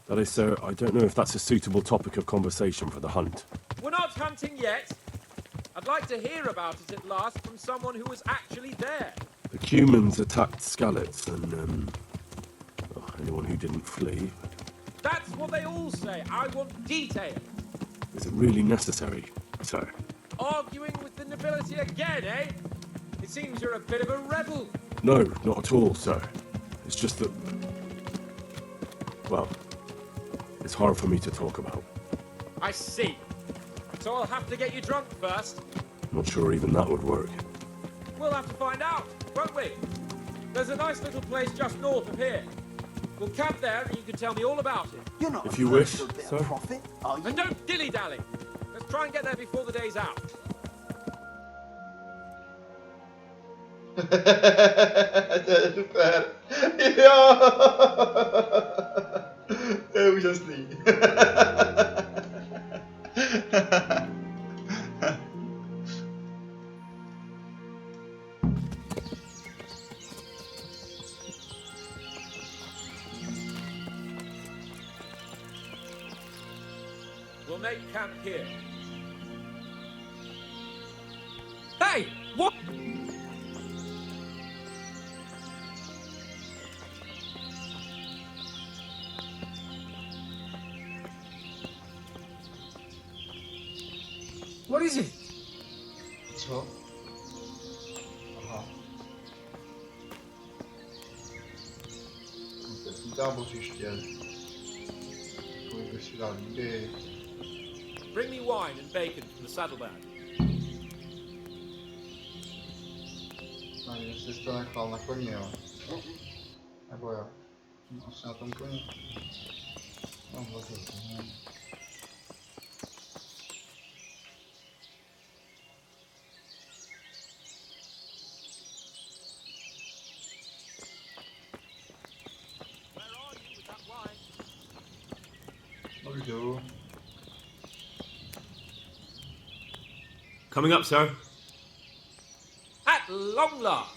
that is, sir, I don't know if that's a suitable topic of conversation for the hunt. We're not hunting yet. I'd like to hear about it at last from someone who was actually there. The Cumans attacked Skallets and, anyone who didn't flee. That's what they all say. I want detail. Is it really necessary, sir? Arguing with the nobility again, eh? It seems you're a bit of a rebel. No, not at all, sir. It's just that... well, it's hard for me to talk about. I see. So I'll have to get you drunk first. Not sure even that would work. We'll have to find out, won't we? There's a nice little place just north of here. We'll camp there and you can tell me all about it. You're not If you wish, a bit sir. of profit, are you? And don't dilly-dally. Let's try and get there before the day's out. To je super. Jo. To je úžasný. We'll make camp here. Hey! What? What is it? Co? Aha. Kompletní tábořiště. Kolik bych si dal líby. Bring me wine and bacon from the saddlebag. Nevím, jestli jsi to nechal na koni, jo? Nebo jo? No, asi na tom koni. No, vlezl to, ne? No, jdu. Coming up, sir. At long last.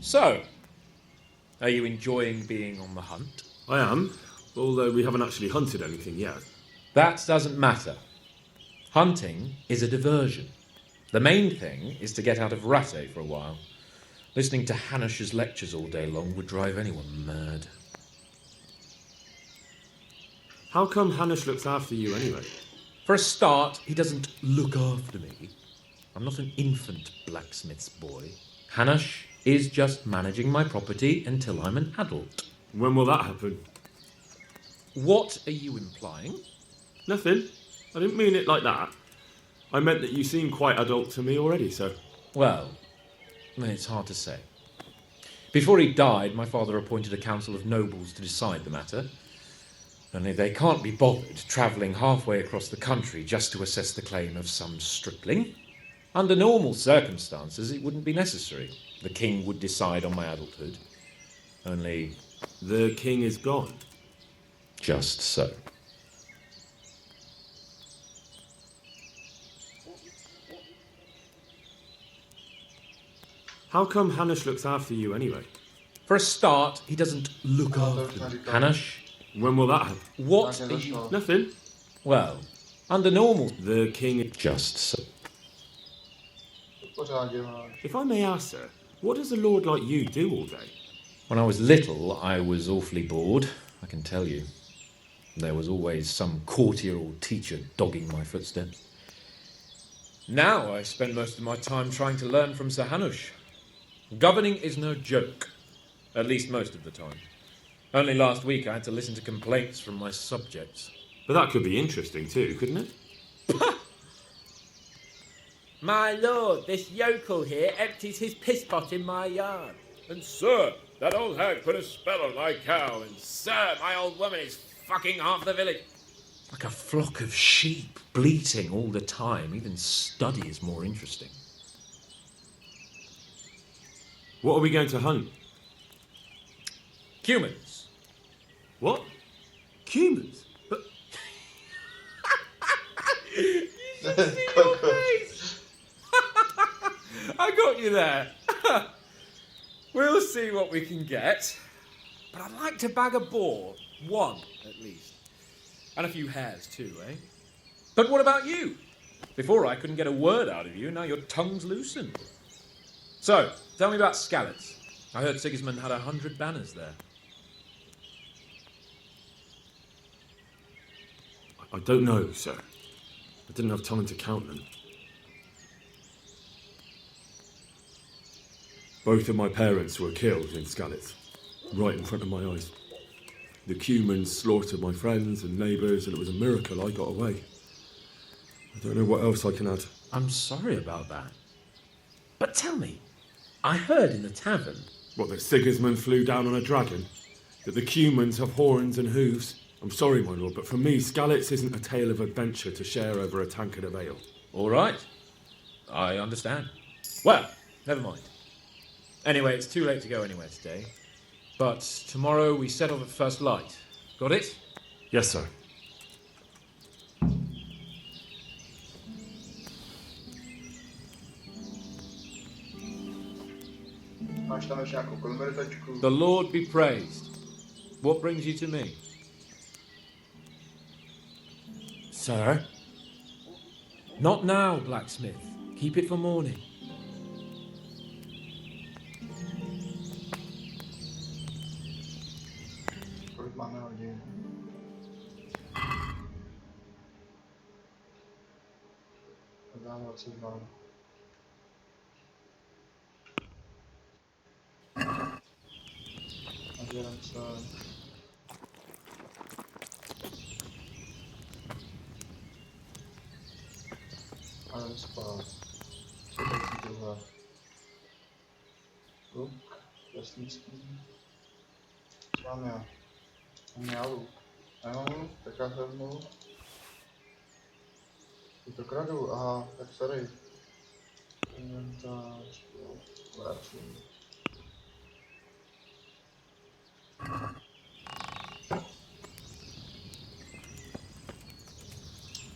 So, are you enjoying being on the hunt? I am, although we haven't actually hunted anything yet. That doesn't matter. Hunting is a diversion. The main thing is to get out of Ratte for a while. Listening to Hanush's lectures all day long would drive anyone mad. How come Hanush looks after you anyway? For a start, he doesn't look after me. I'm not an infant blacksmith's boy. Hanush is just managing my property until I'm an adult. When will that happen? What are you implying? Nothing. I didn't mean it like that. I meant that you seem quite adult to me already, so... Well, it's hard to say. Before he died, my father appointed a council of nobles to decide the matter. Only they can't be bothered travelling halfway across the country just to assess the claim of some stripling. Under normal circumstances, it wouldn't be necessary. The king would decide on my adulthood. Only... The king is gone. Just so. How come Hanush looks after you anyway? For a start, he doesn't look after me. Hanush? When will that happen? What are you... Nothing. Well, under normal... The king... Just so. If I may ask, sir, what does a lord like you do all day? When I was little, I was awfully bored, I can tell you. There was always some courtier or teacher dogging my footsteps. Now I spend most of my time trying to learn from Sir Hanush. Governing is no joke, at least most of the time. Only last week I had to listen to complaints from my subjects. But that could be interesting too, couldn't it? My lord, this yokel here empties his piss pot in my yard. And sir, that old hag put a spell on my cow, and sir, my old woman is fucking half the village. Like a flock of sheep, bleating all the time. Even study is more interesting. What are we going to hunt? Humans. What? Humans? But... You should see your face. I got you there. We'll see what we can get. But I'd like to bag a boar. One, at least. And a few hares too, eh? But what about you? Before I couldn't get a word out of you, now your tongue's loosened. So, tell me about Skalitz. I heard Sigismund had 100 banners there. I don't know, sir. I didn't have time to count them. Both of my parents were killed in Skalitz, right in front of my eyes. The Cumans slaughtered my friends and neighbours, and it was a miracle I got away. I don't know what else I can add. I'm sorry about that. But tell me, I heard in the tavern... What, that Sigismund flew down on a dragon? That the Cumans have horns and hooves? I'm sorry, my lord, but for me, Skalitz isn't a tale of adventure to share over a tankard of ale. All right. I understand. Well, never mind. Anyway, it's too late to go anywhere today. But tomorrow we set off at first light. Got it? Yes, sir. Máš tam ještě nějakou konverzačku? The Lord be praised. What brings you to me? Sir? Not now, blacksmith. Keep it for morning. Kolik máme hodin? Dám 22. Deliverance. A jdem spát. Co tady si druhá? Luk, lesnický. Co mám já? Mám já luk. Nemám luk, tak já vezmu luk. Je to kradu, aha, tak sorry. Inventář, vracím.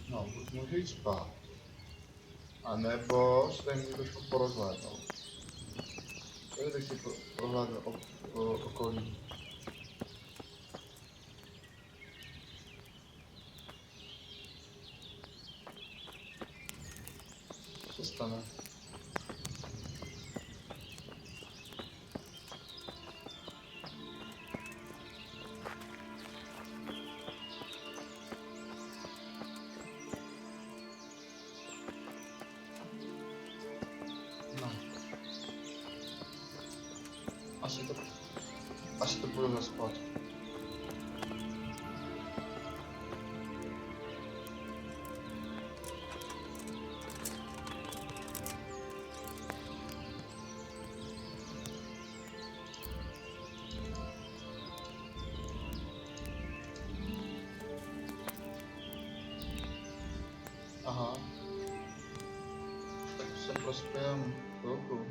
No, buď můžu jít spát. A nebo se tady můžu trošku porozhlédnout. Tady bych si prohlédl okolí. Co se stane? Asi to budu zaspat. Aha. Tak se prospějem chvilku.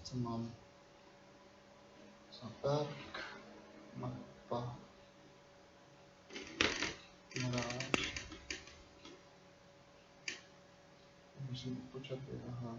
Co mám? Zaperk, mapa, mráž. Musím počkat, aha.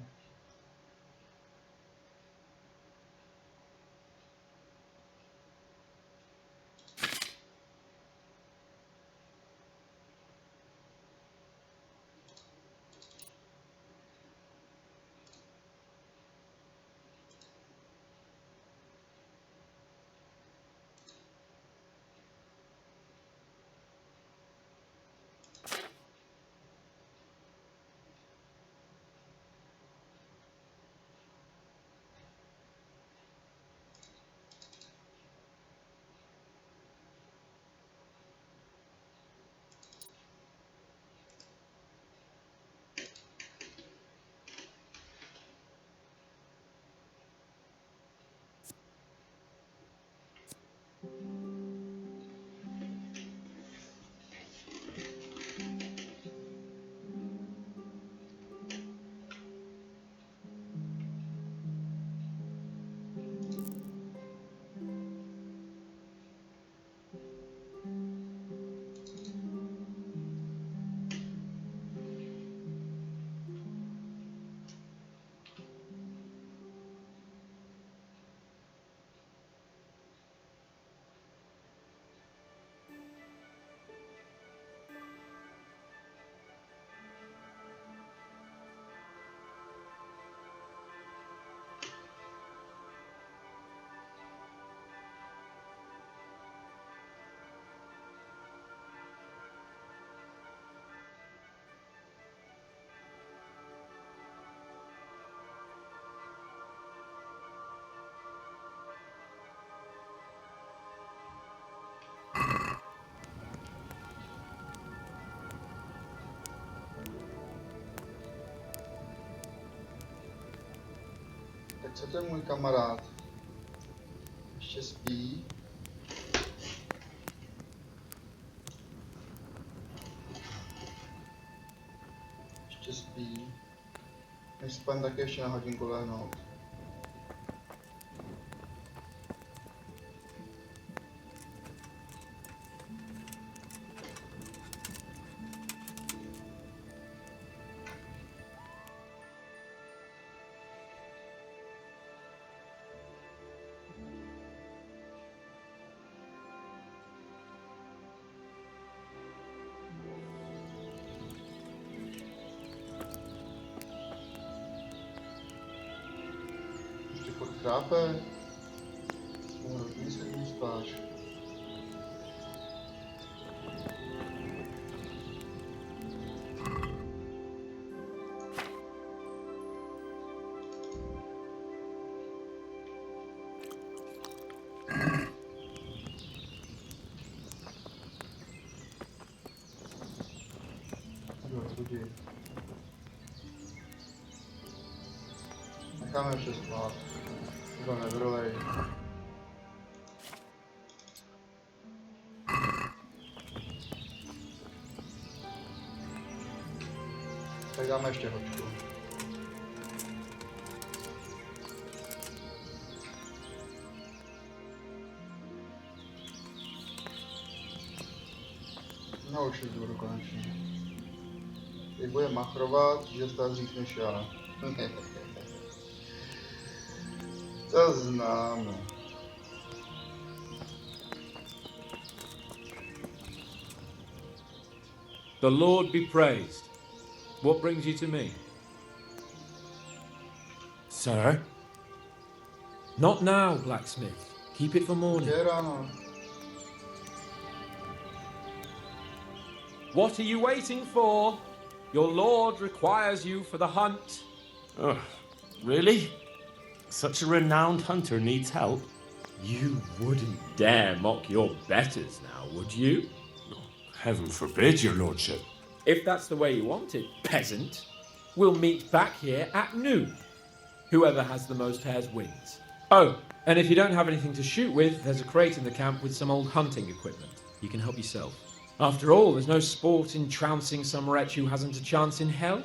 Co to je můj kamarád? Ještě spí. Ještě spí. Než spím, tak ještě na hodinku lehnout. Chápe? Hodně se tím spáš. Necháme ještě spát. To nevrlej. Tak dáme ještě hoďku. No už budu konečně. Teď bude machrovat, že stát dřív než já. To známe. The Lord be praised. What brings you to me? Sir? Not now, blacksmith. Keep it for morning. What are you waiting for? Your lord requires you for the hunt. Oh, really? Such a renowned hunter needs help? You wouldn't dare mock your betters now, would you? Heaven forbid, your lordship. If that's the way you want it, peasant, we'll meet back here at noon. Whoever has the most hares wins. Oh, and if you don't have anything to shoot with, there's a crate in the camp with some old hunting equipment. You can help yourself. After all, there's no sport in trouncing some wretch who hasn't a chance in hell.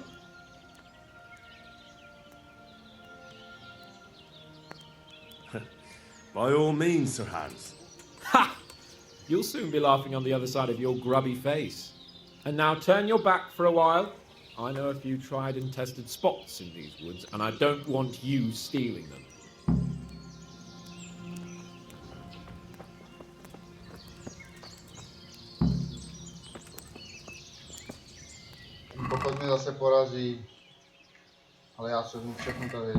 By all means, Sir Hans. Ha! You'll soon be laughing on the other side of your grubby face. And now turn your back for a while. I know a few tried and tested spots in these woods, and I don't want you stealing them. Pokud mě zase porazí, ale já se mu všechno tady.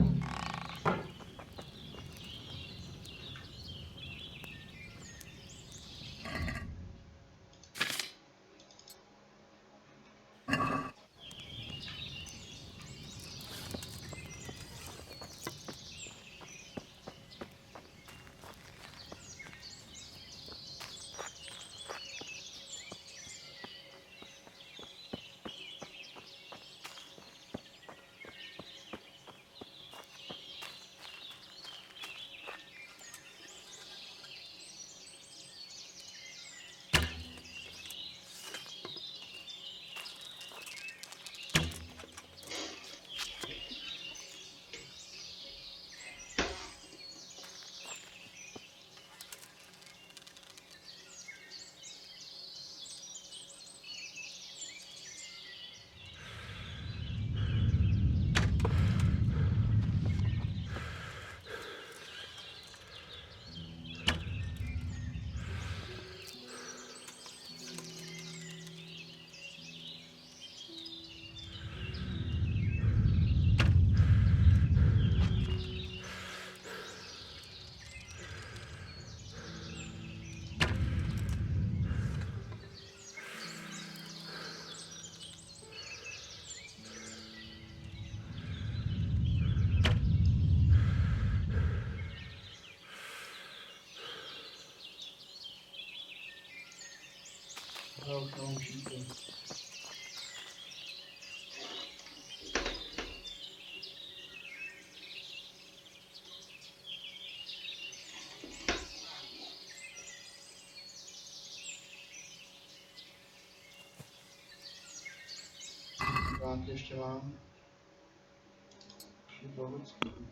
Škvánky ještě mám.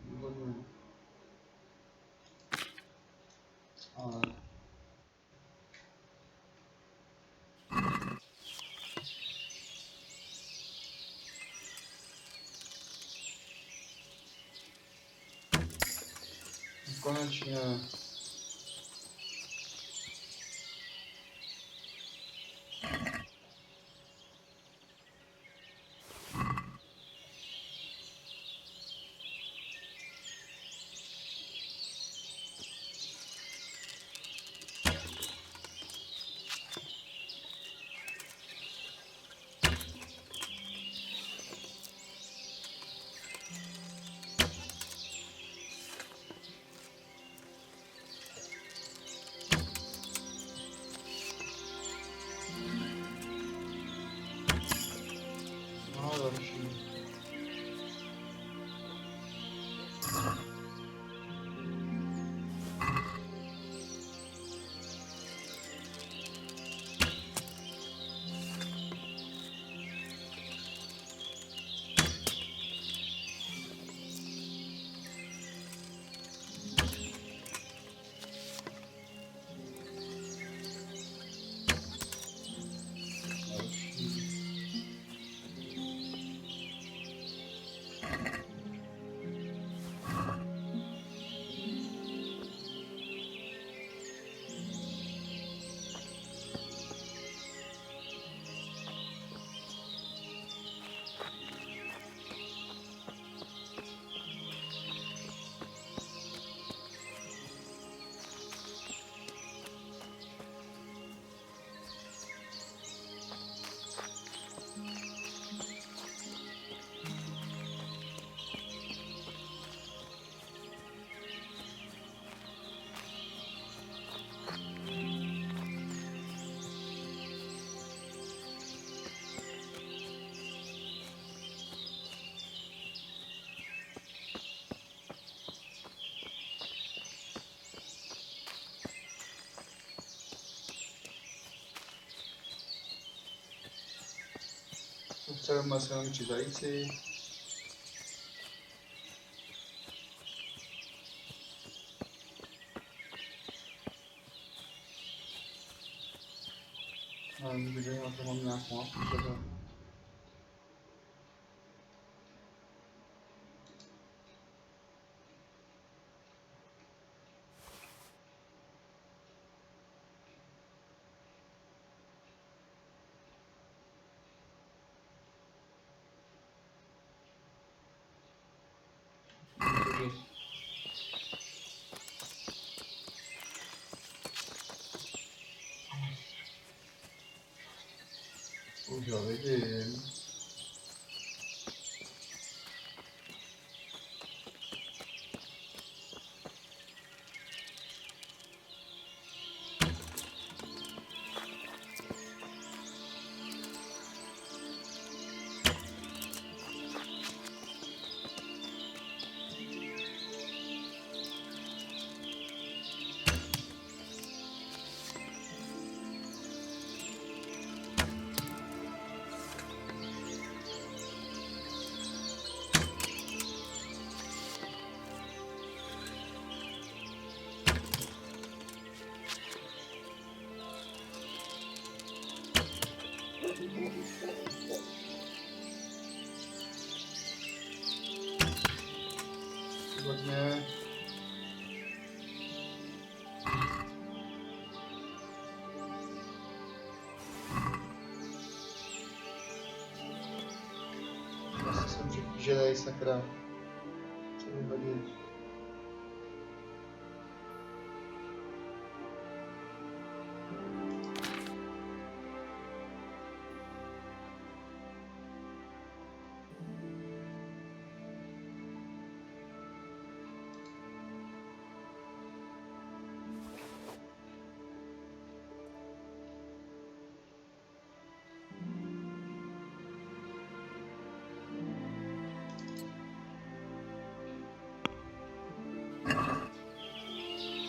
Výborně. Ale... Konečně. No, další. Potřebujeme se jenom zajíci. Ale kdyby na to mám nějak moc třeba. Už ho vidím. Výborně. Asi jsem přetížený, sakra. Co mi vadí?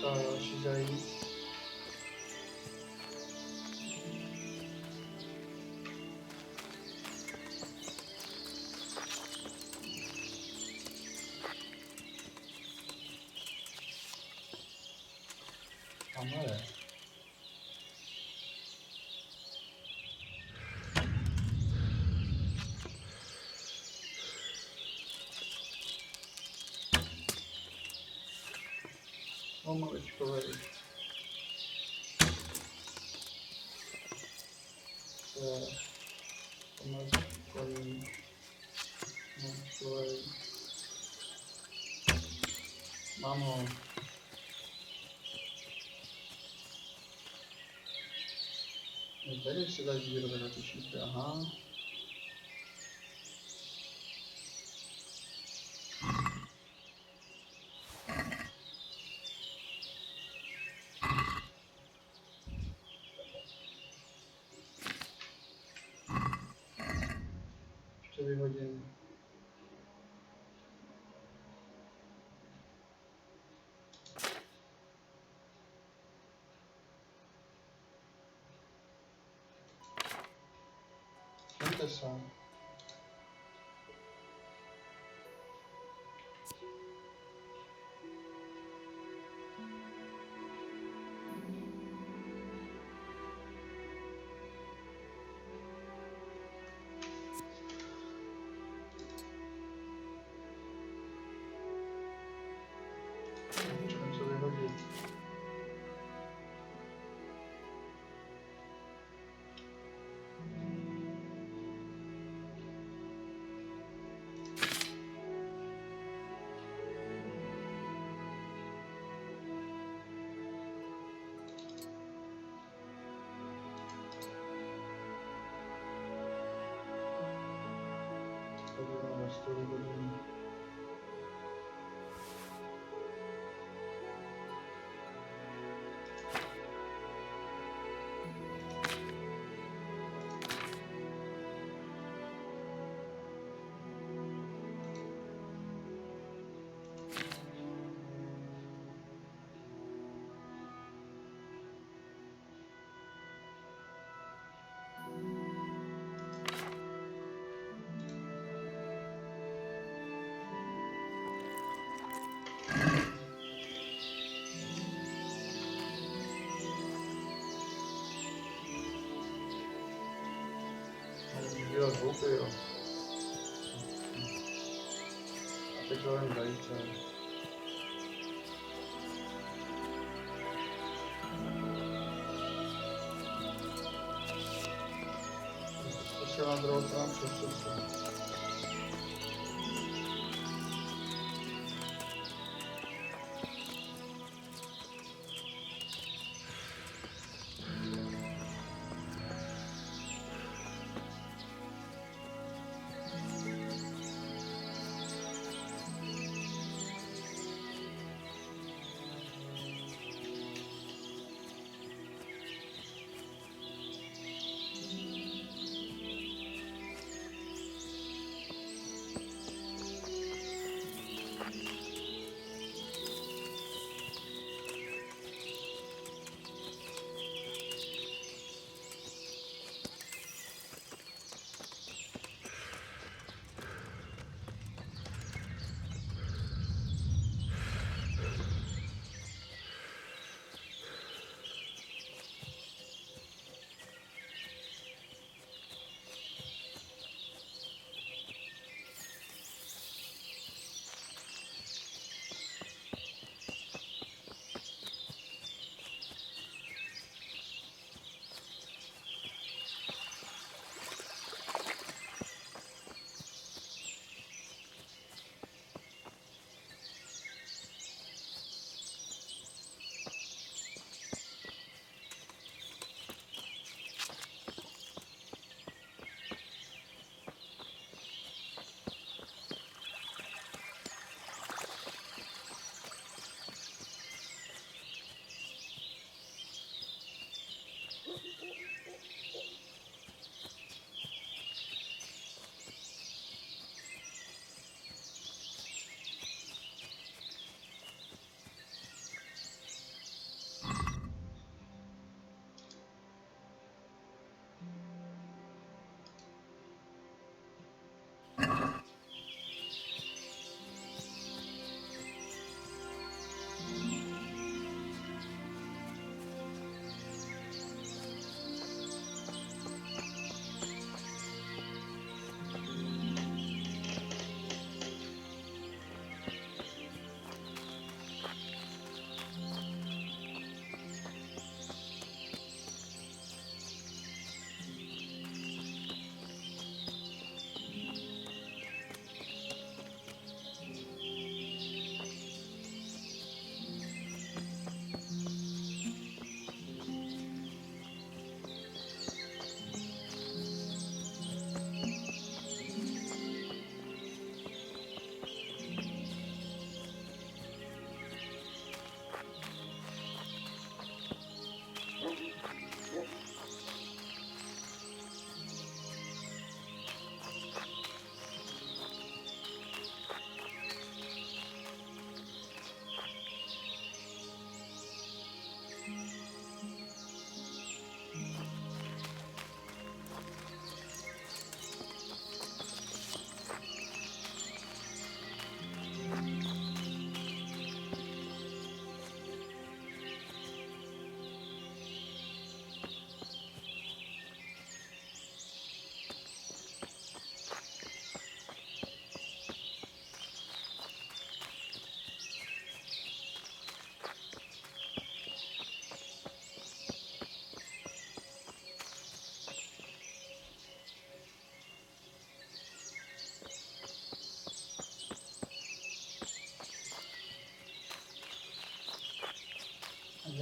Další zajíc. No je. No maličkovej. Maličkovej. Maličkovej. Mám ho. Tady se dají vyrobit na ty šípy, aha. Ještě vyhodím. Vemte se. Čo vyhodit. Dělal hloupý, jo. A teď ho jen zajíce. To se na druhou stranu přes srdce.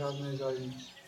žádný zajíc.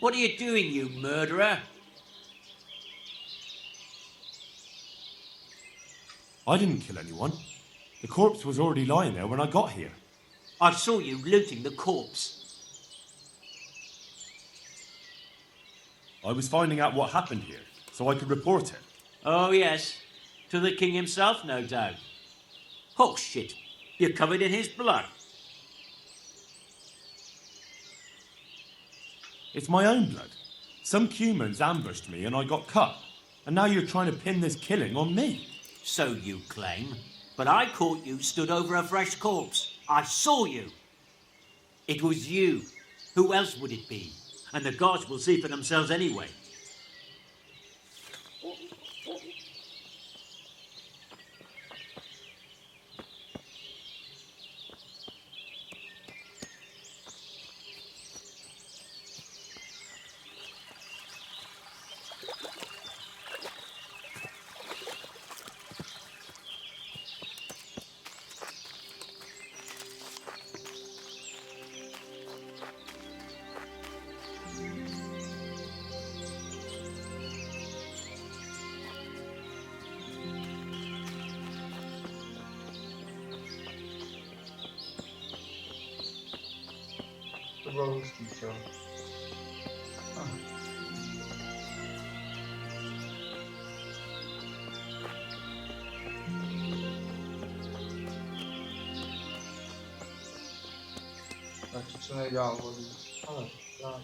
What are you doing, you murderer? I didn't kill anyone. The corpse was already lying there when I got here. I saw you looting the corpse. I was finding out what happened here, so I could report it. Oh, yes. To the king himself, no doubt. Oh, shit. You're covered in his blood. It's my own blood. Some humans ambushed me and I got cut. And now you're trying to pin this killing on me. So you claim. But I caught you stood over a fresh corpse. I saw you. It was you. Who else would it be? And the gods will see for themselves anyway. To bylo hustý, čo? Takže co nejdál vodu, ale dál.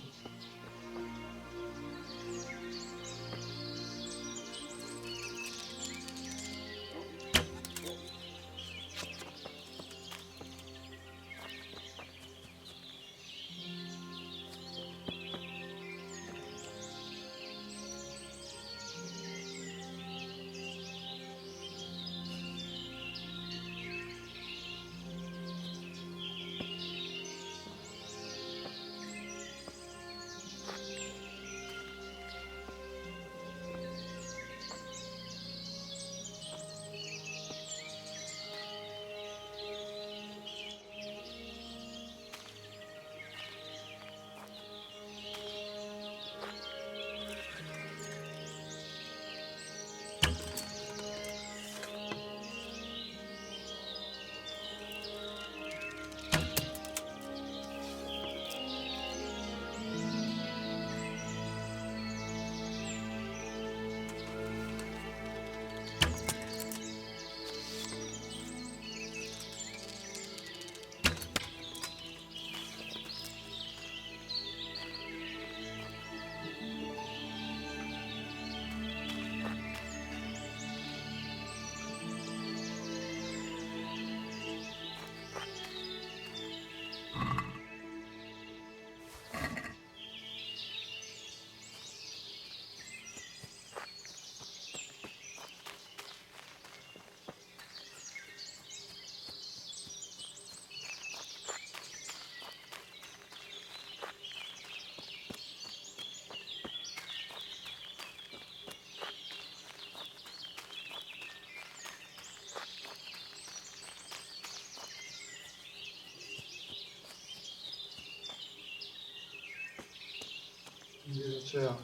Co já?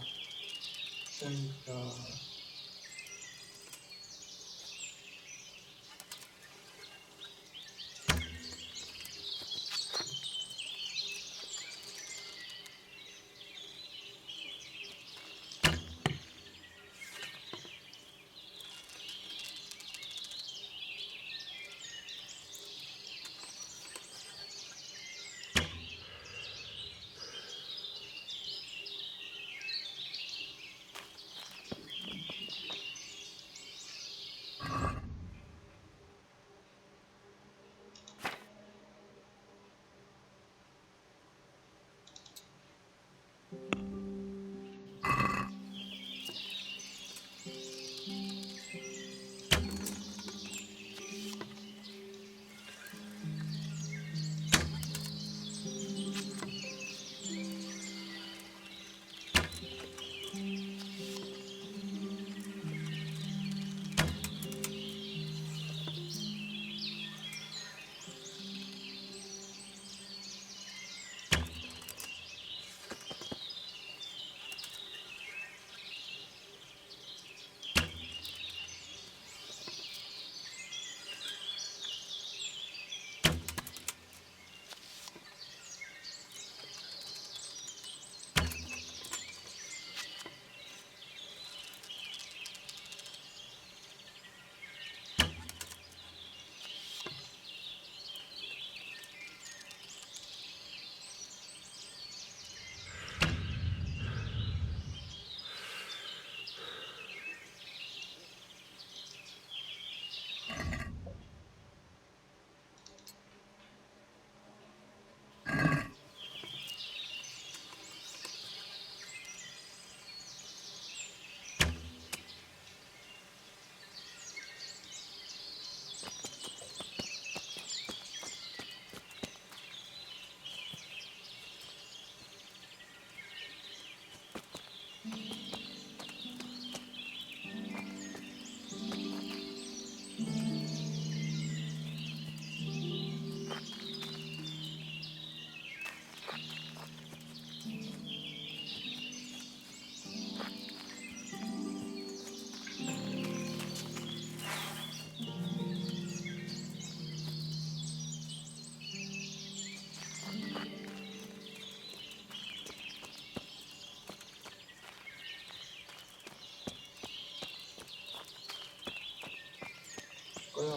Semka.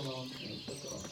no, toto.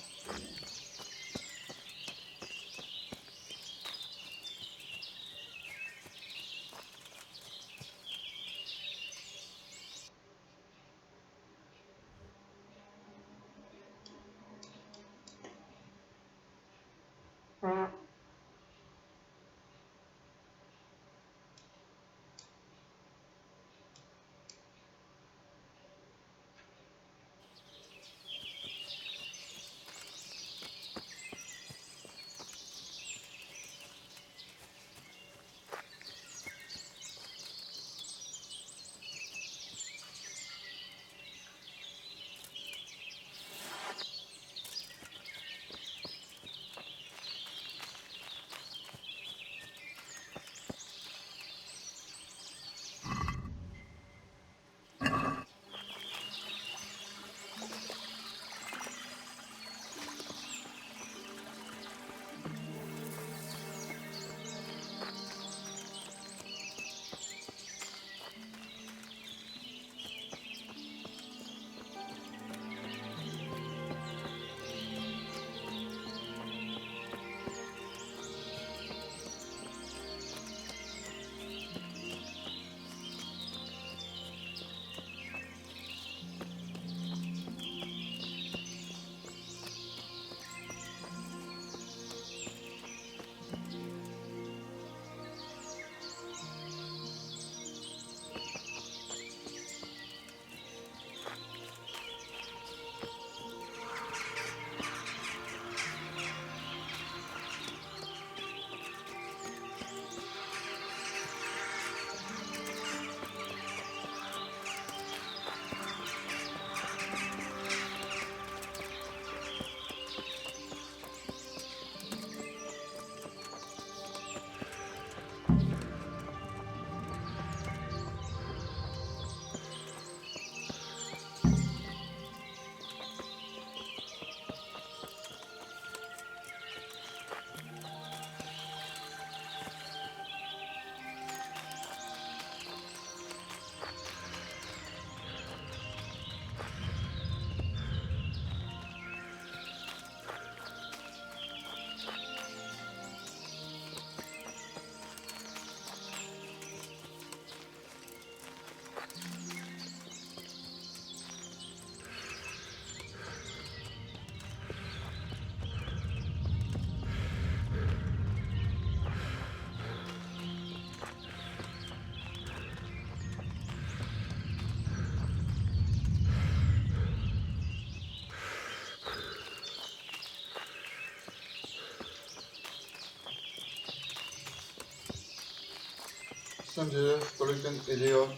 Jsem zvědav, kolik ten idiot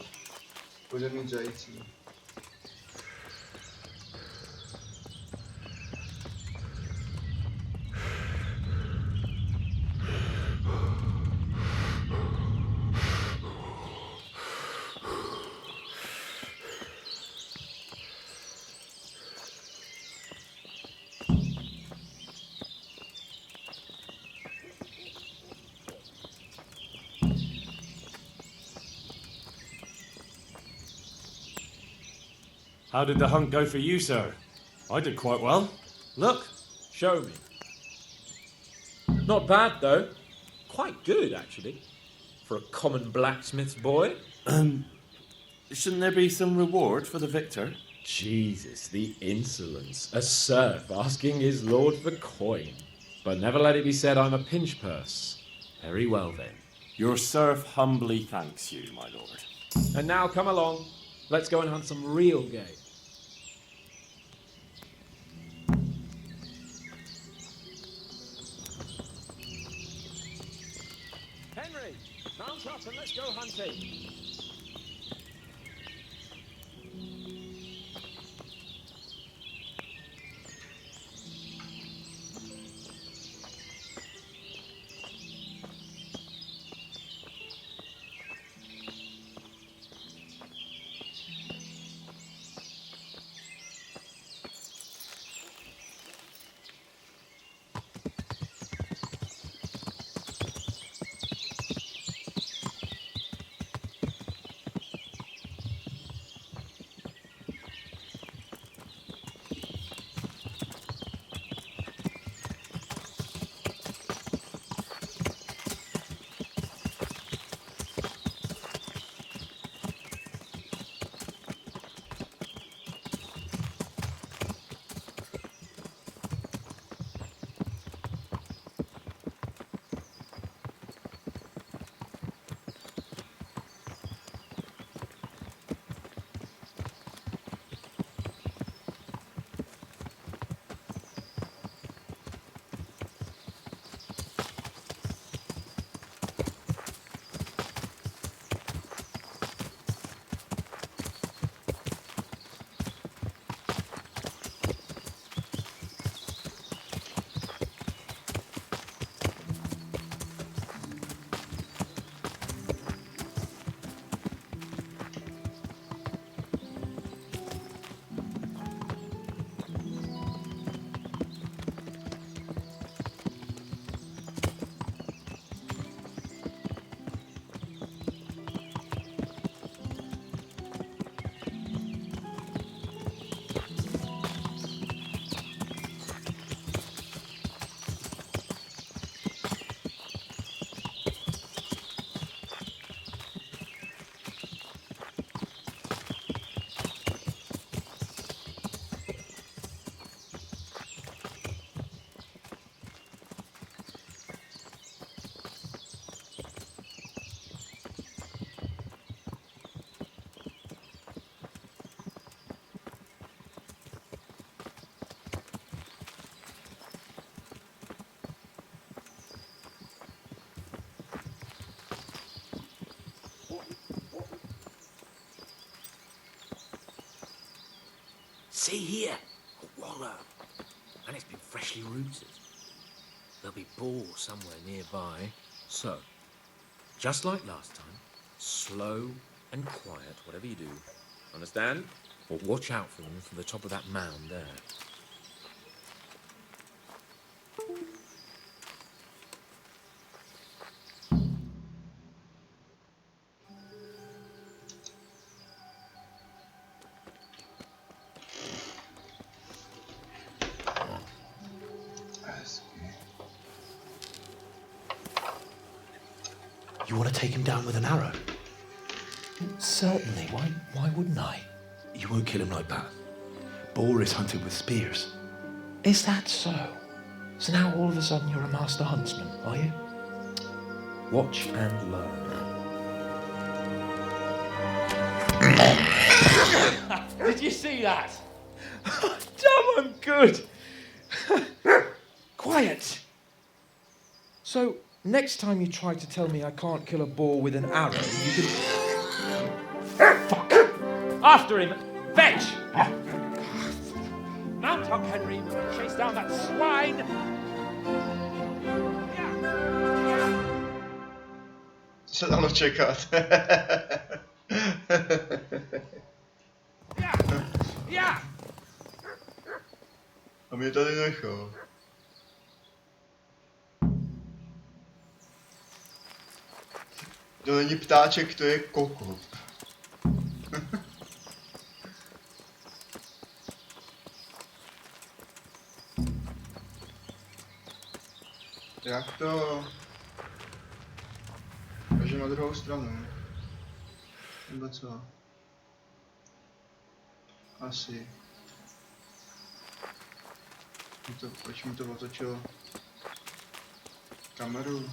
bude mít zající. How did the hunt go for you, sir? I did quite well. Look. Show me. Not bad, though. Quite good, actually. For a common blacksmith's boy. Shouldn't there be some reward for the victor? Jesus, the insolence. A serf asking his lord for coin. But never let it be said I'm a pinch purse. Very well, then. Your serf humbly thanks you, my lord. And now come along. Let's go and hunt some real game. Henry, mount up and let's go hunting. See here, a wallow. And it's been freshly rooted. There'll be boar somewhere nearby. So, just like last time, slow and quiet, whatever you do. Understand? Or watch out for them from the top of that mound there. You want to take him down with an arrow? Certainly. Why wouldn't I? You won't kill him like that. Boar is hunted with spears. Is that so? So now all of a sudden you're a master huntsman, are you? Watch and learn. Did you see that? Damn, I'm good. Quiet. So, next time you try to tell me I can't kill a boar with an arrow, you can... Fuck! After him! Fetch! Mount up, Henry. We'll chase down that swine. Co se dalo čekat? A mě tady nechal. To není ptáček, to je kokot. Jak to? Takže na druhou stranu. Nebo co? Asi. Proč mi to otočilo kameru?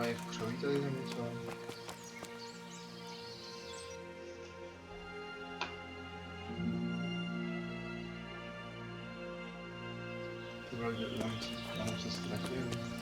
mají v křoví tady nebo co? Ty vole, nám se ztratili.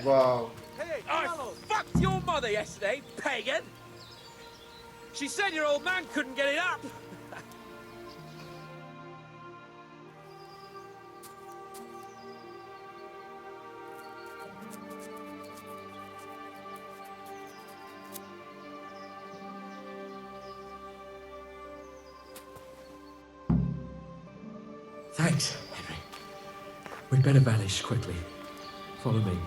Wow. Hey, I fucked your mother yesterday, pagan! She said your old man couldn't get it up! Thanks, Henry. We'd better vanish quickly. Follow me.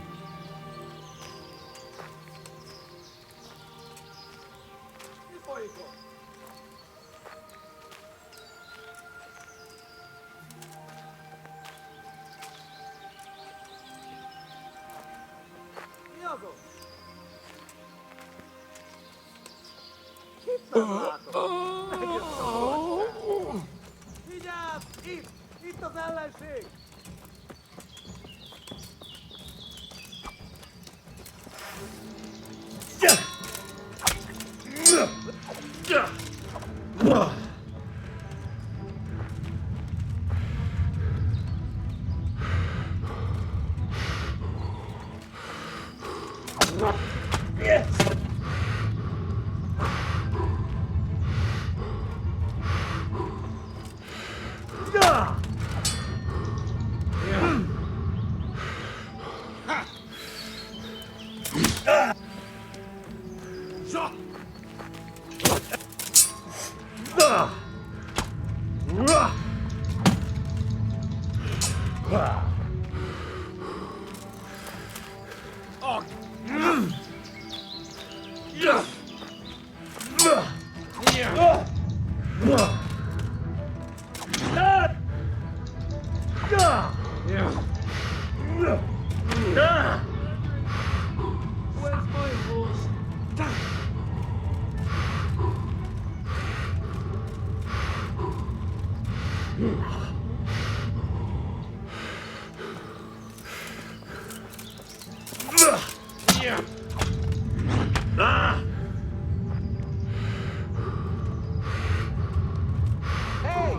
Itt az ellenség! Hey!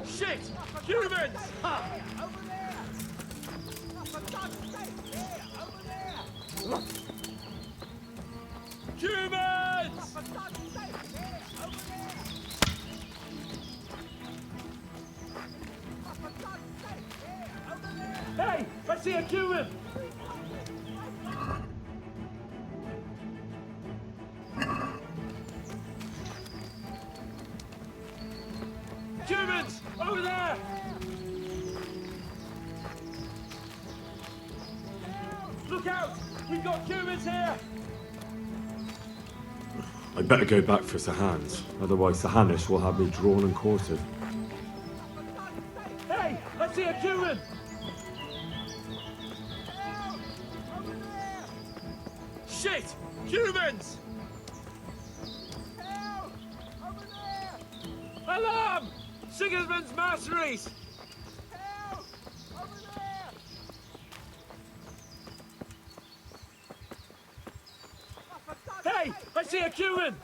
Shit! Humans! Humans! Hey! I see a human! Humans! Over there! Look out! We've got humans here! I'd better go back for Sir Hans, otherwise Sir Hanish will have me drawn and quartered. Hey! I see a human! Shit! Humans! Alarm! Sigismund's mercenaries! Hey! I see a human!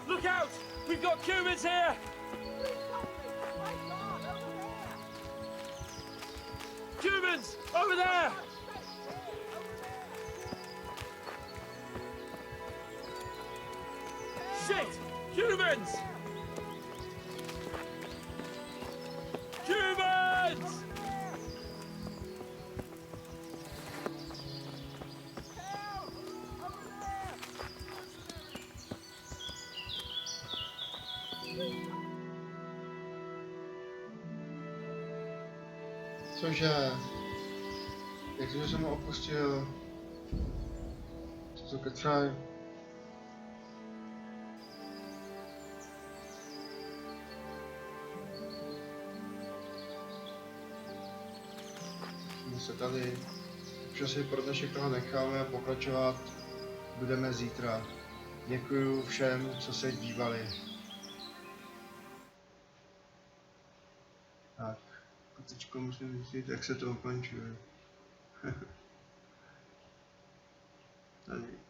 Look out! We've got humans here! Humans! Over there! Shit! Humans! Humans! Cože? Jak to, že jsem ho opustil? Co to kecaj? My se tady už si pro dnešek toho necháme a pokračovat budeme zítra. Děkuju všem, co se dívali. Tak, a teďko musím zjistit, jak se to ukončuje. Tady.